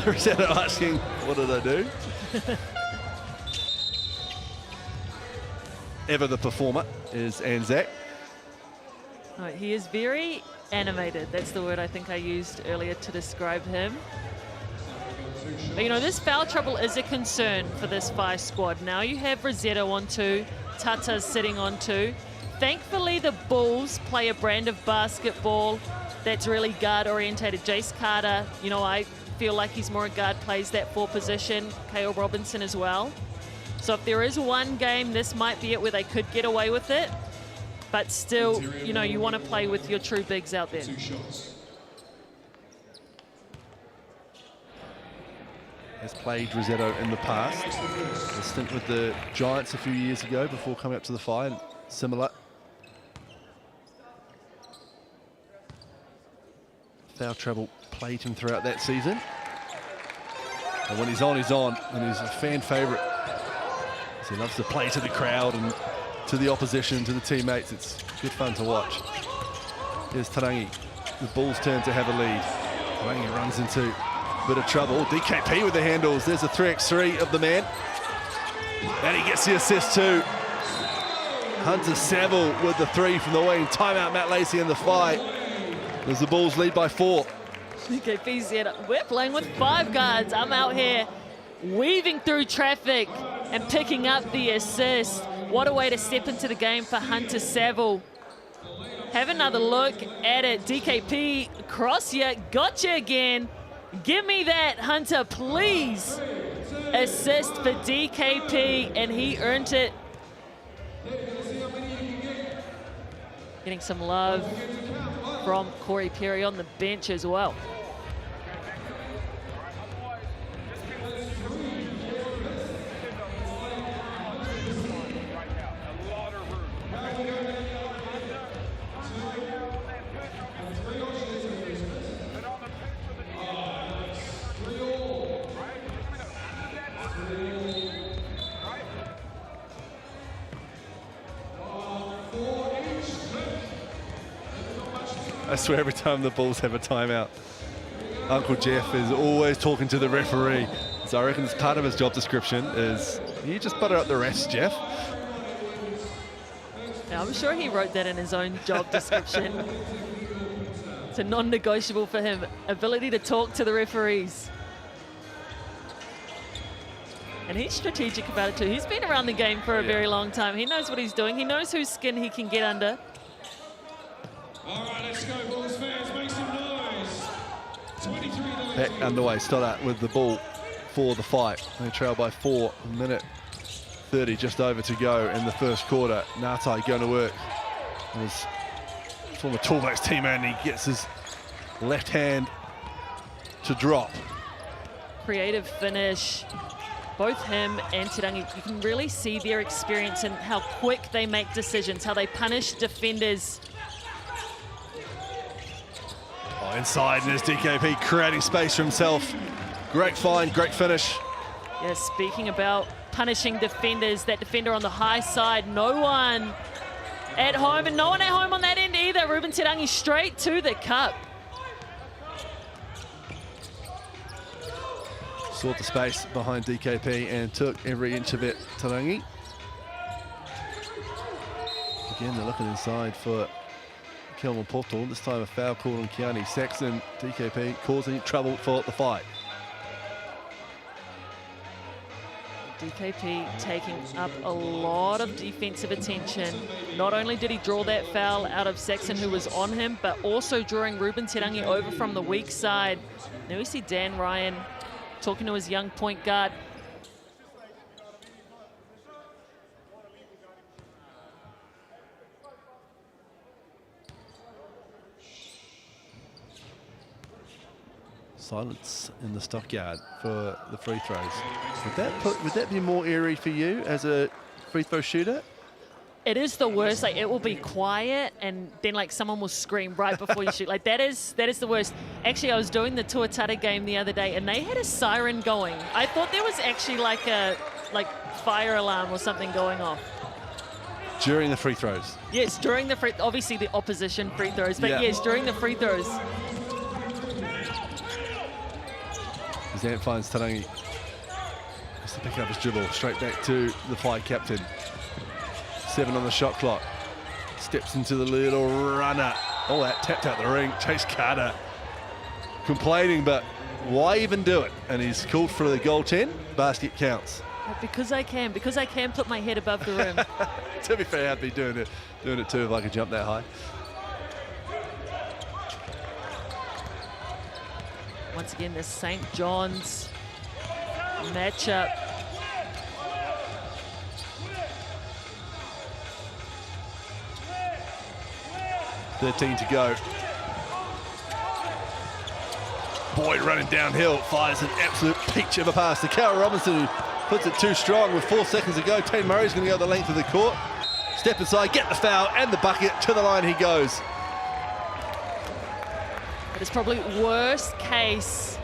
Rosetto asking, what did I do? Ever the performer is Anzac. Oh, he is very animated. That's the word I think I used earlier to describe him. But, you know, this foul trouble is a concern for this Fi squad. Now you have Rosetto on 2, Tata's sitting on 2. Thankfully, the Bulls play a brand of basketball that's really guard-orientated. Jace Carter, you know, I feel like he's more a guard, plays that 4 position. Kale Robinson as well. So if there is one game, this might be it where they could get away with it. But still, you know, you want to play with your true bigs out there. 2 shots. Has played Rosetto in the past. A stint with the Giants a few years ago before coming up to the Fi, and similar. Foul trouble plagued him throughout that season. And when he's on, and he's a fan favourite. He loves to play to the crowd and to the opposition, to the teammates. It's good fun to watch. Here's Tarangi. The Bulls turn to have a lead. Tarangi runs into a bit of trouble. DKP with the handles. There's a 3x3 of the man. And he gets the assist too. Hunter Saville with the 3 from the wing. Timeout, Matt Lacey in the fight. As the Bulls lead by 4. DKP said, we're playing with 5 guards. I'm out here weaving through traffic and picking up the assist. What a way to step into the game for Hunter Saville. Have another look at it. DKP, cross you, gotcha again. Give me that, Hunter, please. Assist for DKP, and he earned it. Getting some love from Corey Perry on the bench as well. I swear every time the Bulls have a timeout, Uncle Jeff is always talking to the referee. So I reckon it's part of his job description is, you just butter up the rest, Jeff. Yeah, I'm sure he wrote that in his own job description. It's a non-negotiable for him. Ability to talk to the referees. And he's strategic about it too. He's been around the game for a very long time. He knows what he's doing. He knows whose skin he can get under. All right, let's go, Bulls fans. Make some noise. 23-19. Back underway, Stoddart with the ball for the fight. They trail by 4, a minute 30 just over to go in the first quarter. Natai going to work. His former Tallbacks teammate, and he gets his left hand to drop. Creative finish. Both him and Tauranga, you can really see their experience and how quick they make decisions, how they punish defenders. Oh, inside, and there's DKP creating space for himself. Great find, great finish. Yeah, speaking about punishing defenders, that defender on the high side, no one at home, and no one at home on that end either. Ruben Tauranga straight to the cup. Sought the space behind DKP and took every inch of it, Tarangi. Again, they're looking inside for Kelvin Portal. This time a foul called on Kiani Saxon. DKP causing trouble for the fight. DKP taking up a lot of defensive attention. Not only did he draw that foul out of Saxon, who was on him, but also drawing Ruben Terangi over from the weak side. Now we see Dan Ryan talking to his young point guard. Silence in the stockyard for the free throws. Would that be more eerie for you as a free throw shooter? It is the worst. Like, it will be quiet and then like someone will scream right before you shoot. Like that is the worst. Actually, I was doing the Tuatara game the other day and they had a siren going. I thought there was actually like a fire alarm or something going off. During the free throws? Yes, during the obviously the opposition free throws, but yes, during the free throws. Zant finds Tarangi. Has to pick up his dribble straight back to the Whai captain. 7 on the shot clock. Steps into the little runner. Oh, that tapped out the ring. Chase Carter complaining, but why even do it? And he's called for the goal 10. Basket counts. Because I can put my head above the rim. To be fair, I'd be doing it too if I could jump that high. Once again, the St. John's matchup. .13 to go. Boyd running downhill, fires an absolute peach of a pass to Carol Robinson, who puts it too strong with 4 seconds to go. Tane Murray's going to go the length of the court. Step inside, get the foul and the bucket. To the line he goes. It's probably worst case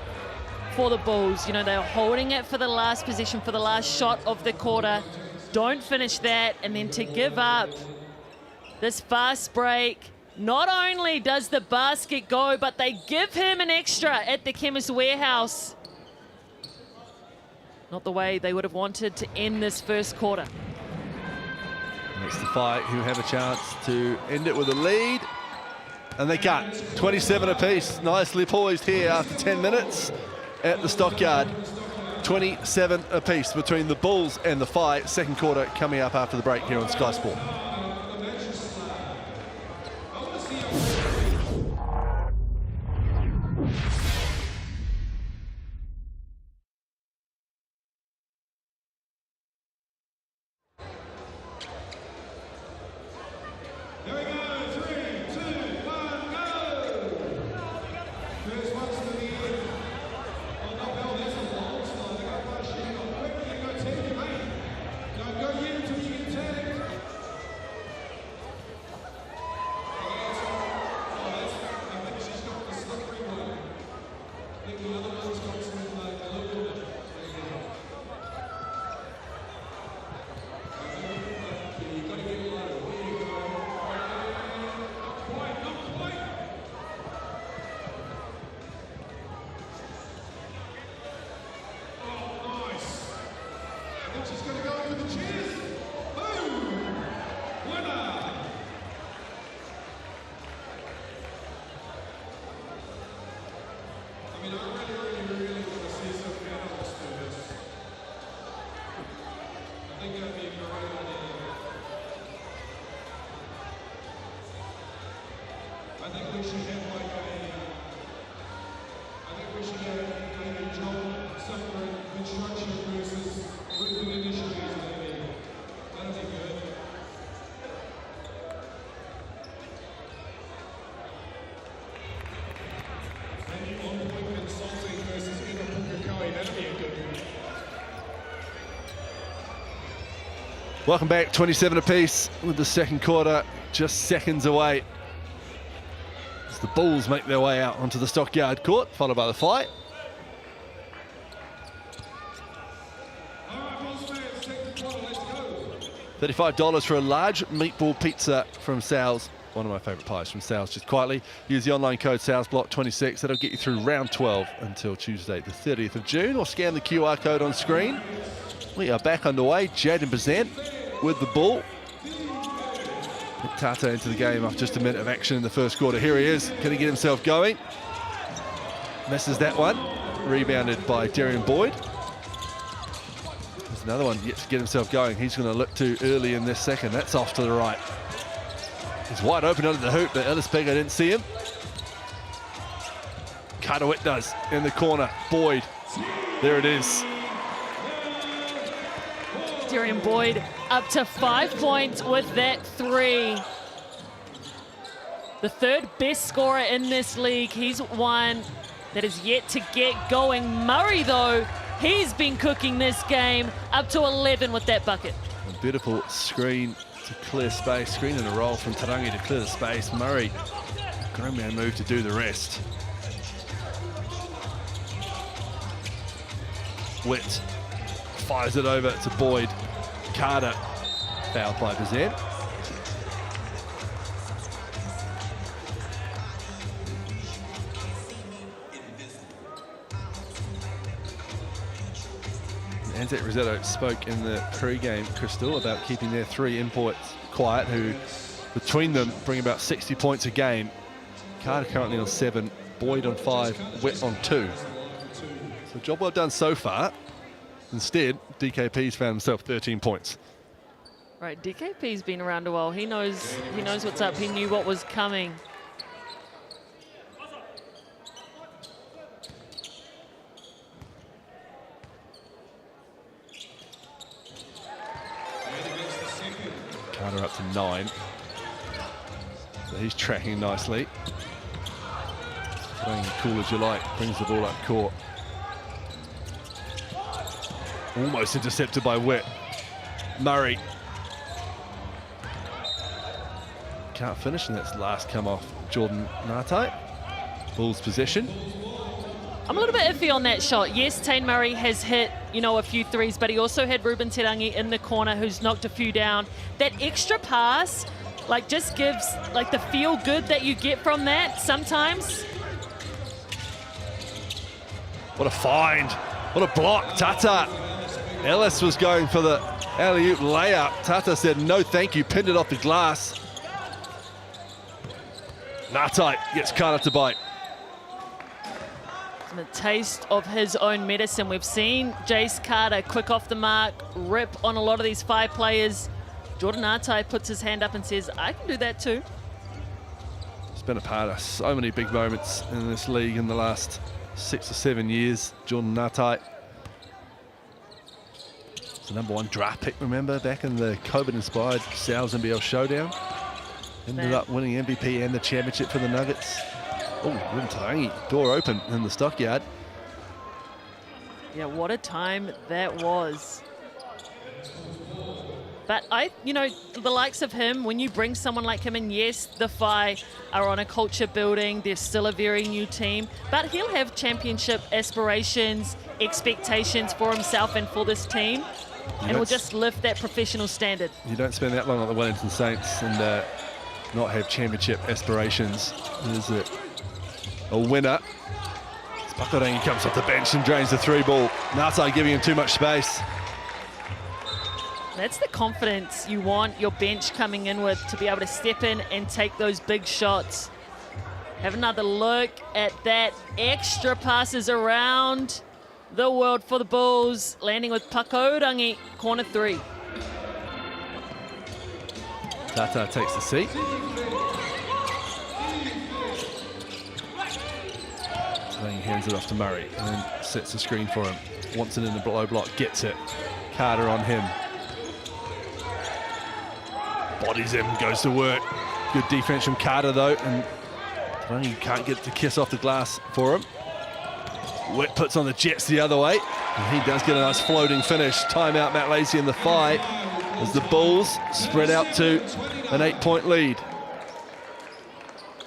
for the Bulls. You know, they're holding it for the last possession, for the last shot of the quarter. Don't finish that, and then to give up this fast break. Not only does the basket go, but they give him an extra at the Chemist Warehouse. Not the way they would have wanted to end this first quarter. And it's the Whai who have a chance to end it with a lead. And they can't. 27 apiece. Nicely poised here after 10 minutes at the Stockyard. 27 apiece between the Bulls and the Whai. Second quarter coming up after the break here on Sky Sport. Welcome back, 27 apiece with the second quarter just seconds away. As the Bulls make their way out onto the Stockyard court, followed by the Whai. $35 for a large meatball pizza from Sal's one of my favourite pies from Sales. Just quietly use the online code SalesBlock26. That'll get you through round 12 until Tuesday, the 30th of June, or scan the QR code on screen. We are back underway. Jaden Bazant with the ball. Tata into the game after just a minute of action in the first quarter. Here he is. Can he get himself going? Misses that one. Rebounded by Darian Boyd. There's another one yet to get himself going. He's going to look to early in this second. That's off to the right. He's wide open under the hoop, but Ellis Pega didn't see him. Carter Witt does in the corner. Boyd. There it is. Darian Boyd up to 5 points with that 3. The third best scorer in this league. He's one that is yet to get going. Murray, though, he's been cooking this game, up to 11 with that bucket. A beautiful screen to clear space. Screen and a roll from Tauranga to clear the space. Murray, grown man move to do the rest. Witt fires it over to Boyd. Carter, fouled by Bazant. Anzac Rosetto spoke in the pre-game, Crystal, about keeping their 3 imports quiet, who between them bring about 60 points a game. Carter currently on 7, Boyd on 5, Witt on 2. So job well done so far. Instead, DKP's found himself 13 points. Right, DKP's been around a while. He knows what's up. He knew what was coming. Carter up to 9. So he's tracking nicely. Playing cool as you like, brings the ball up court. Almost intercepted by Witt. Murray. Can't finish, and that's last come off Jordan Ngatai. Bulls possession. I'm a little bit iffy on that shot. Yes, Tane Murray has hit, a few threes, but he also had Ruben Terangi in the corner who's knocked a few down. That extra pass, just gives, the feel good that you get from that sometimes. What a find. What a block. Tata. Ellis was going for the alley-oop layup. Tata said, no thank you, pinned it off the glass. Ngatai gets Carter to bite. A taste of his own medicine. We've seen Jace Carter quick off the mark, rip on a lot of these 5 players. Jordan Ngatai puts his hand up and says, I can do that too. He's been a part of so many big moments in this league in the last 6 or 7 years. Jordan Ngatai. It's the #1 draft pick, remember, back in the COVID-inspired Sales NBL Showdown. Ended up winning MVP and the championship for the Nuggets. Oh, Ruben Tarangi, door open in the stockyard. Yeah, what a time that was. But the likes of him, when you bring someone like him in, yes, the Phi are on a culture building. They're still a very new team, but he'll have championship aspirations, expectations for himself and for this team, and will just lift that professional standard. You don't spend that long at the Wellington Saints and not have championship aspirations. There's a winner. Spakarangi comes off the bench and drains the 3 ball. Ngatai giving him too much space. That's the confidence you want your bench coming in with, to be able to step in and take those big shots. Have another look at that. Extra passes around the world for the Bulls, landing with Pallacanestro, corner 3. Tata takes the seat. He hands it off to Murray and then sets the screen for him. Wants it in the below block, gets it. Carter on him. Bodies him, goes to work. Good defense from Carter though, and he can't get the kiss off the glass for him. Witt puts on the Jets the other way, and he does get a nice floating finish. Timeout, Matt Lacey in the 5 as the Bulls spread out to an 8-point lead.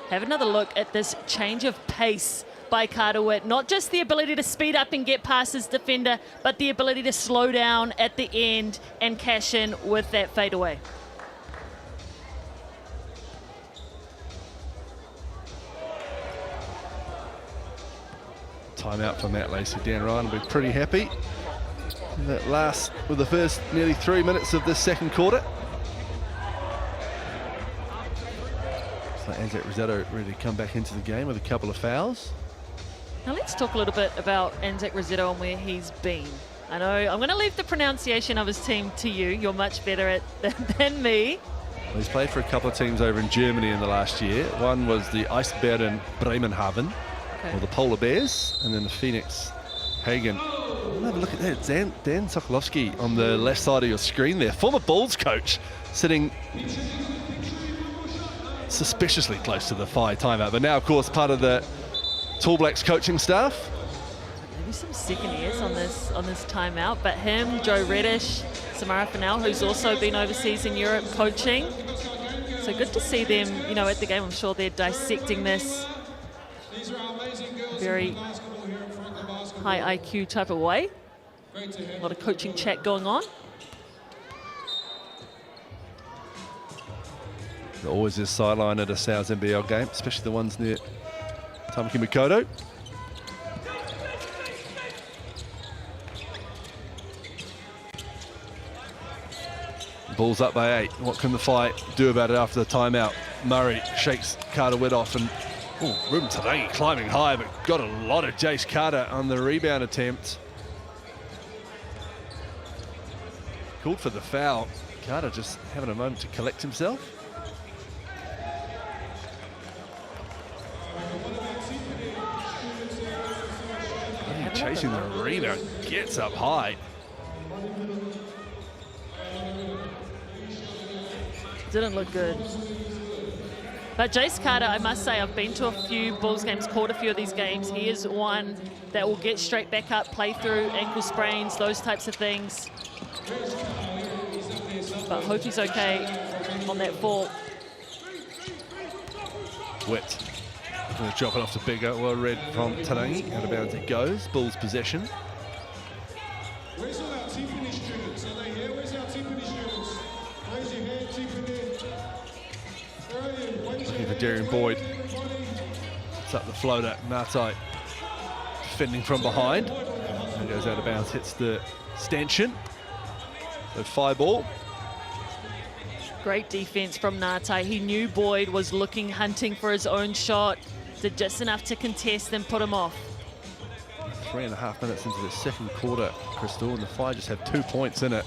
Have another look at this change of pace by Carter Witt. Not just the ability to speed up and get past his defender, but the ability to slow down at the end and cash in with that fadeaway. timeout for Matt Lacey. Dan Ryan will be pretty happy with the first nearly 3 minutes of this second quarter. So Anzac Rossetto ready to come back into the game with a couple of fouls. Now let's talk a little bit about Anzac Rossetto and where he's been. I know I'm going to leave the pronunciation of his team to you. You're much better at than me. Well, he's played for a couple of teams over in Germany in the last year. One was the Eisbären Bremenhaven, or the Polar Bears, and then the Phoenix Hagen. Have a look at that, Dan Sokolowski on the left side of your screen there. Former Bulls coach sitting suspiciously close to the FI timeout, but now of course part of the Tall Blacks coaching staff. Maybe some second ears on this timeout, but him, Joe Reddish, Samara Fennell, who's also been overseas in Europe coaching. So good to see them, you know, at the game. I'm sure they're dissecting this very high IQ type of way. A lot of coaching chat going on. There always is sideline at a South NBL game, especially the ones near Tamaki Mikoto. Bulls up by 8. What can the FI do about it after the timeout? Murray shakes Carter Witt off, and Ruben Tarangi climbing high, but got a lot of Jace Carter on the rebound attempt. Called for the foul. Carter just having a moment to collect himself. Chasing the rebound, gets up high. Didn't look good. But Jace Carter, I must say, I've been to a few Bulls games, caught a few of these games. He is one that will get straight back up, play through ankle sprains, those types of things. But hope he's okay on that fall. Witt going to drop it off to Bigger. Well read from Tarangi. Out of bounds it goes. Bulls possession. Where's all our team finish students? Are they here? Where's our team finish students? Raise your hand, team finish. Where are you? Looking for Darian Boyd. It's up the floater. Martai defending from behind. And goes out of bounds, hits the stanchion. So 5 ball. Great defense from Ngatai. He knew Boyd was hunting for his own shot. Did just enough to contest and put him off. 3.5 minutes into the second quarter, Crystal, and the FI just have 2 points in it.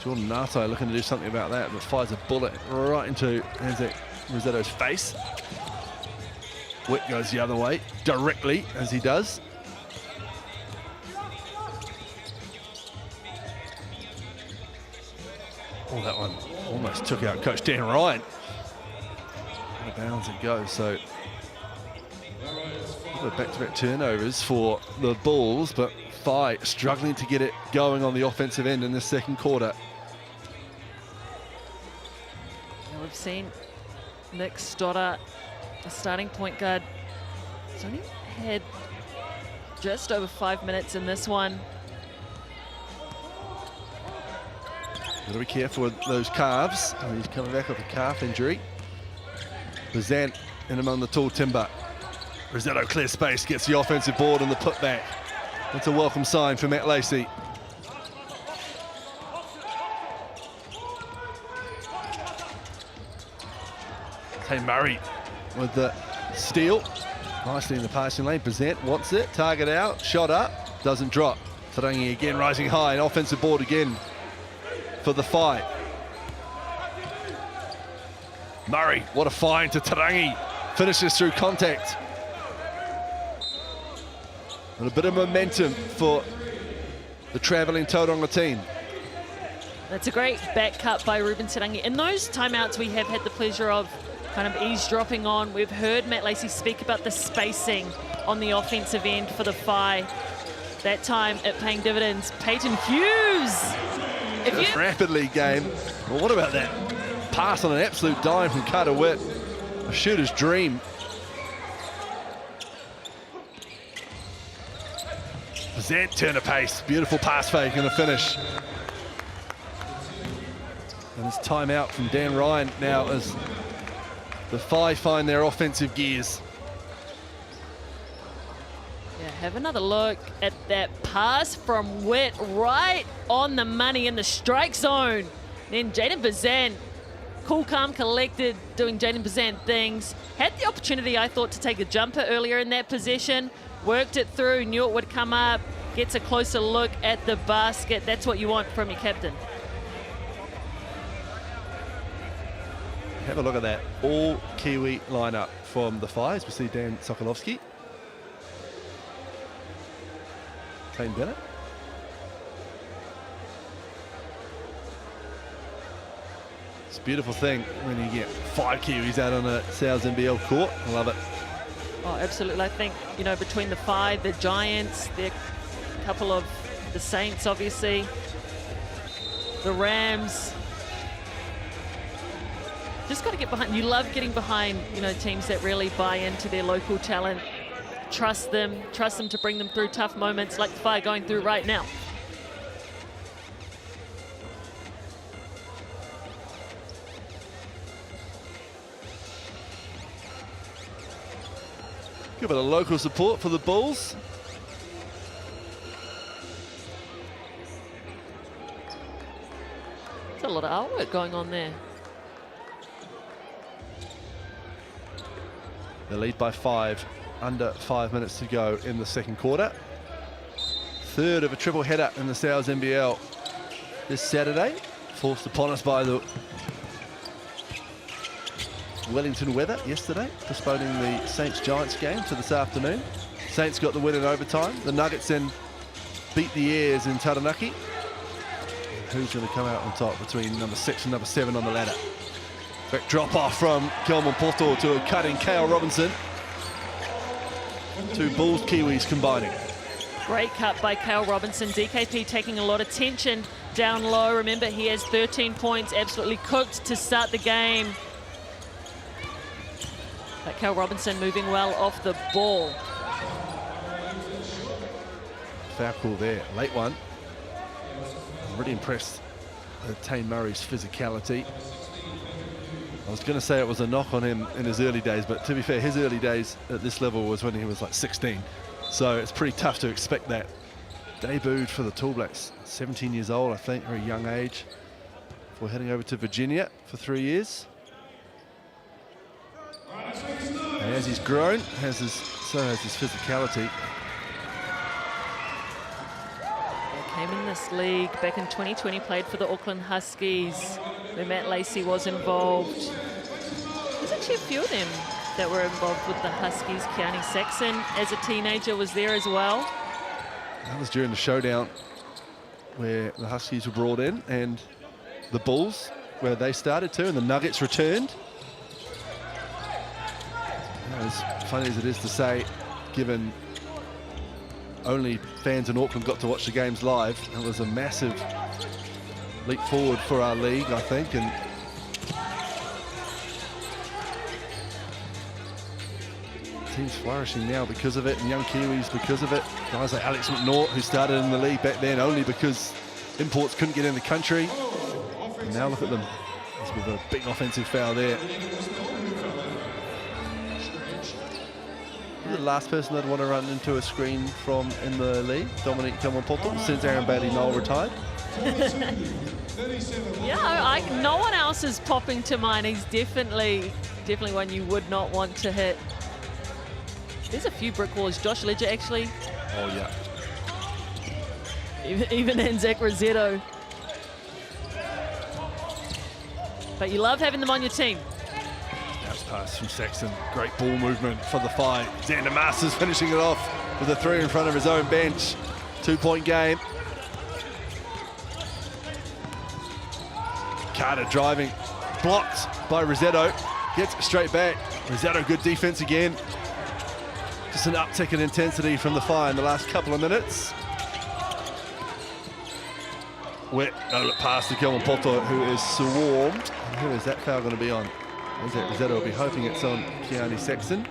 Jordan Ngatai looking to do something about that, but fires a bullet right into Anzac Rossetto's face. Witt goes the other way, directly, as he does. Oh, that one almost took out Coach Dan Ryan. Out of bounds it goes, so back-to-back turnovers for the Bulls, but FI struggling to get it going on the offensive end in the second quarter. Now we've seen Nick Stoddart, the starting point guard. He's only had just over 5 minutes in this one. Got to be careful with those calves. He's coming back off a calf injury. Bazant in among the tall timber. Rossetto clear space, gets the offensive board and the putback. That's a welcome sign for Matt Lacey. Hey, Murray with the steal. Nicely in the passing lane. Bazant wants it. Target out. Shot up. Doesn't drop. Tarangi again rising high. An offensive board again for the FI. Murray, what a find to Tarangi. Finishes through contact. And a bit of momentum for the travelling Tauranga team. That's a great back cut by Ruben Tarangi. In those timeouts we have had the pleasure of kind of eavesdropping on, we've heard Matt Lacey speak about the spacing on the offensive end for the FI. That time it paying dividends. Peyton Hughes! Rapidly game. Well, what about that pass on an absolute dime from Carter Witt? A shooter's dream. Bazant turn of pace. Beautiful pass fake and a finish. And this timeout from Dan Ryan now as the FI find their offensive gears. Yeah, have another look at that pass from Witt, right on the money in the strike zone. Then Jaden Bazant, cool, calm, collected, doing Jaden Bazant things. Had the opportunity, I thought, to take a jumper earlier in that possession. Worked it through, knew it would come up. Gets a closer look at the basket. That's what you want from your captain. Have a look at that all Kiwi lineup from the Fives. We see Dan Sokolovsky, Kane Bennett, it's a beautiful thing when you get 5 Kiwis out on a Souths NBL court. I love it. Oh, absolutely. I think, you know, between the Five, the Giants, a couple of the Saints, obviously, the Rams. Just got to get behind. You love getting behind, you know, teams that really buy into their local talent. Trust them to bring them through tough moments like the Fire going through right now. Give it a local support for the Bulls. There's a lot of artwork going on there. They lead by 5, under 5 minutes to go in the second quarter. Third of a triple header in the Souths NBL this Saturday, forced upon us by the Wellington weather yesterday, postponing the Saints-Giants game to this afternoon. Saints got the win in overtime. The Nuggets then beat the Airs in Taranaki. Who's going to come out on top between number 6 and number 7 on the ladder? Back drop off from Kelman Porto to a cutting Kale Robinson. 2 Bulls Kiwis combining. Great cut by Kale Robinson. DKP taking a lot of tension down low. Remember, he has 13 points, absolutely cooked to start the game. But Kale Robinson moving well off the ball. Foul call there, late one. I'm really impressed with Tane Murray's physicality. I was going to say it was a knock on him in his early days, but to be fair, his early days at this level was when he was like 16. So it's pretty tough to expect that. Debuted for the Tall Blacks, 17 years old, I think, very young age, before heading over to Virginia for 3 years. And as he's grown, so has his physicality. Came in this league back in 2020, played for the Auckland Huskies, where Matt Lacey was involved. There's actually a few of them that were involved with the Huskies. Keani Saxon, as a teenager, was there as well. That was during the showdown where the Huskies were brought in, and the Bulls, where they started to, and the Nuggets returned. As funny as it is to say, given only fans in Auckland got to watch the games live, it was a massive leap forward for our league, I think, and teams flourishing now because of it, and young Kiwis because of it. Guys like Alex McNaught, who started in the league back then only because imports couldn't get in the country. And now look at them, with a big offensive foul there. The last person I'd want to run into a screen from in the league, Dominique Kelman-Porto, since Aaron Bailey-Noel retired. Yeah, no one else is popping to mind. He's definitely one you would not want to hit. There's a few brick walls. Josh Ledger, actually. Oh, yeah. Even Anzac Rosetto. But you love having them on your team. Bounce pass from Saxon. Great ball movement for the Five. Xander Masters finishing it off with a 3 in front of his own bench. 2-point game. Carter driving. Blocked by Rosetto. Gets straight back. Rosetto, good defense again. Just an uptick in intensity from the Fire in the last couple of minutes. Wet, no look pass to Kelman-Porto, who is swarmed. And who is that foul going to be on? Rosetto will be hoping it's on Keani Saxon.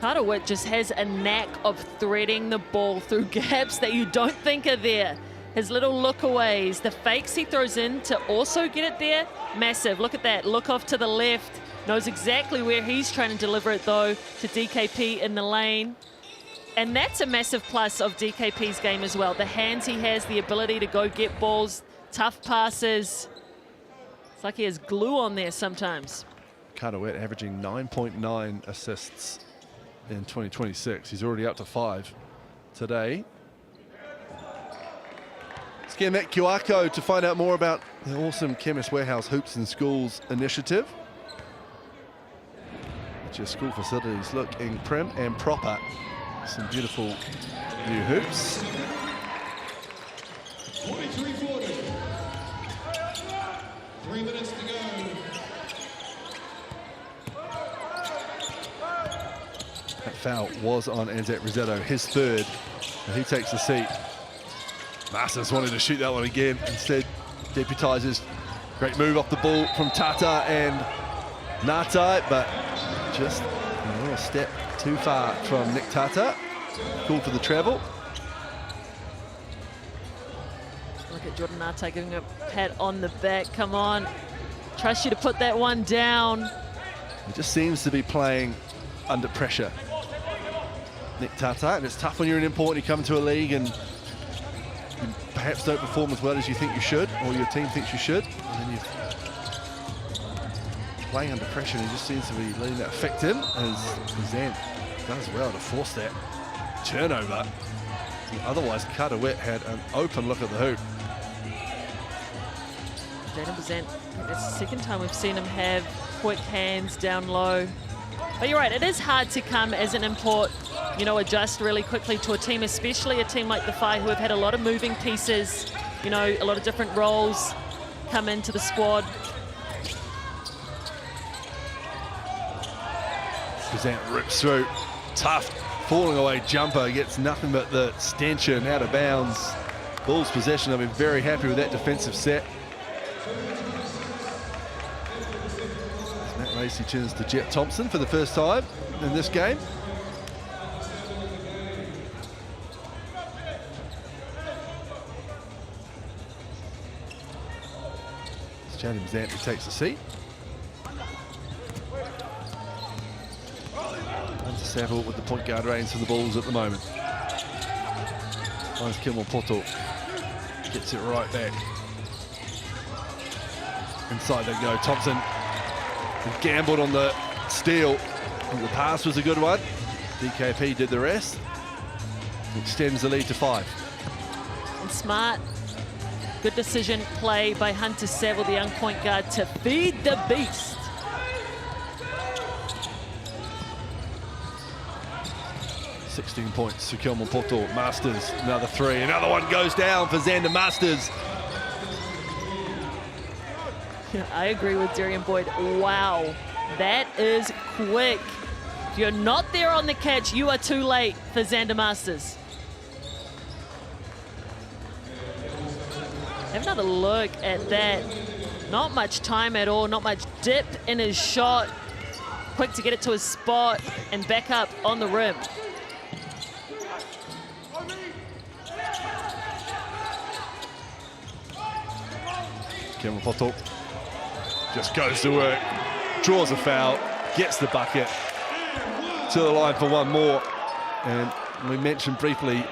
Carter Witt just has a knack of threading the ball through gaps that you don't think are there. His little lookaways, the fakes he throws in to also get it there, massive. Look at that, look off to the left. Knows exactly where he's trying to deliver it, though, to DKP in the lane. And that's a massive plus of DKP's game as well. The hands he has, the ability to go get balls, tough passes. It's like he has glue on there sometimes. Carter averaging 9.9 assists in 2026. He's already up to 5 today. Scan that QR code to find out more about the awesome Chemist Warehouse Hoops and Schools initiative. Your school facilities looking prim and proper. Some beautiful new hoops. 43-40. 3 minutes to go. That foul was on Anzat Rossetto, his third, and he takes the seat. Masters wanted to shoot that one again, instead deputises. Great move off the ball from Tata and Ngatai, but just a little step too far from Nick Tata. Cool for the travel. Look at Jordan Ngatai giving a pat on the back. Come on. Trust you to put that one down. He just seems to be playing under pressure, Nick Tata, and it's tough when you're an import and you come into a league and you perhaps don't perform as well as you think you should, or your team thinks you should, and then you're playing under pressure, and he just seems to be letting that affect him as Zan does well to force that turnover. Otherwise, Carter had an open look at the hoop. Jaden Bazant, that's the second time we've seen him have quick hands down low. But you're right, it is hard to come as an import, you know, adjust really quickly to a team, especially a team like the Whai, who have had a lot of moving pieces, you know, a lot of different roles come into the squad. Bazant rips through, tough, falling away jumper, gets nothing but the stanchion out of bounds. Bulls possession, I've been very happy with that defensive set. Matt Lacey turns to Jet Thompson for the first time in this game. It's Jaden Bazant who takes the seat. Saville with the point guard reins for the Bulls at the moment. Finds Kilmore Poto. Gets it right back. Inside they go. Thompson gambled on the steal. The pass was a good one. DKP did the rest. Extends the lead to 5. And smart, good decision play by Hunter Saville, the young point guard, to feed the beast. $16 points to Kilmore Poto. Masters, another 3. Another one goes down for Xander Masters. Yeah, I agree with Darian Boyd. Wow, that is quick. If you're not there on the catch, you are too late for Xander Masters. Have another look at that. Not much time at all, not much dip in his shot. Quick to get it to his spot and back up on the rim. Kilmore Poto just goes to work, draws a foul, gets the bucket, to the line for one more. And we mentioned briefly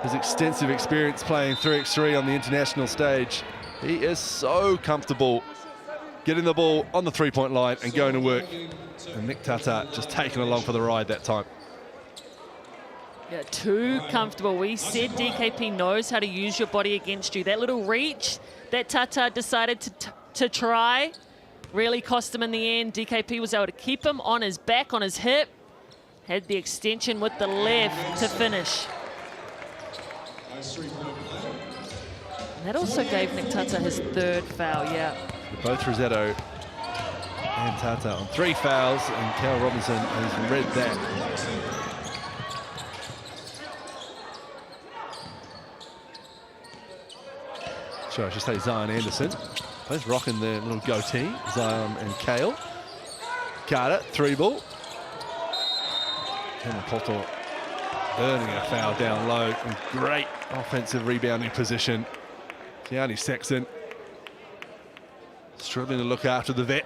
his extensive experience playing 3x3 on the international stage. He is so comfortable getting the ball on the three-point line and going to work. And Nick Tata just taking along for the ride that time. Yeah, too comfortable. We said DKP knows how to use your body against you. That little reach that Tata decided to try really cost him in the end. DKP was able to keep him on his back, on his hip. Had the extension with the left to finish. And that also gave Nick Tata his 3rd foul, yeah. Both Rossetto and Tata on 3 fouls, and Cal Robinson has read that. Sorry, I should say Zion Anderson. Both rocking their little goatee, Zion and Kale. Carter, 3-ball. Kilmore Poto earning a foul down low. And great offensive rebounding position. Gianni Sexton struggling to look after the vet.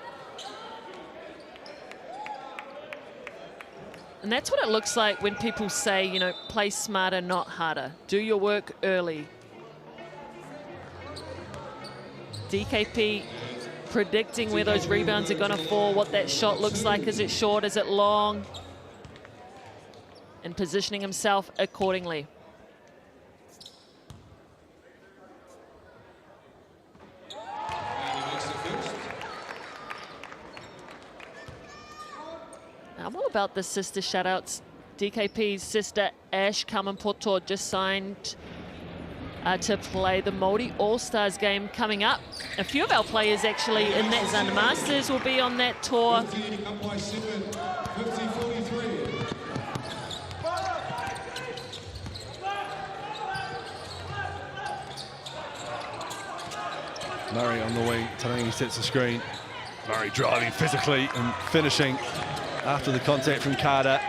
And that's what it looks like when people say, you know, play smarter, not harder. Do your work early. DKP predicting where those rebounds are going to fall, what that shot looks like. Is it short? Is it long? And positioning himself accordingly. I'm all about the sister shoutouts. DKP's sister Ash Kamanpoto just signed to play the Māori All-Stars game coming up. A few of our players actually in that Zanda Masters will be on that tour. Murray on the wing, Tauranga sets the screen. Murray driving physically and finishing after the contact from Carter.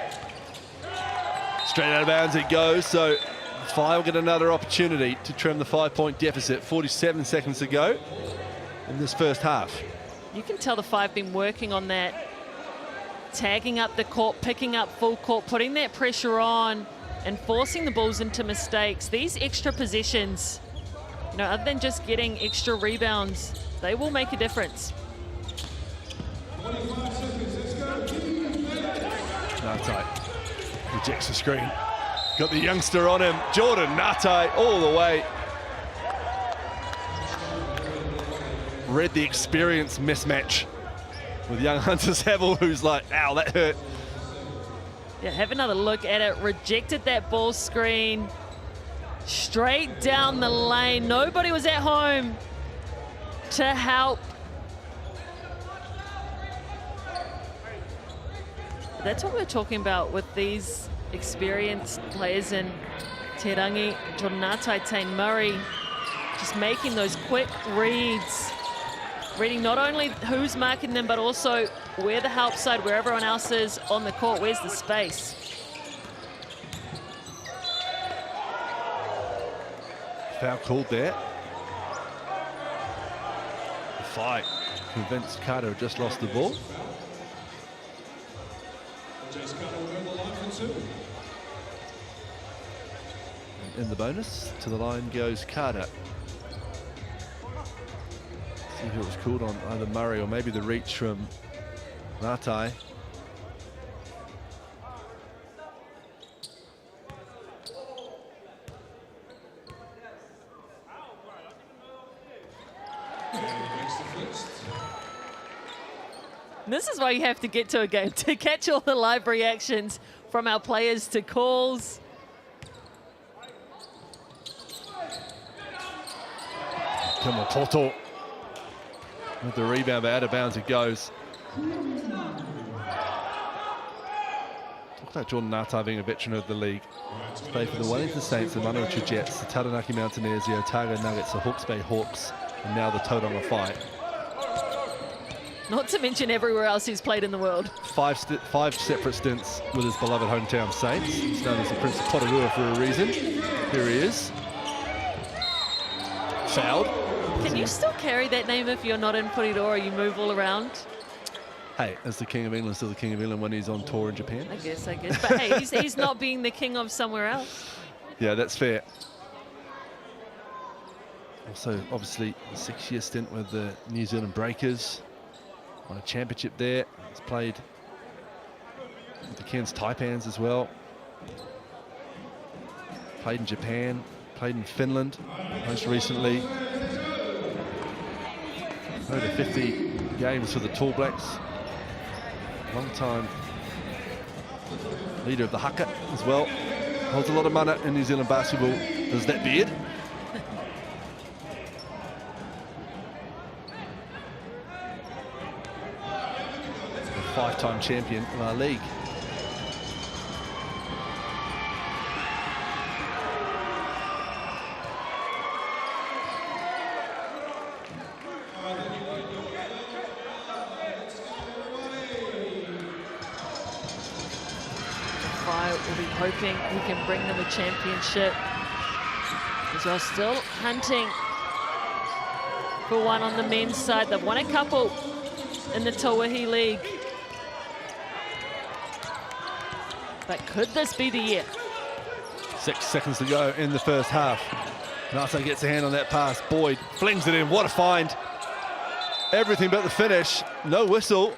Straight out of bounds it goes, so Whai will get another opportunity to trim the 5-point deficit. 47 seconds to go in this first half. You can tell the Whai have been working on that, tagging up the court, picking up full court, putting that pressure on and forcing the Bulls into mistakes. These extra possessions, you know, other than just getting extra rebounds, they will make a difference. Nate rejects the screen. Got the youngster on him. Jordan Nate all the way. Read the experience mismatch with young Hunter Saville, who's like, ow, that hurt. Yeah, have another look at it. Rejected that ball screen. Straight down the lane. Nobody was at home to help. That's what we're talking about with these experienced players in Te Rangi, Jordan Nate, Tane Murray, just making those quick reads, reading not only who's marking them, but also where the help side, where everyone else is on the court, where's the space. Foul called there. The fight convinced Carter had just lost the ball. And in the bonus, to the line goes Carter. See who it was called on, either Murray or maybe the reach from Nate. This is why you have to get to a game, to catch all the live reactions from our players to calls. Kamapoto with the rebound, but out of bounds it goes. Talk about Jordan Nate being a veteran of the league. He's played for the Wellington Saints, the Manawatu Jets, the Taranaki Mountaineers, the Otago Nuggets, the Hawke's Bay Hawks, and now the Tauranga Whai. Not to mention everywhere else he's played in the world. Five separate stints with his beloved hometown Saints. He's known as the Prince of Porirua for a reason. Here he is. Fouled. Can you still carry that name if you're not in Porirua? You move all around? Hey, as the King of England, still the King of England when he's on tour in Japan. I guess. But hey, he's not being the king of somewhere else. Yeah, that's fair. Also, obviously, a 6-year stint with the New Zealand Breakers. Won a championship there. He's played with the Cairns Taipans as well. Played in Japan, played in Finland most recently. Over 50 games for the Tall Blacks. Long time leader of the haka as well. Holds a lot of mana in New Zealand basketball. Does that beard? Five-time champion of our league. Whai will be hoping he can bring them a championship. As well, still hunting for one on the men's side. They've won a couple in the Tauahi League. But could this be the year? 6 seconds to go in the first half. Nasa gets a hand on that pass. Boyd flings it in. What a find. Everything but the finish. No whistle.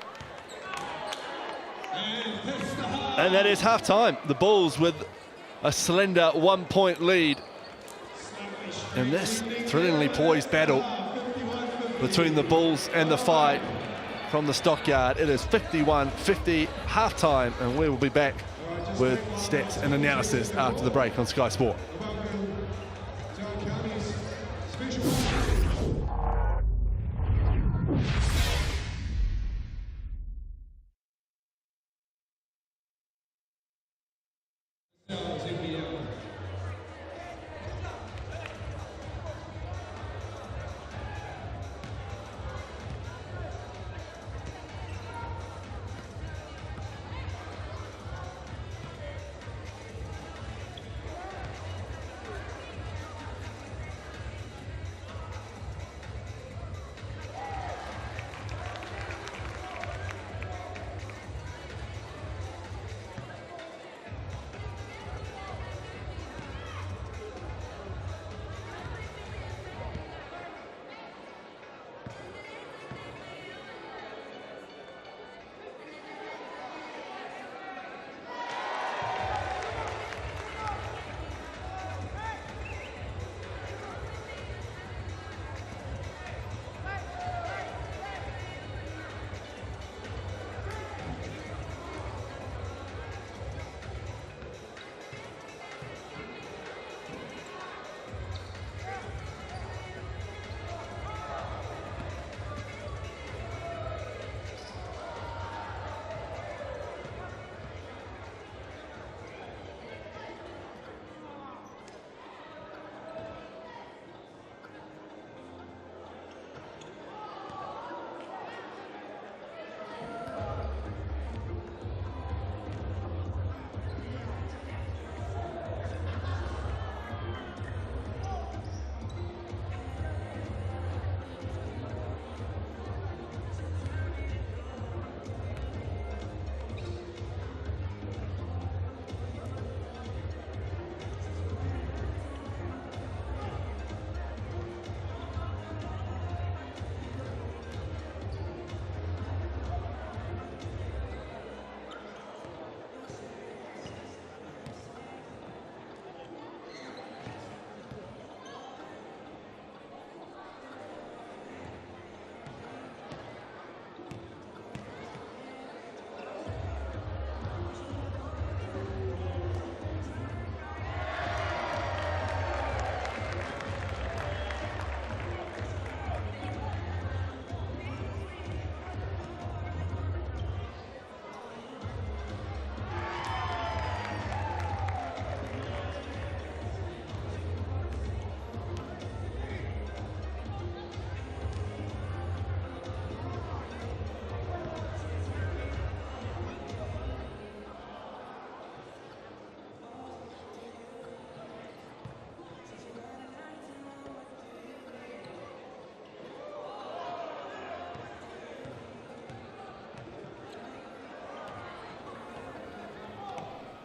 And that is half-time. The Bulls with a slender 1-point lead in this thrillingly poised battle between the Bulls and the Whai from the Stockyard. It is 51-50 half-time, and we will be back with stats and analysis after the break on Sky Sport.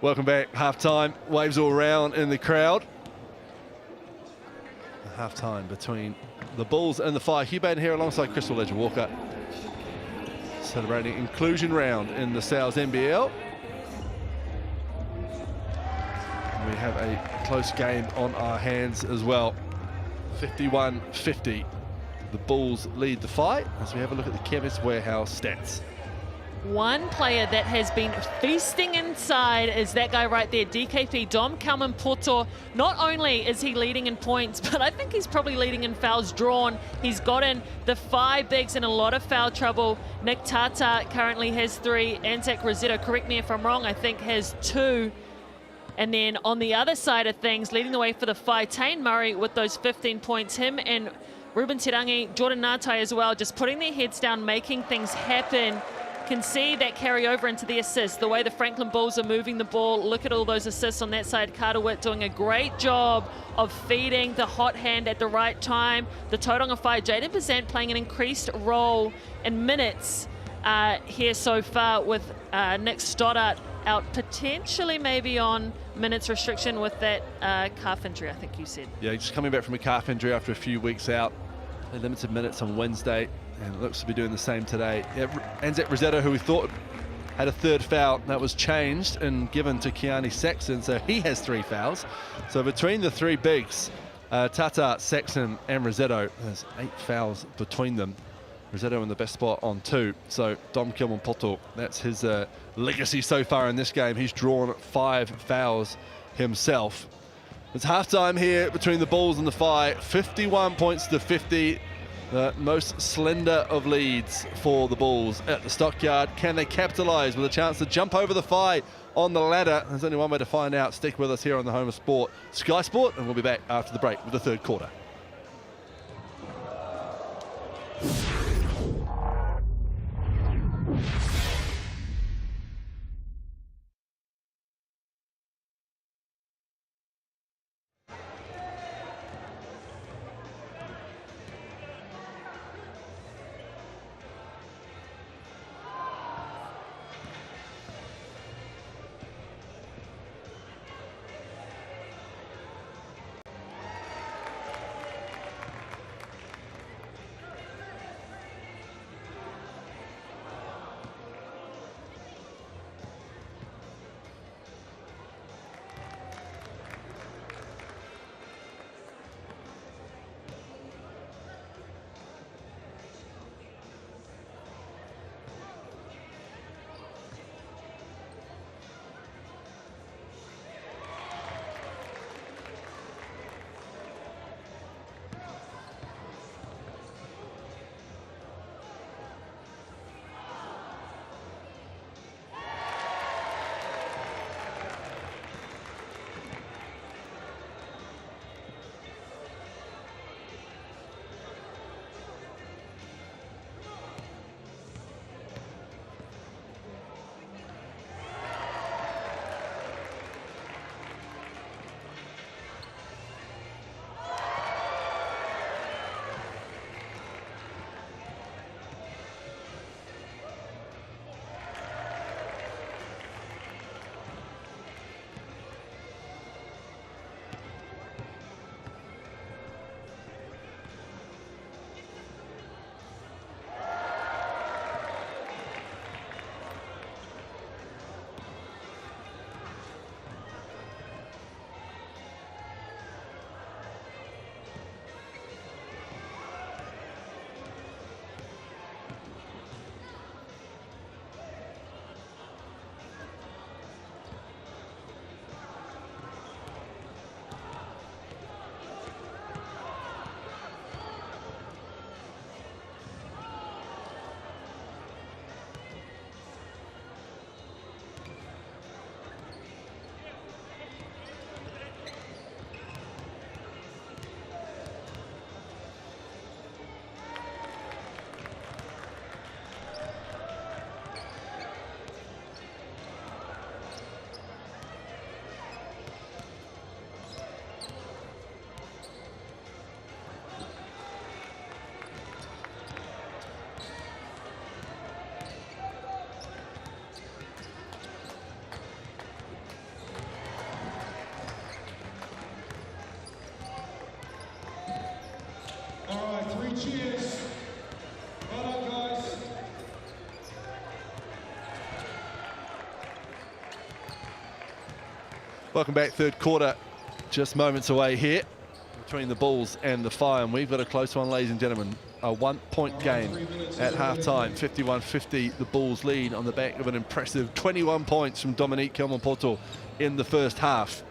Welcome back, half-time. Waves all around in the crowd. Half-time between the Bulls and the Whai. Hugh Baden here alongside Crystal Ledger-Walker. Celebrating inclusion round in the NZNBL. We have a close game on our hands as well. 51-50. The Bulls lead the Whai as we have a look at the Chemist Warehouse stats. One player that has been feasting inside is that guy right there, DKP, Dom Kalman Porto. Not only is he leading in points, but I think he's probably leading in fouls drawn. He's gotten the 5 bigs in a lot of foul trouble. Nick Tata currently has 3. Anzac Rossetto, correct me if I'm wrong, I think has 2. And then on the other side of things, leading the way for the Whai, Tane Murray with those 15 points. Him and Ruben Tirangi, Jordan Natai as well, just putting their heads down, making things happen. Can see that carry over into the assists, the way the Franklin Bulls are moving the ball. Look at all those assists on that side. Carter Witt doing a great job of feeding the hot hand at the right time. The Tauranga Whai, Jaden Bazant playing an increased role in minutes here so far with Nick Stoddart out potentially maybe on minutes restriction with that calf injury, I think you said. Yeah, he's just coming back from a calf injury after a few weeks out. Limited minutes on Wednesday, and looks to be doing the same today. Yeah, Anzac Rossetto, who we thought had a third foul, that was changed and given to Keani Saxon, so he has 3 fouls. So between the 3 bigs, Tata, Saxon and Rossetto, there's 8 fouls between them. Rossetto in the best spot on 2. So Dom Kilman-Poto, that's his legacy so far in this game. He's drawn 5 fouls himself. It's halftime here between the Bulls and the Phi. 51 points to 50. The most slender of leads for the Bulls at the Stockyard. Can they capitalise with a chance to jump over the Phi on the ladder? There's only one way to find out. Stick with us here on the home of sport, Sky Sport, and we'll be back after the break with the third quarter. All right, 3 cheers. Well done, guys. Welcome back, third quarter, just moments away here between the Bulls and the Phi, and we've got a close one, ladies and gentlemen. A 1-point game at halftime, 51-50, the Bulls lead on the back of an impressive 21 points from Dominique Kilman-Poto in the first half.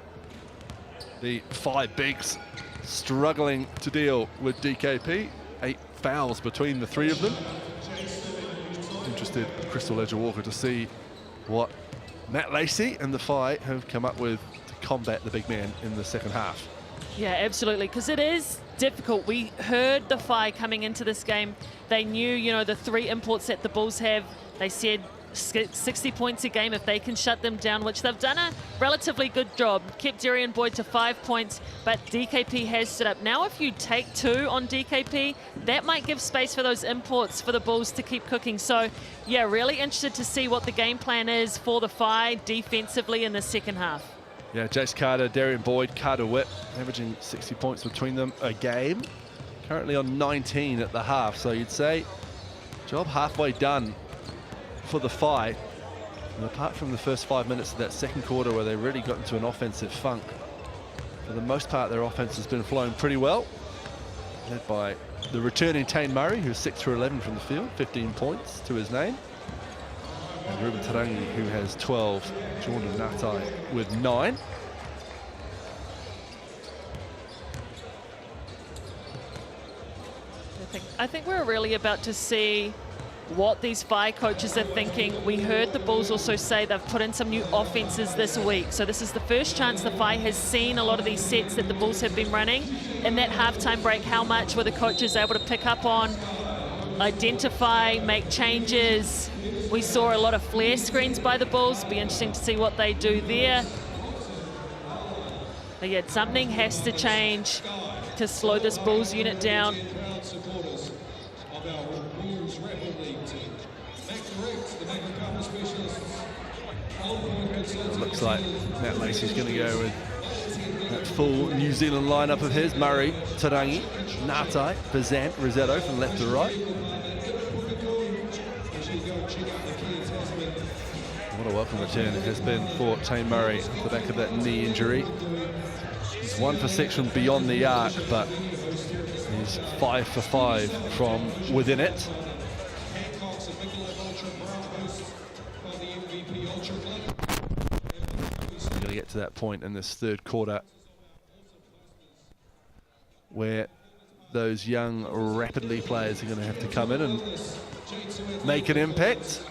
The 5 bigs struggling to deal with DKP. 8 fouls between the 3 of them. Interested, Crystal Ledger-Walker, to see what Matt Lacey and the Phi have come up with to combat the big man in the second half. Yeah, absolutely, because it is difficult. We heard the Phi coming into this game. They knew, you know, the 3 imports that the Bulls have. They said 60 points a game if they can shut them down, which they've done a relatively good job. Kept Darian Boyd to 5 points, but DKP has stood up. Now if you take 2 on DKP, that might give space for those imports for the Bulls to keep cooking. So yeah, really interested to see what the game plan is for the Whai defensively in the second half. Yeah, Jace Carter, Darian Boyd, Carter Witt, averaging 60 points between them a game. Currently on 19 at the half, so you'd say job halfway done for the Whai. And apart from the first 5 minutes of that second quarter where they really got into an offensive funk, for the most part their offense has been flowing pretty well. Led by the returning Tane Murray, who's 6 for 11 from the field, 15 points to his name. And Ruben Tarangi, who has 12, Jordan Natai with 9. I think we're really about to see what these Whai coaches are thinking. We heard the Bulls also say they've put in some new offenses this week. So this is the first chance the Whai has seen a lot of these sets that the Bulls have been running. In that halftime break, how much were the coaches able to pick up on, identify, make changes? We saw a lot of flare screens by the Bulls. Be interesting to see what they do there. But yeah, something has to change to slow this Bulls unit down. It looks like Matt Lacey's going to go with that full New Zealand lineup of his. Murray, Tarangi, Natai, Bazant, Rossetto from left to right. What a welcome return it has been for Tane Murray off the back of that knee injury. He's 1 for 6 from beyond the arc, but he's 5 for 5 from within it. We're going to get to that point in this third quarter where those young, rapidly players are going to have to come in and make an impact.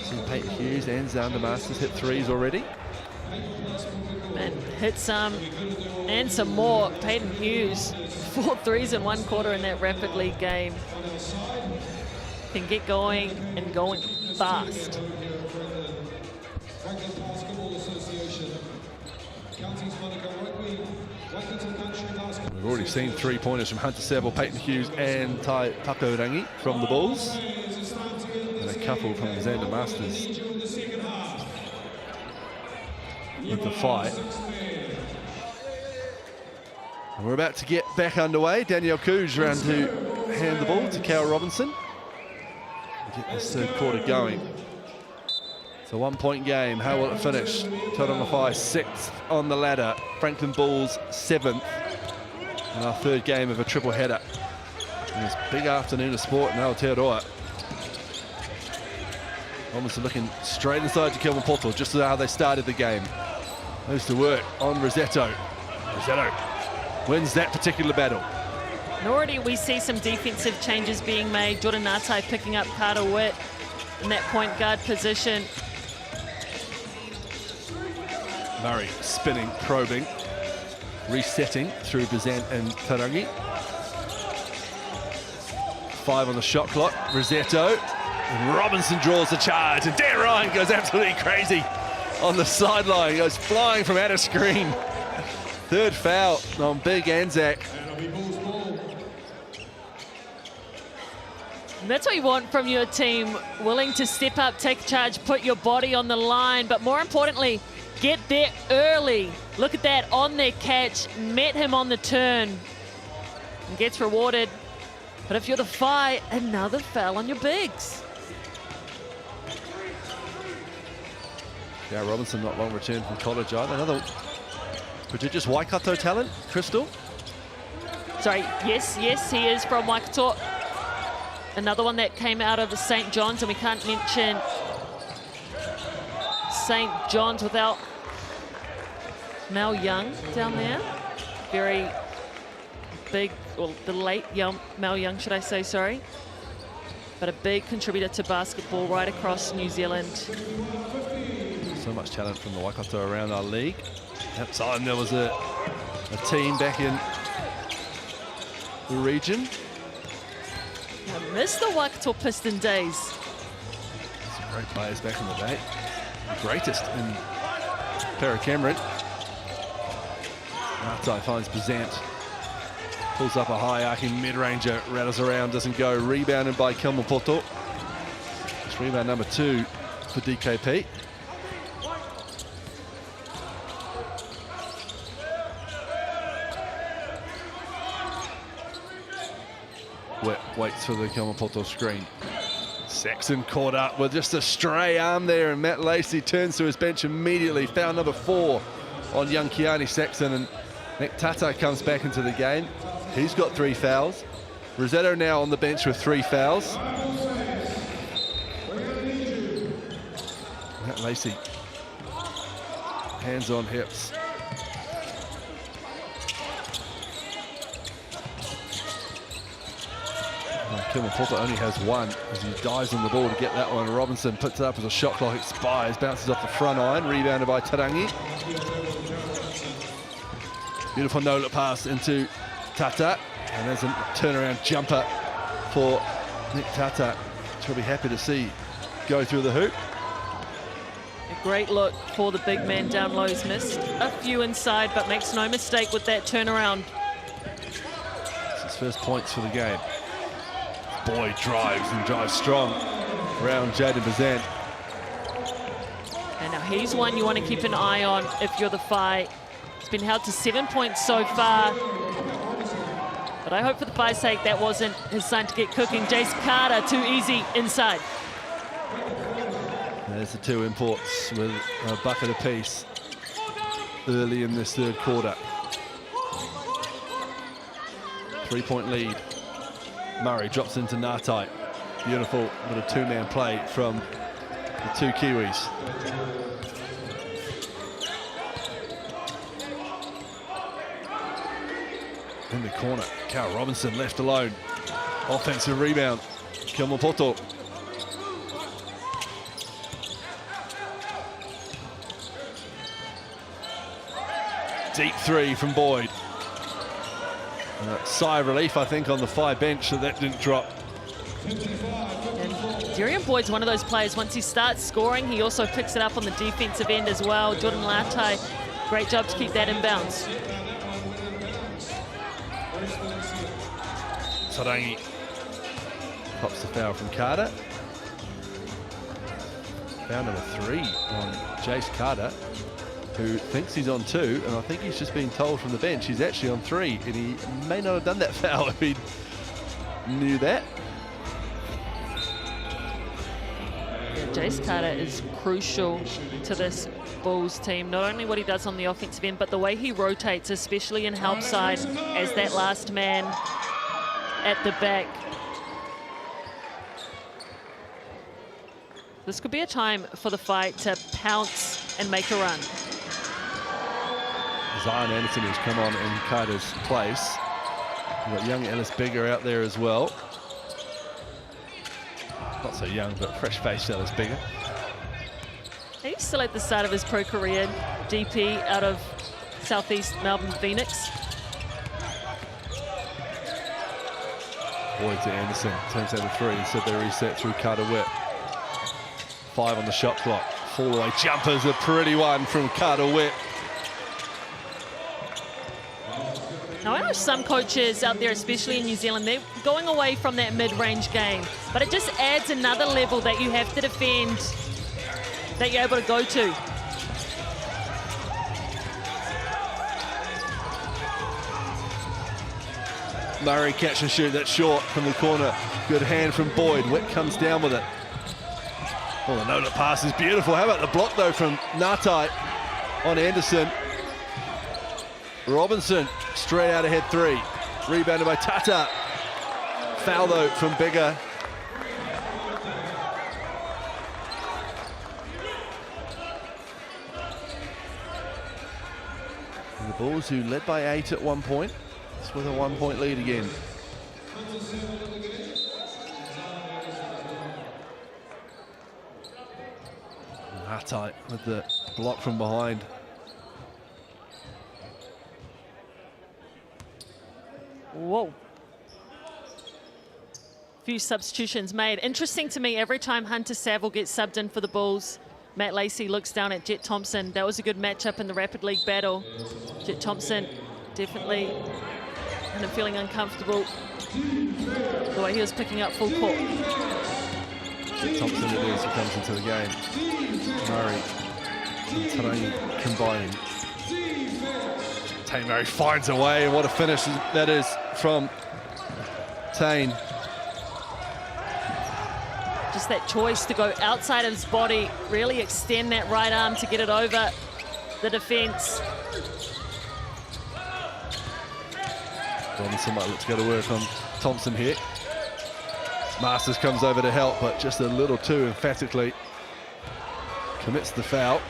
See Peyton Hughes and Xander Masters hit threes already. And hit some and some more. Peyton Hughes, 4 threes in 1 quarter in that Rapid League game. Can get going and going fast. We've already seen 3-pointers from Hunter Saville, Peyton Hughes and Tai Takorangi from the Bulls. And a couple from Xander Masters with the fight. And we're about to get back underway. Danielle Couge around to hand the ball to Cal Robinson. Get this third quarter going. It's a 1-point game. How will it finish? Tauranga Whai 6th on the ladder. Franklin Bulls 7th. And our third game of a triple header in this big afternoon of sport in Aotearoa. Robinson looking straight inside to Kelvin Portal, just as how they started the game. Goes to work on Rossetto. Rossetto wins that particular battle. And already we see some defensive changes being made. Jordan Natai picking up Carter Witt in that point guard position. Murray spinning, probing, resetting through Bazant and Tarangi. 5 on the shot clock. Rossetto. Robinson draws the charge, and Dan Ryan goes absolutely crazy on the sideline. He goes flying from out of screen. Third foul on Big Anzac. And that's what you want from your team. Willing to step up, take charge, put your body on the line, but more importantly, get there early. Look at that on their catch, met him on the turn, and gets rewarded. But if you're the Whai, another foul on your bigs. Yeah, Robinson not long returned from college either. Another prodigious Waikato talent, Crystal. Sorry, yes, he is from Waikato. Another one that came out of the St. John's, and we can't mention St. John's without Mel Young down there. Very big, well, the late Mel Young, should I say, sorry. But a big contributor to basketball right across New Zealand. So much talent from the Waikato around our league. At that time there was a team back in the region. I miss the Waikato Piston days. Great players back in the day. The greatest in Para-Cameron. Outside finds Bazant. Pulls up a high arcing mid-ranger, rattles around, doesn't go. Rebounded by Kilmapoto. It's rebound number 2 for DKP. Waits for the Kilmapoto screen. Saxon caught up with just a stray arm there, and Matt Lacey turns to his bench immediately. Foul number 4 on young Kiani Saxon, and Nick Tata comes back into the game. He's got 3 fouls. Rosetto now on the bench with 3 fouls. Matt Lacey, hands on hips. Kilmapoto only has 1 as he dives on the ball to get that one. Robinson puts it up as a shot clock expires, bounces off the front iron, rebounded by Tarangi. Beautiful no-look pass into Tata, and there's a turnaround jumper for Nick Tata, which we'll be happy to see go through the hoop. A great look for the big man down low. He's missed a few inside, but makes no mistake with that turnaround. It's his first points for the game. Boyd drives and drives strong around Jaden Bazant. And now he's one you want to keep an eye on if you're the Phi. He's been held to 7 points so far. But I hope for the Phi's sake that wasn't his sign to get cooking. Jace Carter, too easy inside. There's the 2 imports with a bucket apiece early in this 3rd quarter. 3-point lead. Murray drops into Natai. Beautiful little 2-man play from the 2 Kiwis. In the corner, Carl Robinson left alone. Offensive rebound, Kilmapoto. Deep 3 from Boyd. Sigh of relief, I think, on the Phi bench that didn't drop. And Darian Boyd's one of those players, once he starts scoring, he also picks it up on the defensive end as well. Jordan Latai, great job to keep that in bounds. Tarangi pops the foul from Carter. Foul number 3 on Jace Carter, who thinks he's on 2, and I think he's just been told from the bench he's actually on 3, and he may not have done that foul if he knew that. Yeah, Jace Carter is crucial to this Bulls team, not only what he does on the offensive end, but the way he rotates, especially in help side, as that last man at the back. This could be a time for the Phi to pounce and make a run. Zion Anderson has come on in Carter's place. We've got young Ellis Bigger out there as well. Not so young, but fresh-faced Ellis Bigger. He's still at the start of his pro career, DP out of Southeast Melbourne Phoenix. Boyd to Anderson, turns out a 3, instead they reset through Carter Whip. 5 on the shot clock. Fall-away jumper's a pretty one from Carter Whip. Now, I know some coaches out there, especially in New Zealand, they're going away from that mid-range game, but it just adds another level that you have to defend, that you're able to go to. Murray catch and shoot, that's short from the corner. Good hand from Boyd. Witt comes down with it. Oh, the no-look pass is beautiful. How about the block, though, from Natai on Anderson. Robinson, straight out ahead 3. Rebounded by Tata. Foul, though, from Bigger. And the Bulls, who led by 8 at one point, it's with a 1-point lead again. Natai with the block from behind. Whoa. few substitutions made. Interesting to me, every time Hunter Saville gets subbed in for the Bulls, Matt Lacey looks down at Jet Thompson. That was a good matchup in the Rapid League battle. Jet Thompson definitely kind of feeling uncomfortable the way he was picking up full court. Jet Thompson it is who comes into the game. Murray and Tauranga combining. Tane Murray finds a way, and what a finish that is from Tane. Just that choice to go outside of his body, really extend that right arm to get it over the defense. Robinson might look to go to work on Thompson here. Masters comes over to help, but just a little too emphatically commits the foul.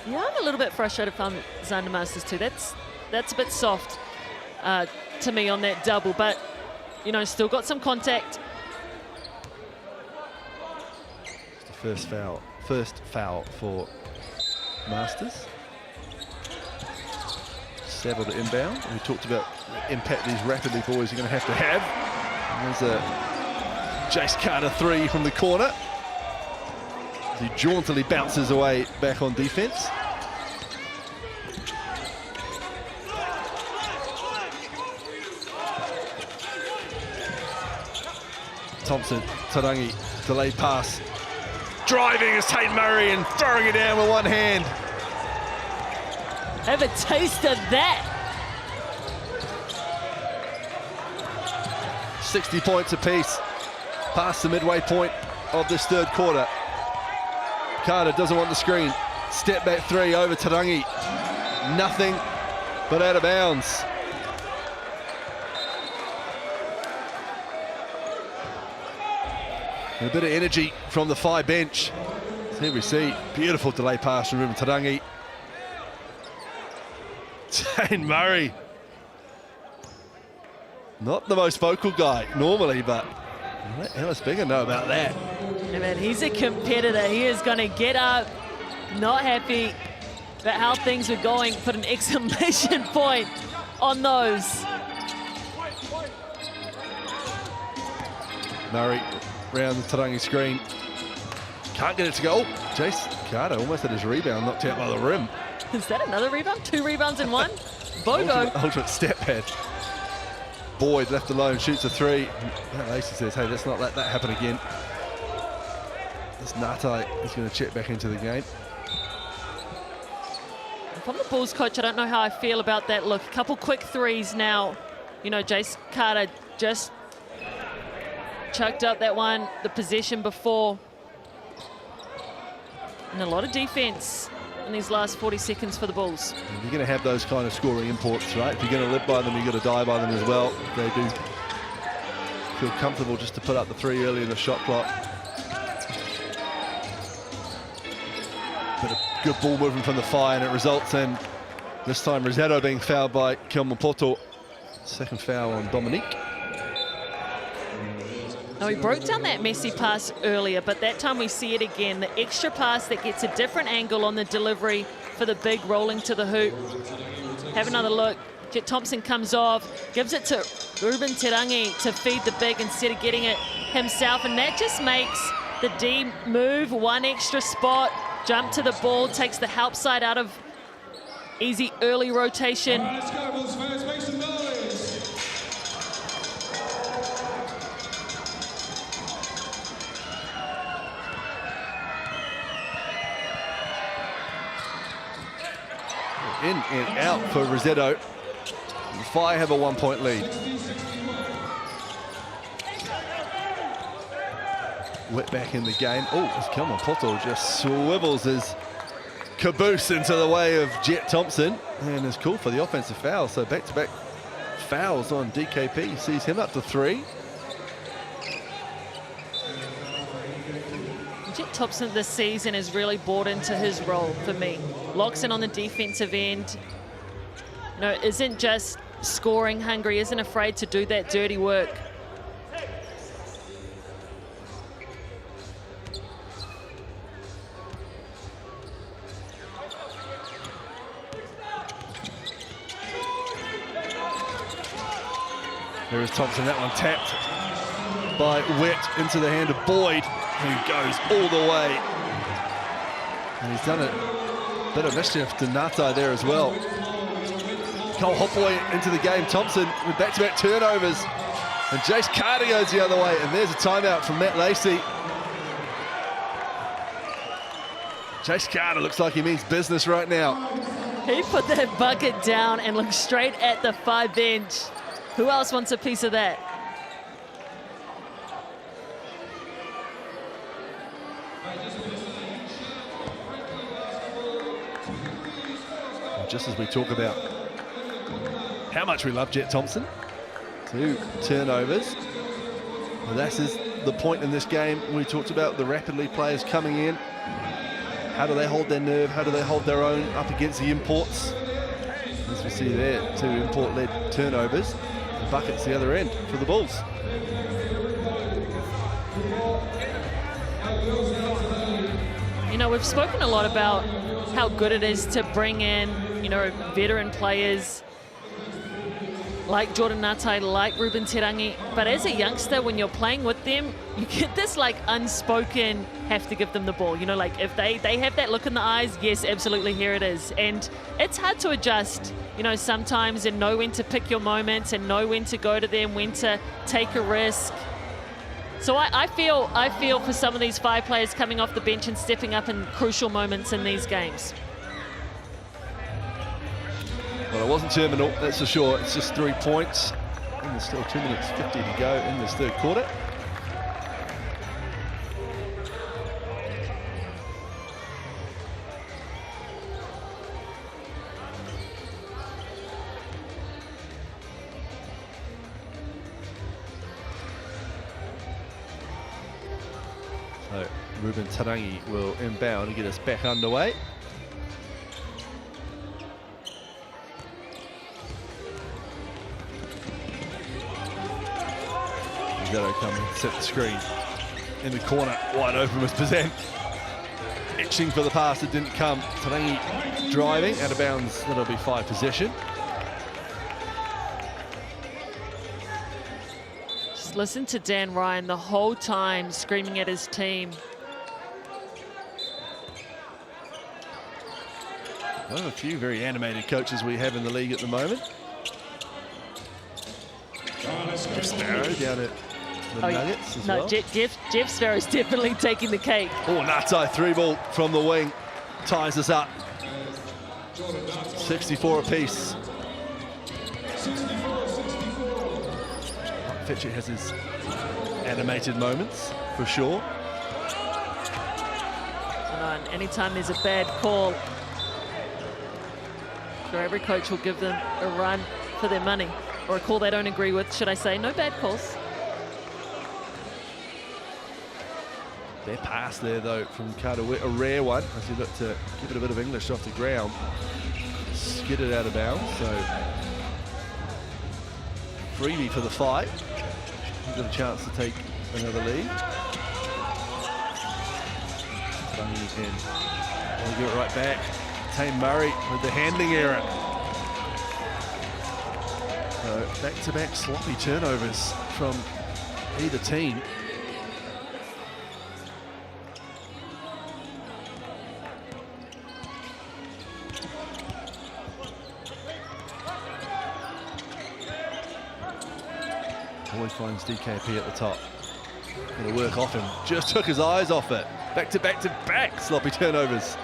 Yeah, I'm a little bit frustrated from Xander Masters too. That's a bit soft to me on that double, but you know, still got some contact. First foul for Masters. Saville to inbound. We talked about the impact these rapidly boys are going to have. And there's a Jace Carter three from the corner. He jauntily bounces away back on defense. Thompson, Tauranga, delayed pass. Driving is Tate Murray and throwing it down with one hand. Have a taste of that. 60 points apiece, past the midway point of this third quarter. Carter doesn't want the screen. Step back three over Tauranga. Nothing but out of bounds. And a bit of energy from the Phi bench. So here we see beautiful delay pass from Ruben Tauranga. Tane Murray. Not the most vocal guy normally, but let Ellis Bigger know about that. Yeah, man, he's a competitor. He is going to get up, not happy about how things were going, put an exclamation point on those. Murray round the Tauranga screen. Can't get it to go. Oh, Jace Carter almost had his rebound knocked out by the rim. Is that another rebound? 2 rebounds in one? Bogo. Ultimate step pad. Boyd left alone, shoots a three. Lacey says, hey, let's not let that happen again. This Natai is going to check back into the game. From the Bulls coach, I don't know how I feel about that look. A couple quick threes now. You know, Jace Carter just chucked up that one, the possession before. And a lot of defense in these last 40 seconds for the Bulls. And you're going to have those kind of scoring imports, right? If you're going to live by them, you've got to die by them as well. They do feel comfortable just to put up the three early in the shot clock. But a good ball movement from the Phi, and it results in this time Rosado being fouled by Kelmapoto. Second foul on Dominique. Now, he broke down that messy pass earlier, but that time we see it again. The extra pass that gets a different angle on the delivery for the big rolling to the hoop. Have another look. Jet Thompson comes off, gives it to Ruben Tauranga to feed the big instead of getting it himself, and that just makes the D move one extra spot, jump to the ball, takes the help side out of easy early rotation. Let's go, Bulls fans, make some noise. In and out for Rosado. The Phi have a 1-point lead. Wet back in the game. Oh, as Kelmapoto just swivels his caboose into the way of Jet Thompson, and is called for the offensive foul. So back-to-back fouls on DKP. Sees him up to 3. Jet Thompson this season has really bought into his role for me. Locks in on the defensive end. You know, isn't just scoring hungry, isn't afraid to do that dirty work. There is Thompson, that one tapped. by Witt into the hand of Boyd, who goes all the way. And he's done a bit of mischief to Ngatai there as well. Cole Hopboy into the game. Thompson with back-to-back turnovers. And Jace Carter goes the other way. And there's a timeout from Matt Lacey. Jace Carter looks like he means business right now. He put that bucket down and looked straight at the 5 bench. Who else wants a piece of that? Just as we talk about how much we love Jet Thompson. 2 turnovers. Well, that is the point in this game. We talked about the rapidly players coming in. How do they hold their nerve? How do they hold their own up against the imports? As we see there, 2 import-led turnovers. And buckets the other end for the Bulls. You know, we've spoken a lot about how good it is to bring in, you know, veteran players like Jordan Ngatai, like Ruben Terangi. But as a youngster, when you're playing with them, you get this like unspoken have to give them the ball. You know, like if they have that look in the eyes, yes, absolutely, here it is. And it's hard to adjust, you know, sometimes, and know when to pick your moments and know when to go to them, when to take a risk. So I feel for some of these 5 players coming off the bench and stepping up in crucial moments in these games. Well, it wasn't terminal, that's for sure. It's just 3 points. And there's still 2 minutes 50 to go in this third quarter. So Ruben Tarangi will inbound and get us back underway. That'll come and set the screen in the corner, wide open with Bazan. Itching for the pass, it didn't come. Tarangi driving, out of bounds, that'll be 5 possession. Just listen to Dan Ryan the whole time screaming at his team. One of a few very animated coaches we have in the league at the moment. Jeff Sparrow down at the Nuggets as well. Jeff Sparrow's definitely taking the cake. Oh, Ngatai 3-ball from the wing. Ties us up. 64 apiece. Fitchett has his animated moments, for sure. And anytime there's a bad call, sure, every coach will give them a run for their money. Or a call they don't agree with, should I say. No bad calls. Their pass there, though, from Carter Witt, a rare one, as he looked to give it a bit of English off the ground. Skidded out of bounds, so freebie for the fight. He's got a chance to take another lead. Bunny in. We'll give it right back. Tame Murray with the handling error. So back-to-back sloppy turnovers from either team. Always finds DKP at the top. Gonna work off him. Just took his eyes off it. Back-to-back sloppy turnovers.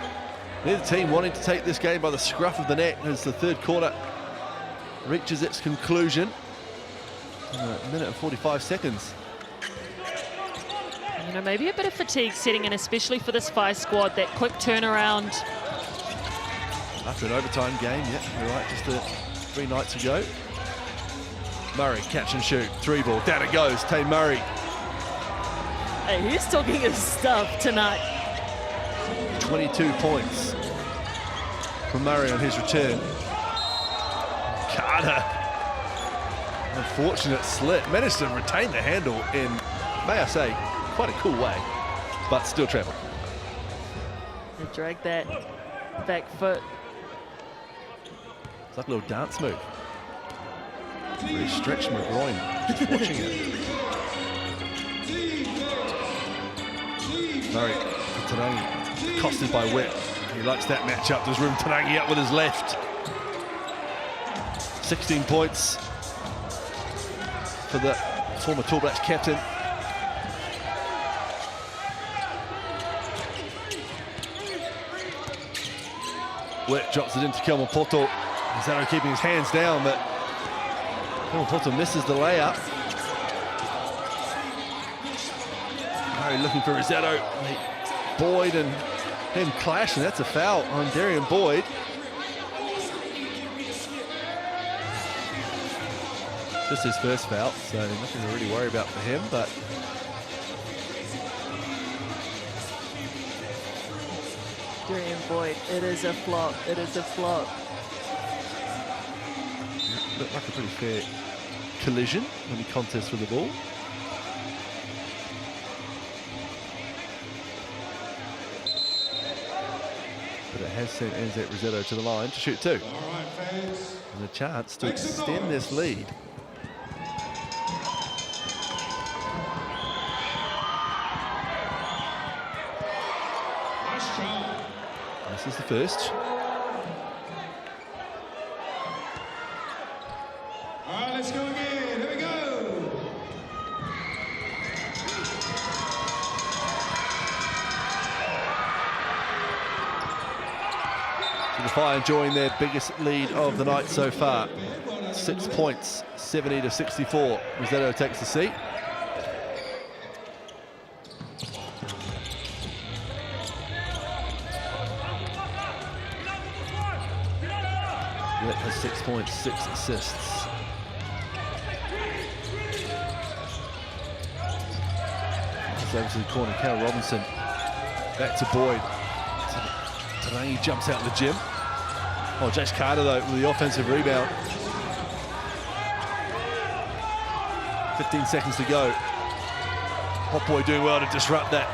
Neither team wanting to take this game by the scruff of the neck as the third quarter reaches its conclusion. In a minute and 45 seconds. You know, maybe a bit of fatigue setting in, especially for this FI squad. That quick turnaround. After an overtime game, yeah, you're right, just 3 nights ago. Murray, catch and shoot, 3-ball, down it goes, Tay Murray. Hey, he's talking his stuff tonight. 22 points from Murray on his return. Carter, unfortunate slit, managed to retain the handle in, may I say, quite a cool way, but still traveled. They drag that back foot. It's like a little dance move. Really stretched my groin just watching it. Murray, Tarangi, accosted by Wet. He likes that matchup. There's room. Tarangi up with his left. 16 points for the former Tall Blacks captain. Wet drops it into Kelmapoto. Zano keeping his hands down, but Kelmapoto misses the layup. Murray looking for Rossetto. Boyd and him clash, and that's a foul on Darian Boyd. Just his first foul, so nothing to really worry about for him, but Darian Boyd, it is a flop, it is a flop. Looked like a pretty fair collision when he contests with the ball. But it has sent NZ Rossetto to the line to shoot two. And a chance to extend this lead. This is the first. All right, let's go again. Here we go. So the Fire enjoying their biggest lead of the night so far. 6 points, 70-64. Rossetto takes the seat. Wet has 6 points, 6 assists. It's over to the corner, Cal Robinson. Back to Boyd. Tarangi jumps out of the gym. Oh, Jace Carter though with the offensive rebound. 15 seconds to go. Hot Boy doing well to disrupt that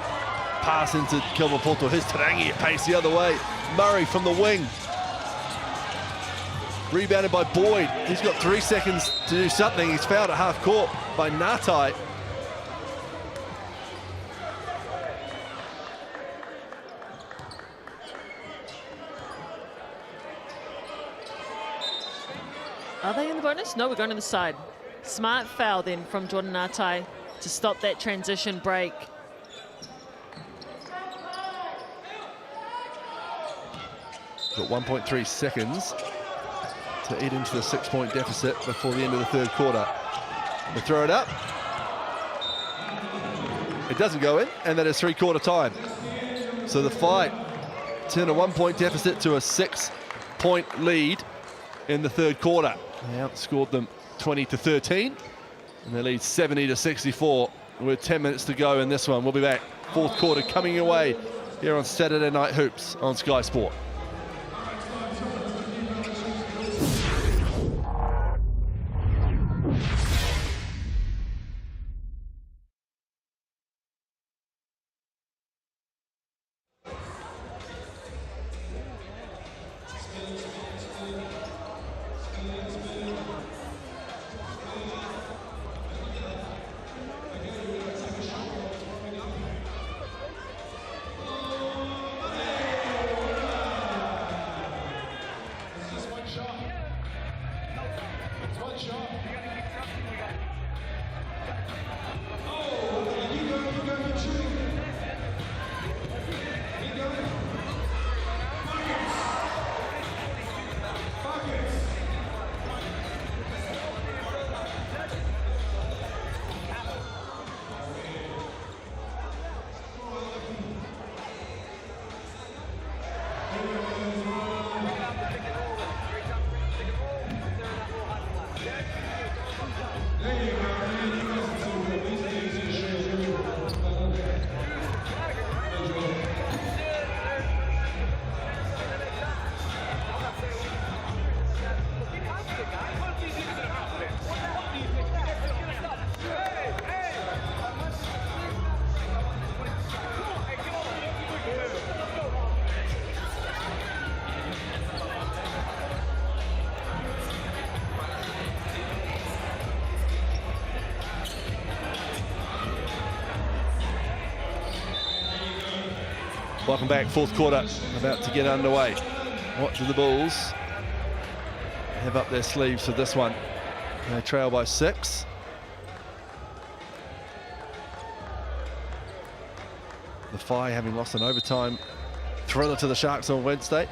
pass into Kelmapoto. Here's Tarangi at pace the other way. Murray from the wing. Rebounded by Boyd. He's got 3 seconds to do something. He's fouled at half court by Ngatai. Are they in the bonus? No, we're going to the side. Smart foul then from Jordan Ngatai to stop that transition break. Got 1.3 seconds to eat into the 6-point deficit before the end of the third quarter. They throw it up. It doesn't go in, and that is 3-quarter time. So the Fight turn a 1-point deficit to a 6-point lead in the third quarter. They outscored them 20-13, and they lead 70-64 with 10 minutes to go in this one. We'll be back, fourth quarter coming your way here on Saturday Night Hoops on Sky Sport. Welcome back, fourth quarter, about to get underway. What do the Bulls have up their sleeves for this one? They trail by 6. The Whai, having lost an overtime thriller to the Sharks on Wednesday,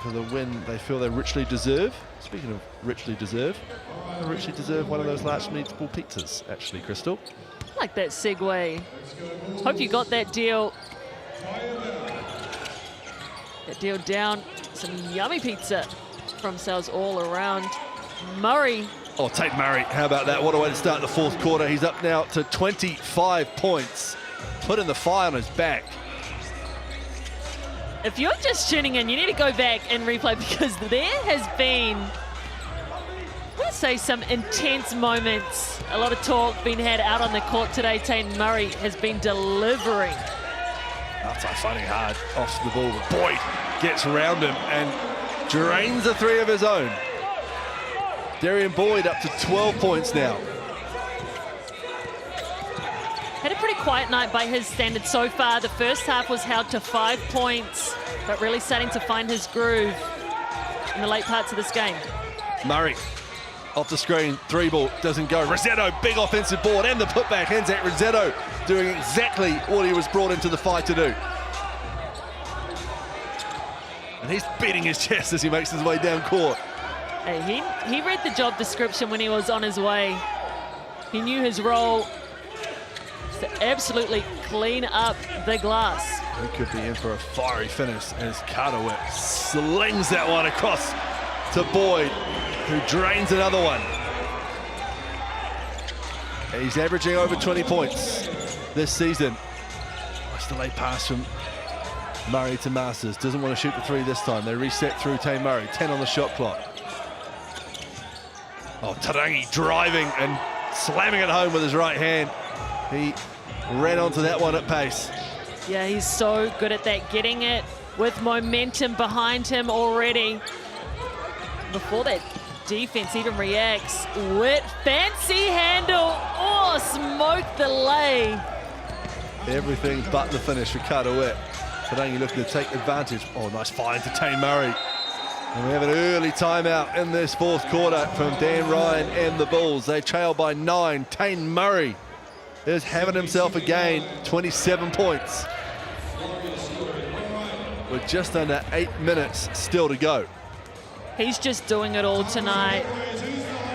for the win they feel they richly deserve. Speaking of richly deserve, they richly deserve one of those large meatball pizzas, actually, Crystal. I like that segue. Hope you got that deal. That deal down. Some yummy pizza from sales all around. Murray. Oh, Tate Murray, how about that? What a way to start the fourth quarter. He's up now to 25 points. Putting the Whai on his back. If you're just tuning in, you need to go back and replay, because there has been, I want to say, some intense moments. A lot of talk being had out on the court today. Tate Murray has been delivering. Outside fighting hard off the ball, but Boyd gets around him and drains a 3 of his own. Darian Boyd up to 12 points now. Had a pretty quiet night by his standards so far. The first half was held to 5 points, but really starting to find his groove in the late parts of this game. Murray off the screen, 3 ball, doesn't go. Rossetto, big offensive board, and the putback ends at Rossetto, doing exactly what he was brought into the fight to do. And he's beating his chest as he makes his way down court. Hey, he read the job description when he was on his way. He knew his role to absolutely clean up the glass. He could be in for a fiery finish as Carter slings that one across to Boyd, who drains another one. And he's averaging over 20 points this season. Nice delayed pass from Murray to Masters. Doesn't want to shoot the 3 this time. They reset through Tate Murray. 10 on the shot clock. Oh, Tarangi driving and slamming it home with his right hand. He ran onto that one at pace. Yeah, he's so good at that, getting it with momentum behind him already. Before that defense even reacts, with fancy handle. Oh, smoked the lay. Everything but the finish for Carter Witt. Tarangi looking to take advantage. Oh, nice find to Tate Murray. And we have an early timeout in this fourth quarter from Dan Ryan and the Bulls. They trail by 9. Tate Murray is having himself a game, 27 points. With just under 8 minutes still to go. He's just doing it all tonight.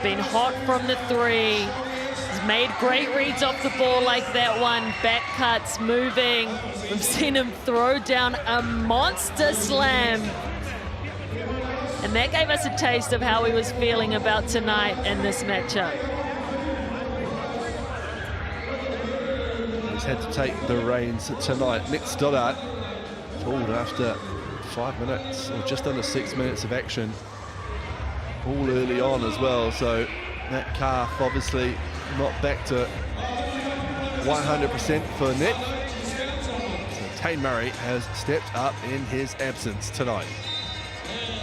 Been hot from the 3. He's made great reads off the ball like that one. Back cuts, moving. We've seen him throw down a monster slam. And that gave us a taste of how he was feeling about tonight and this matchup. He's had to take the reins tonight. Nick Stoddart pulled after 5 minutes, or just under 6 minutes of action. All early on as well, so that calf obviously not back to 100% for Nick. So Tate Murray has stepped up in his absence tonight.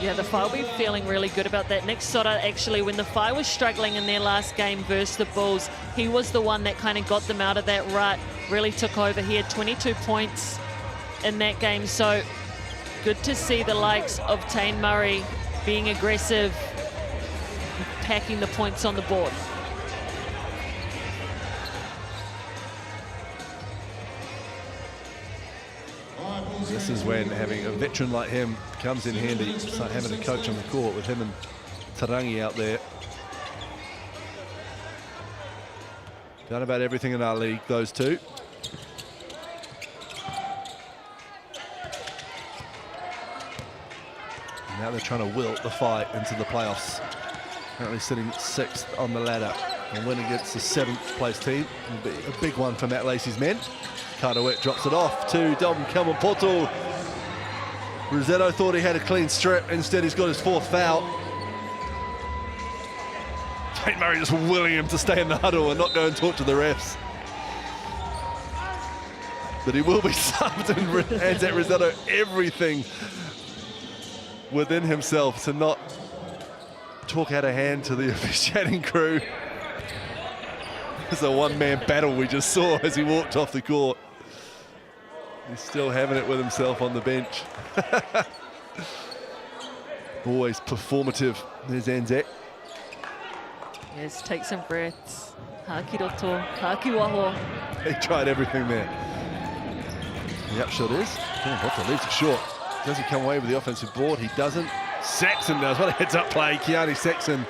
Yeah, the Whai will be feeling really good about that. Nick Stoddart, actually, when the Whai was struggling in their last game versus the Bulls, he was the one that kind of got them out of that rut, really took over. He had 22 points in that game, so good to see the likes of Tate Murray being aggressive, packing the points on the board. This is when having a veteran like him comes in handy. It's like having a coach on the court with him and Tarangi out there. Done about everything in our league, those two. And now they're trying to will the Whai into the playoffs. Currently sitting 6th on the ladder. And win against the 7th place team will be a big one for Matt Lacey's men. Carter Witt drops it off to Dom Kamapoto. Rossetto thought he had a clean strip. Instead, he's got his 4th foul. Tate Murray just willing him to stay in the huddle and not go and talk to the refs. But he will be subbed, and hands at Rossetto everything within himself to not talk out of hand to the officiating crew. It's a one-man battle we just saw as he walked off the court. He's still having it with himself on the bench. Always performative. There's Anzac. Yes, take some breaths. Hakiroto, kakiwaho. He tried everything there. The upshot is, Botta leaves it short. Does he come away with the offensive board? He doesn't. Saxon does. What a heads-up play. Keani Saxon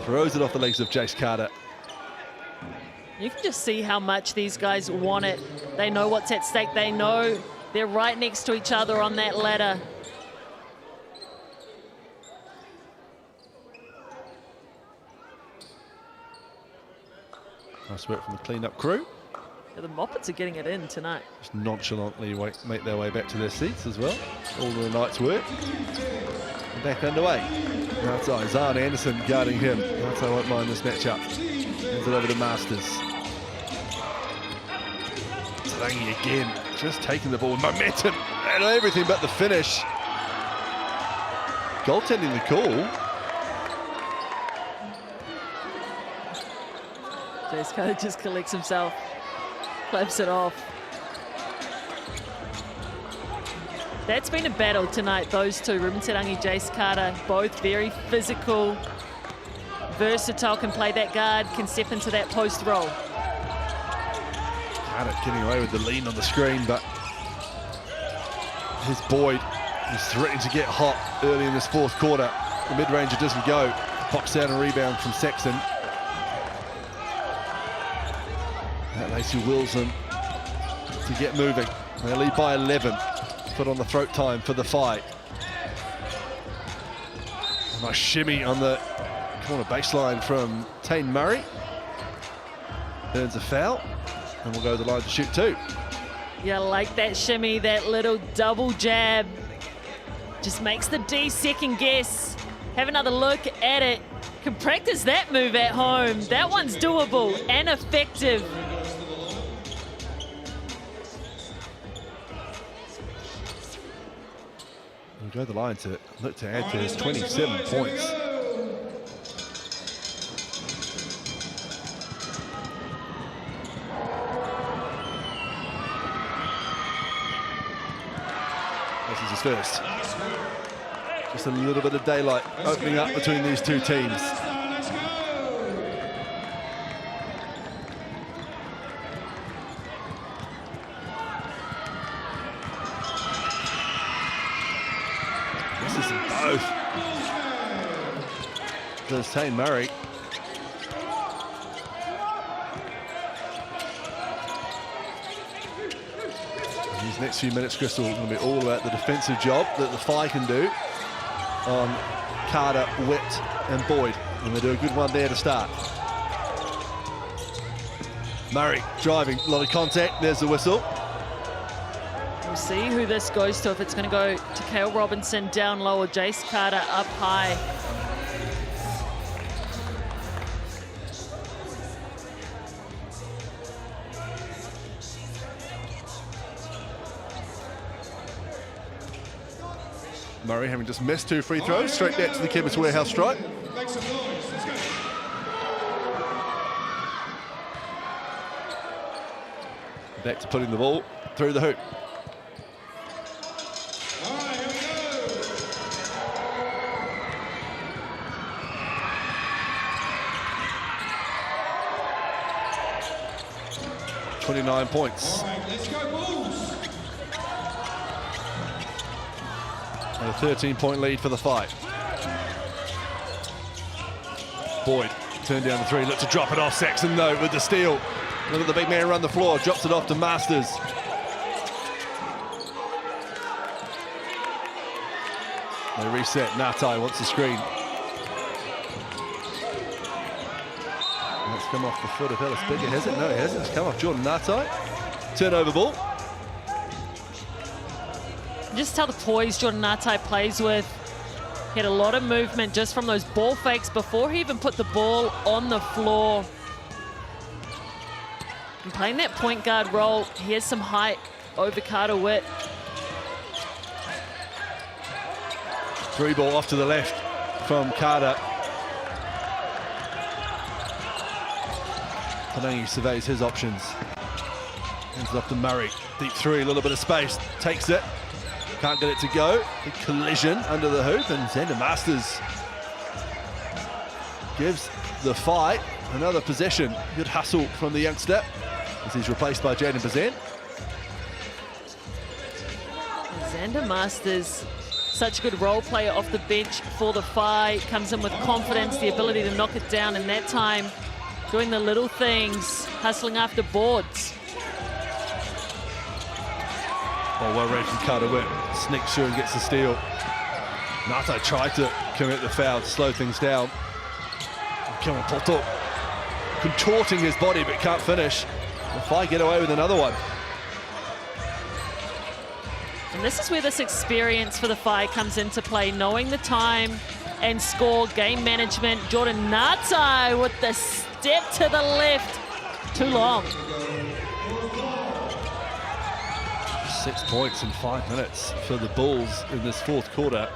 throws it off the legs of Jace Carter. You can just see how much these guys want it. They know what's at stake. They know they're right next to each other on that ladder. Nice work from the clean-up crew. Yeah, the Moppets are getting it in tonight. Just nonchalantly make their way back to their seats as well. All the night's work. Back underway. Outside, Zahn Anderson guarding him. I won't mind this matchup. Hands it over to Masters. Tarangi again, just taking the ball with momentum and everything but the finish. Goaltending the call. Jace Carter just collects himself, claps it off. That's been a battle tonight, those two, Ruben Tarangi, Jace Carter, both very physical, versatile, can play that guard, can step into that post role. Carter getting away with the lean on the screen, but here's Boyd. He's threatening to get hot early in this fourth quarter. The mid-ranger doesn't go. Box out and rebound from Saxon. That Lacey wills them to get moving. They lead by 11. Put on the throat time for the fight. A nice shimmy on the corner baseline from Tane Murray. Earns a foul, and we'll go to the line to shoot two. Yeah, I like that shimmy, that little double jab. Just makes the D second guess. Have another look at it. Can practice that move at home. That one's doable and effective. We'll go to the line to look to add to his 27 points. This is his first. Just a little bit of daylight opening up between these two teams. This is both. There's Tane Murray. These next few minutes, Crystal, are going to be all about the defensive job that the Phi can do on Carter, Witt and Boyd. And they do a good one there to start. Murray driving, a lot of contact. There's the whistle. We'll see who this goes to, if it's going to go to Kale Robinson down low or Jace Carter up high. Murray having just missed two free throws, straight back to the Chemist Warehouse stripe. Back to putting the ball through the hoop. All right, here we go. 29 points. All right, let's go Bulls. And a 13-point lead for the fight. Boyd turned down the three, looked to drop it off. Saxon, though, with the steal. Look at the big man run the floor, drops it off to Masters. They reset. Natai wants the screen. It's come off the foot of Ellis Bigger, has it? No, it hasn't. It's come off Jordan Natai. Turnover ball. Just how the poise Jordan Natai plays with. He had a lot of movement just from those ball fakes before he even put the ball on the floor. And playing that point guard role, he has some height over Carter Witt. Three ball off to the left from Carter. Panangi surveys his options. Passes off to Murray. Deep three, a little bit of space. Takes it. Can't get it to go. Big collision under the hoop, and Xander Masters gives the fight another possession. Good hustle from the youngster as he's replaced by Jaden Bazan. Xander Masters, such a good role player off the bench for the Whai. Comes in with confidence, the ability to knock it down in that time. Doing the little things, hustling after boards. Oh, well read from Carter Witt. Sneaks through and gets the steal. Nato tried to commit the foul to slow things down. Come on, Poto. Contorting his body but can't finish. The Whai get away with another one. And this is where this experience for the Whai comes into play, knowing the time and score, game management. Jordan Natai with the step to the left. Too long. 6 points in 5 minutes for the Bulls in this fourth quarter.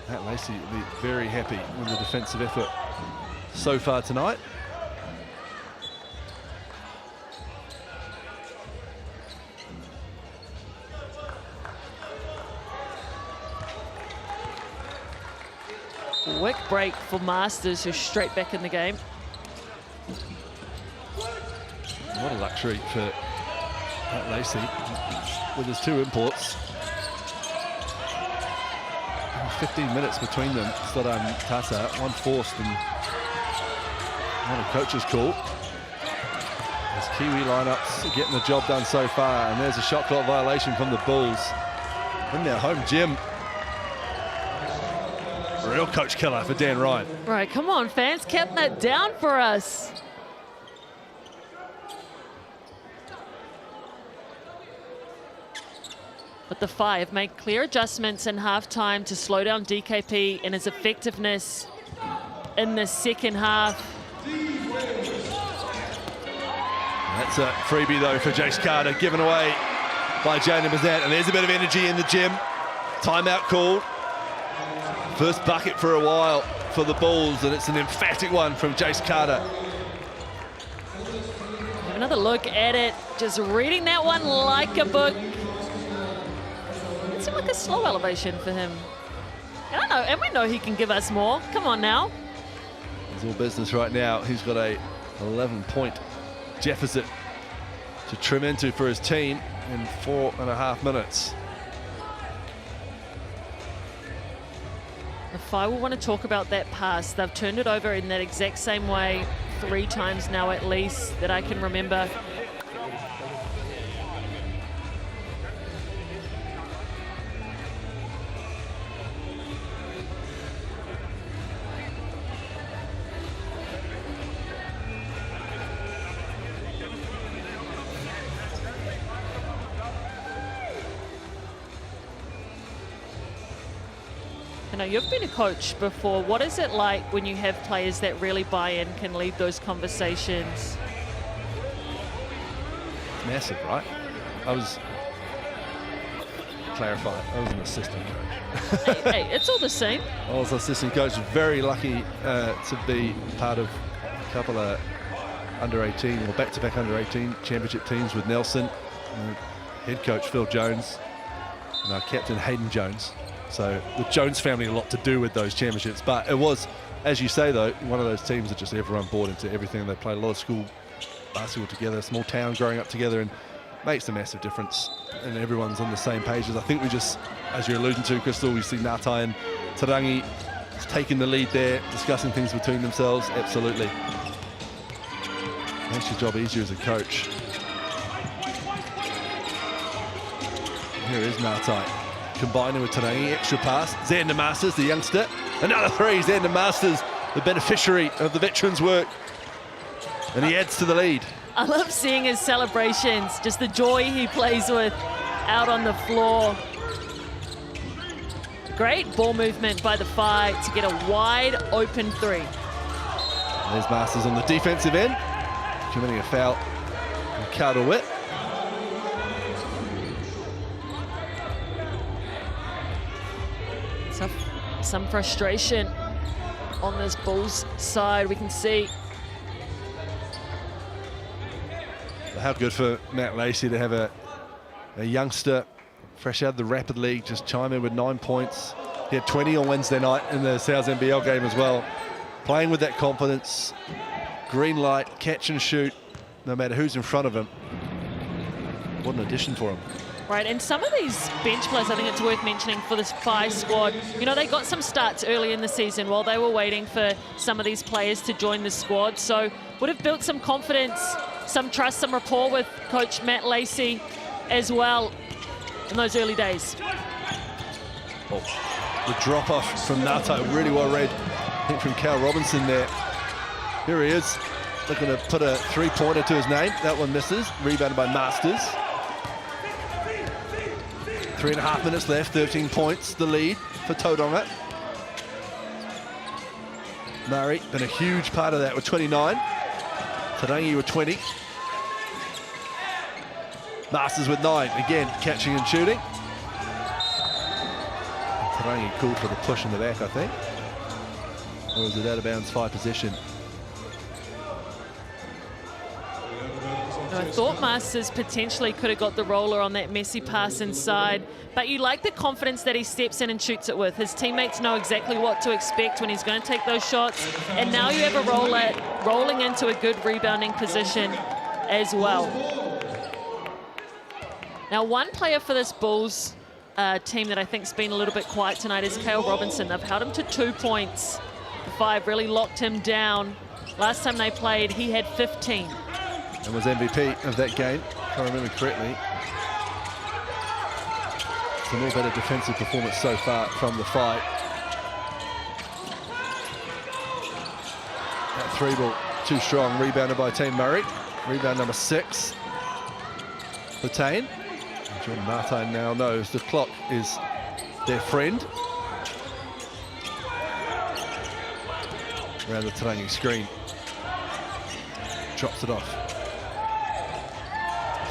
Matt Lacey will be very happy with the defensive effort so far tonight. Quick break for Masters, who's straight back in the game. What a luxury for Matt Lacey with his two imports. 15 minutes between them, Slodan and Tasa, one forced and one a coach's call. His Kiwi lineups are getting the job done so far, and there's a shot clock violation from the Bulls in their home gym. Real coach killer for Dan Ryan. Right, come on, fans, count that down for us. But the Whai have made clear adjustments in halftime to slow down DKP and his effectiveness in the second half. That's a freebie though for Jace Carter, given away by Jaden Bazan, and there's a bit of energy in the gym. Timeout called. First bucket for a while for the Bulls, and it's an emphatic one from Jace Carter. Have another look at it, just reading that one like a book. It seemed like a slow elevation for him. I don't know, and we know he can give us more. Come on now. It's all business right now. He's got a 11-point deficit to trim into for his team in 4.5 minutes. The Whai will want to talk about that pass. They've turned it over in that exact same way 3 times now at least that I can remember. You know, you've been a coach before. What is it like when you have players that really buy in, can lead those conversations? It's massive, right? I was an assistant coach. Hey, it's all the same. I was assistant coach, very lucky to be part of a couple of under-18 or back-to-back under-18 championship teams with Nelson, head coach Phil Jones, and our captain Hayden Jones. So the Jones family a lot to do with those championships, but it was, as you say though, one of those teams that just everyone bought into everything. They played a lot of school basketball together, a small town growing up together, and makes a massive difference. And everyone's on the same pages. I think we just, as you're alluding to, Crystal, we see Natai and Tarangi taking the lead there, discussing things between themselves. Absolutely. Makes your job easier as a coach. Here is Natai. Combining with Tarangi, extra pass. Xander Masters, the youngster. Another three, Xander Masters, the beneficiary of the veterans' work. And he adds to the lead. I love seeing his celebrations, just the joy he plays with out on the floor. Great ball movement by the Whai to get a wide open three. There's Masters on the defensive end, committing a foul on Carter Witt. Some frustration on this Bulls side. We can see How good for Matt Lacey to have a youngster fresh out of the Rapid League just chime in with 9 points. He had 20 on Wednesday night in the NZNBL game as well. Playing with that confidence, green light, catch and shoot, no matter who's in front of him. What an addition for him. Right, and some of these bench players, I think it's worth mentioning for this FI squad, you know, they got some starts early in the season while they were waiting for some of these players to join the squad. So would have built some confidence, some trust, some rapport with coach Matt Lacey as well in those early days. Oh, the drop off from Nato, really well read. I think from Cal Robinson there. Here he is, looking to put a three-pointer to his name. That one misses, rebounded by Masters. 3.5 minutes left, 13 points, the lead for Tauranga. Murray been a huge part of that with 29. Tarangi with 20. Masters with 9, again catching and shooting. Tarangi called for the push in the back, I think. Or was it out of bounds, 5 possession? I thought Masters potentially could have got the roller on that messy pass inside, but you like the confidence that he steps in and shoots it with. His teammates know exactly what to expect when he's going to take those shots, and now you have a roller rolling into a good rebounding position as well. Now, one player for this Bulls team that I think's been a little bit quiet tonight is Cal Robinson. They've held him to 2 points. The 5 really locked him down. Last time they played, he had 15. And was MVP of that game, if I remember correctly. It's a more better defensive performance so far from the 5. That 3 ball too strong, rebounded by Team Murray. Rebound number 6 for Tane. Jordan Martin now knows the clock is their friend. Around the Tarangi screen. Drops it off.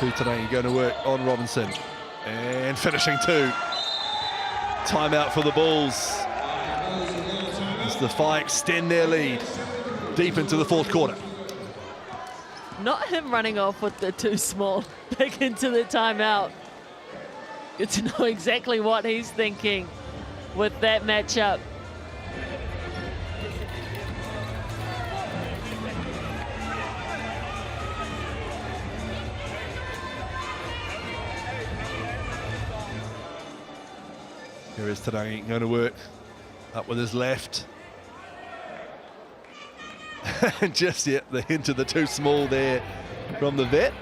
Tarangi going to work on Robinson. And finishing 2. Timeout for the Bulls. As the FI extend their lead deep into the 4th quarter. Not him running off with the too small back into the timeout. Good to know exactly what he's thinking with that matchup. Here is Tarangi going to work up with his left. Just yet the hint of the too small there from the vet.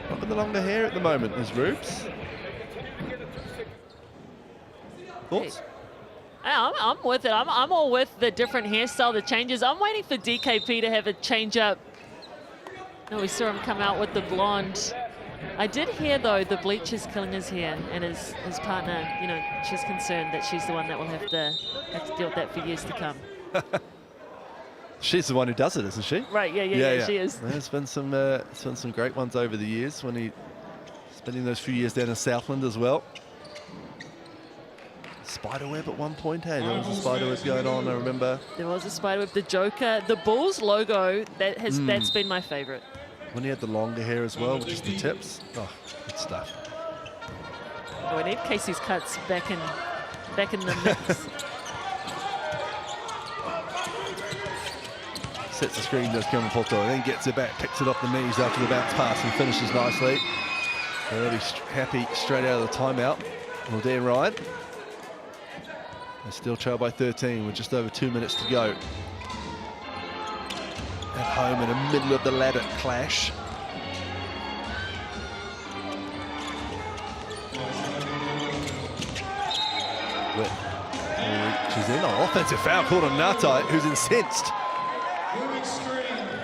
Rocking the longer hair at the moment is Rubes. Thoughts? I'm with it. I'm all with the different hairstyle, the changes. I'm waiting for DKP to have a change up. No, we saw him come out with the blonde. I did hear, though, the bleach is killing his hair, and his partner, you know, she's concerned that she's the one that will have to deal with that for years to come. She's the one who does it, isn't she? Right, yeah, she is. There's been some great ones over the years when he spending those few years down in Southland as well. Spiderweb at one point, hey? There was a spiderweb going on, I remember. There was a spiderweb, the Joker. The Bulls logo, that's been my favourite. When he had the longer hair as well, which is the tips. Oh, good stuff. Oh, we need Casey's cuts back in the mix. Sets the screen, does Kimapoto, and then gets it back, picks it off the knees after the bounce pass and finishes nicely. They'll be happy straight out of the timeout. Well, Dan Ryan. They still trail by 13 with just over 2 minutes to go. At home in the middle of the ladder clash. Reaches in. Oh, offensive foul called on Natai, who's incensed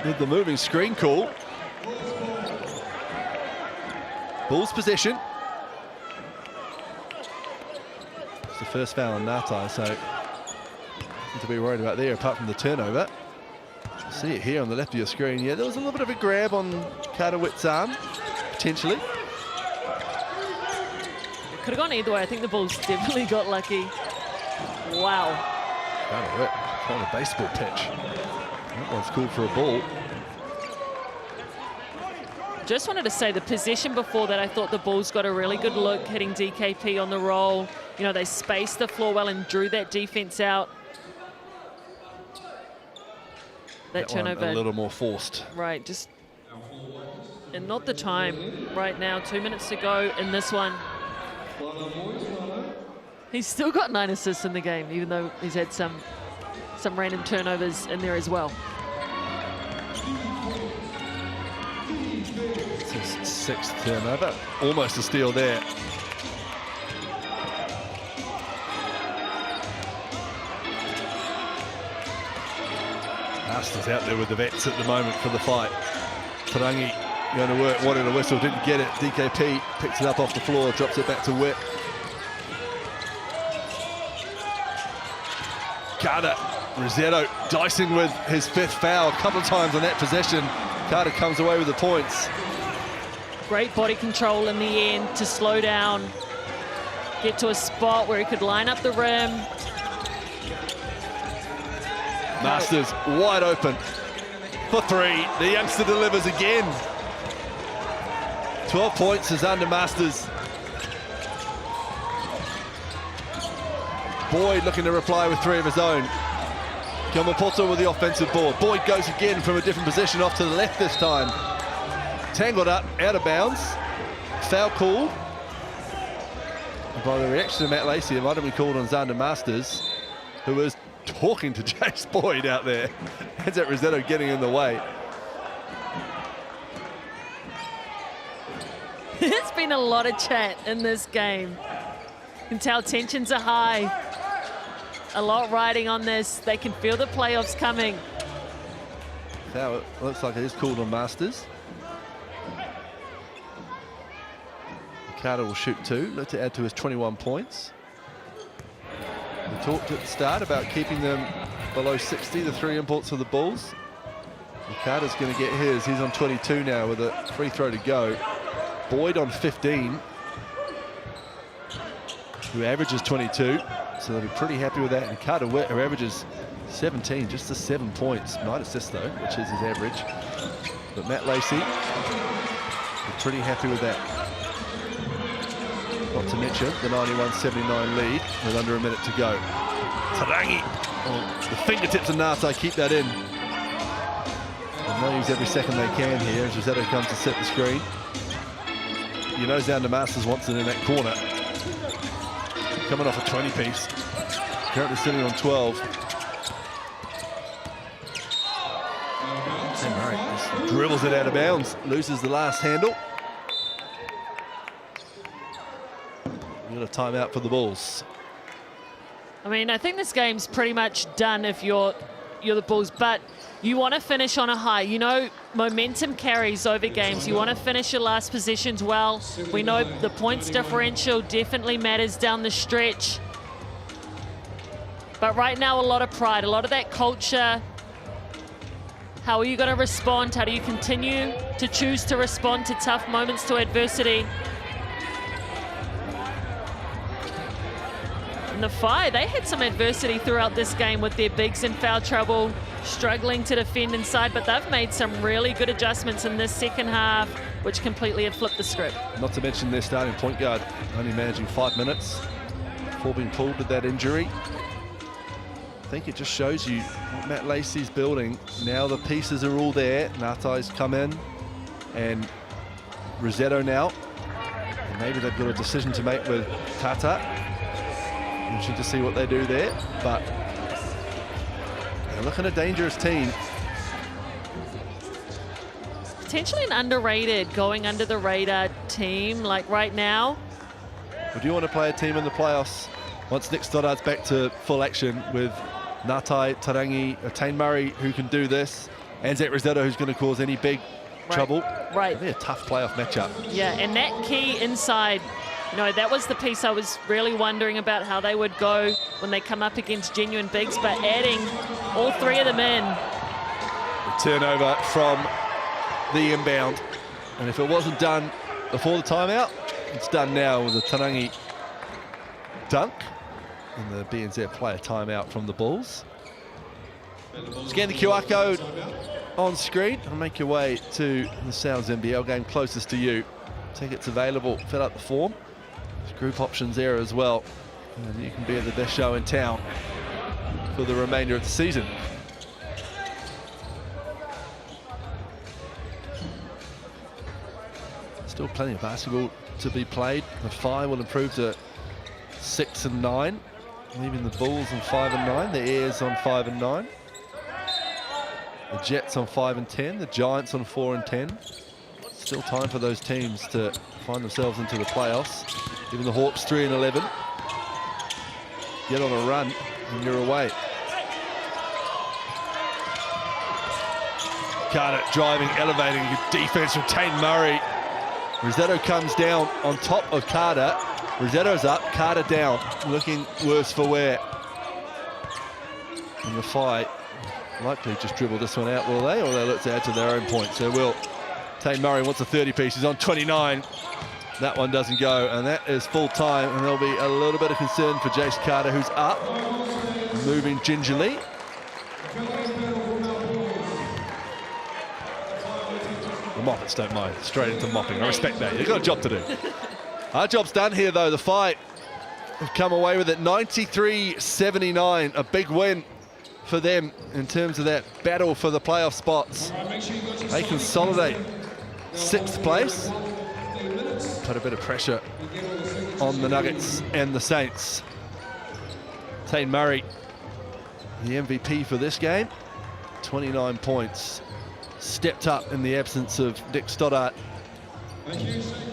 with the moving screen call. Bulls possession. It's the first foul on Natai, so nothing to be worried about there apart from the turnover. See it here on the left of your screen. Yeah, there was a little bit of a grab on Carter Witt's arm, potentially. It could have gone either way. I think the Bulls definitely got lucky. Wow. Carter Witt on a baseball pitch. That one's called for a ball. Just wanted to say the possession before that, I thought the Bulls got a really good look hitting DKP on the roll. You know, they spaced the floor well and drew that defense out. That turnover. A little more forced. Right, just, and not the time right now. 2 minutes to go in this one. He's still got 9 assists in the game, even though he's had some random turnovers in there as well. It's his 6th turnover. Almost a steal there. Masters out there with the vets at the moment for the fight. Tarangi going to work, wanted a whistle, didn't get it. DKP picks it up off the floor, drops it back to Witt. Carter, Rossetto dicing with his 5th foul a couple of times on that possession. Carter comes away with the points. Great body control in the end to slow down, get to a spot where he could line up the rim. Masters wide open for 3. The youngster delivers again. 12 points is under Masters. Boyd looking to reply with 3 of his own. Kilmapoto with the offensive board. Boyd goes again from a different position off to the left this time. Tangled up, out of bounds. Foul called. And by the reaction of Matt Lacey, it might have been called on Xander Masters, who was talking to Jace Boyd out there. Ends up Rossetto getting in the way. There's been a lot of chat in this game. You can tell tensions are high. A lot riding on this. They can feel the playoffs coming. Foul, looks like it is called on Masters. Carter will shoot 2, look to add to his 21 points. We talked at the start about keeping them below 60, the 3 imports of the Bulls. And Carter's going to get his. He's on 22 now with a free throw to go. Boyd on 15, who averages 22, so they'll be pretty happy with that. And Carter Witt, who averages 17, just to 7 points, 9 assists though, which is his average. But Matt Lacey, we're pretty happy with that. Not to mention the 91-79 lead with under a minute to go. Tarangi, the fingertips of Nate keep that in. And they'll use every second they can here as Rossetto comes to set the screen. You know Xander Masters wants it in that corner. Coming off a 20-piece. Currently sitting on 12. And Murray just dribbles it out of bounds. Loses the last handle. We've got a timeout for the Bulls. I mean, I think this game's pretty much done if you're the Bulls, but you want to finish on a high. You know, momentum carries over games. You want to finish your last possessions well. We know the points differential definitely matters down the stretch. But right now, a lot of pride, a lot of that culture. How are you going to respond? How do you continue to choose to respond to tough moments, to adversity? And the Phi, they had some adversity throughout this game with their bigs in foul trouble, struggling to defend inside, but they've made some really good adjustments in this second half, which completely have flipped the script. Not to mention their starting point guard only managing 5 minutes before being pulled with that injury. I think it just shows you what Matt Lacey's building. Now the pieces are all there. Natai's come in and Rossetto now. And maybe they've got a decision to make with Tata. Interesting to see what they do there, but they're looking a dangerous team. Potentially an underrated, going under the radar team like right now. Would you want to play a team in the playoffs once Nick Stoddard's back to full action with Natai, Tarangi, Tane Murray, who can do this, and Zach Rossetto, who's going to cause any big trouble? Right. It'll be a tough playoff matchup. Yeah, and that key inside, you know, that was the piece I was really wondering about how they would go when they come up against genuine bigs, but adding all 3 of them in. The turnover from the inbound. And if it wasn't done before the timeout, it's done now with a Tarangi dunk. And the BNZ play a timeout from the Bulls. Scan the QR code on screen and make your way to the NZNBL game closest to you. Tickets available, fill out the form. There's group options there as well. And you can be at the best show in town for the remainder of the season. Still plenty of basketball to be played. The Whai will improve to 6 and 9, leaving the Bulls on 5 and 9, the Airs on 5 and 9, the Jets on 5 and 10, the Giants on 4 and 10. Still time for those teams to find themselves into the playoffs. Even the Hawks 3 and 11. Get on a run and you're away. Carter driving, elevating, good defense from Tate Murray. Rosetto comes down on top of Carter. Rosetto's up, Carter down, looking worse for wear. And the Whai likely just dribble this one out, will they? Or they look to add to their own points. They will. Tate Murray wants a 30-piece, he's on 29. That one doesn't go, and that is full time, and there'll be a little bit of concern for Jace Carter, who's up, moving gingerly. The Moppets don't mind, straight into mopping. I respect that, you've got a job to do. Our job's done here though. The Whai have come away with it 93-79, a big win for them in terms of that battle for the playoff spots. They consolidate 6th place. Put a bit of pressure on the Nuggets and the Saints. Tate Murray, the MVP for this game, 29 points. Stepped up in the absence of Nick Stoddart.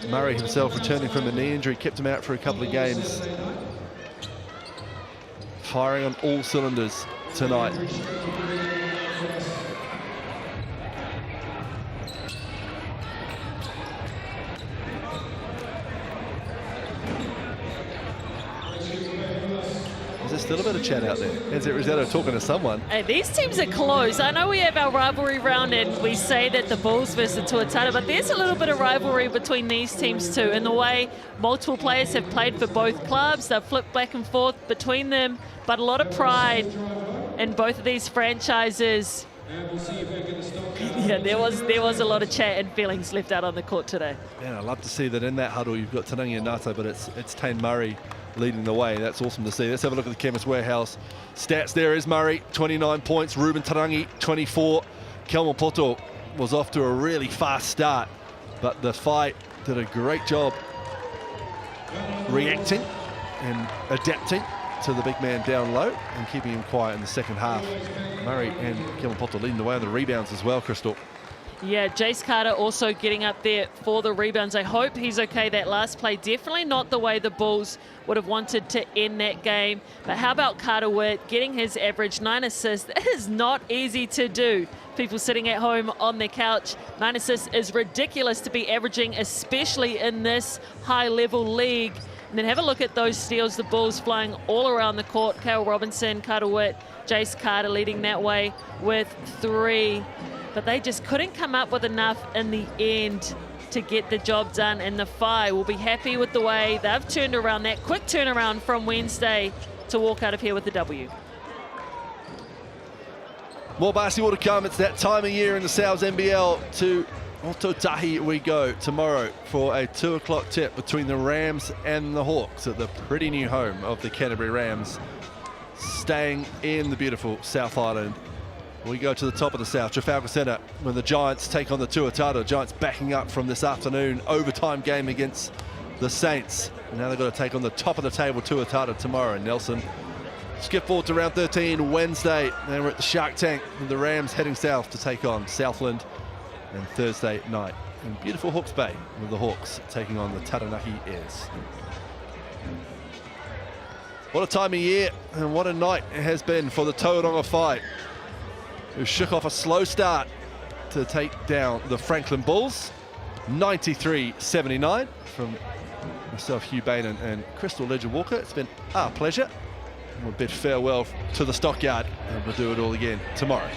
Murray himself returning from a knee injury, kept him out for a couple of games. Firing on all cylinders tonight. There's still a bit of chat out there. Is it Rosetto talking to someone? Hey, these teams are close. I know we have our rivalry round and we say that the Bulls versus the Tuatara, but there's a little bit of rivalry between these teams too. In the way multiple players have played for both clubs, they've flipped back and forth between them, but a lot of pride in both of these franchises. Yeah, there was a lot of chat and feelings left out on the court today. Yeah, I'd love to see that in that huddle you've got Tauranga Whai, but it's Tate Murray leading the way. That's awesome to see. Let's have a look at the Chemist Warehouse stats. There is Murray, 29 points. Ruben Tarangi, 24. Kelman Poto was off to a really fast start, but the Whai did a great job reacting and adapting to the big man down low and keeping him quiet in the second half. Murray and Kelman Poto leading the way on the rebounds as well, Crystal. Yeah, Jace Carter also getting up there for the rebounds. I hope he's okay. That last play, definitely not the way the Bulls would have wanted to end that game. But how about Carter Witt getting his average 9 assists? That is not easy to do. People sitting at home on their couch, 9 assists is ridiculous to be averaging, especially in this high-level league. And then have a look at those steals. The Bulls flying all around the court. Cale Robinson, Carter Witt, Jace Carter leading that way with 3. But they just couldn't come up with enough in the end to get the job done. And the Whai will be happy with the way they've turned around, that quick turnaround from Wednesday to walk out of here with the W. More basketball to come. It's that time of year in the NZNBL. To Ototahi we go tomorrow for a 2 o'clock tip between the Rams and the Hawks at the pretty new home of the Canterbury Rams, staying in the beautiful South Island. We go to the top of the South, Trafalgar Centre, when the Giants take on the Tuatara. Giants backing up from this afternoon overtime game against the Saints. And now they've got to take on the top of the table Tuatara tomorrow in Nelson. Skip forward to round 13 Wednesday. Then we're at the Shark Tank with the Rams heading south to take on Southland. And Thursday night in beautiful Hawke's Bay with the Hawks taking on the Taranaki Airs. What a time of year and what a night it has been for the Tauranga Whai, who shook off a slow start to take down the Franklin Bulls. 93-79 from myself, Hugh Bain and Crystal Ledger-Walker. It's been our pleasure. We'll bid farewell to the Stockyard and we'll do it all again tomorrow.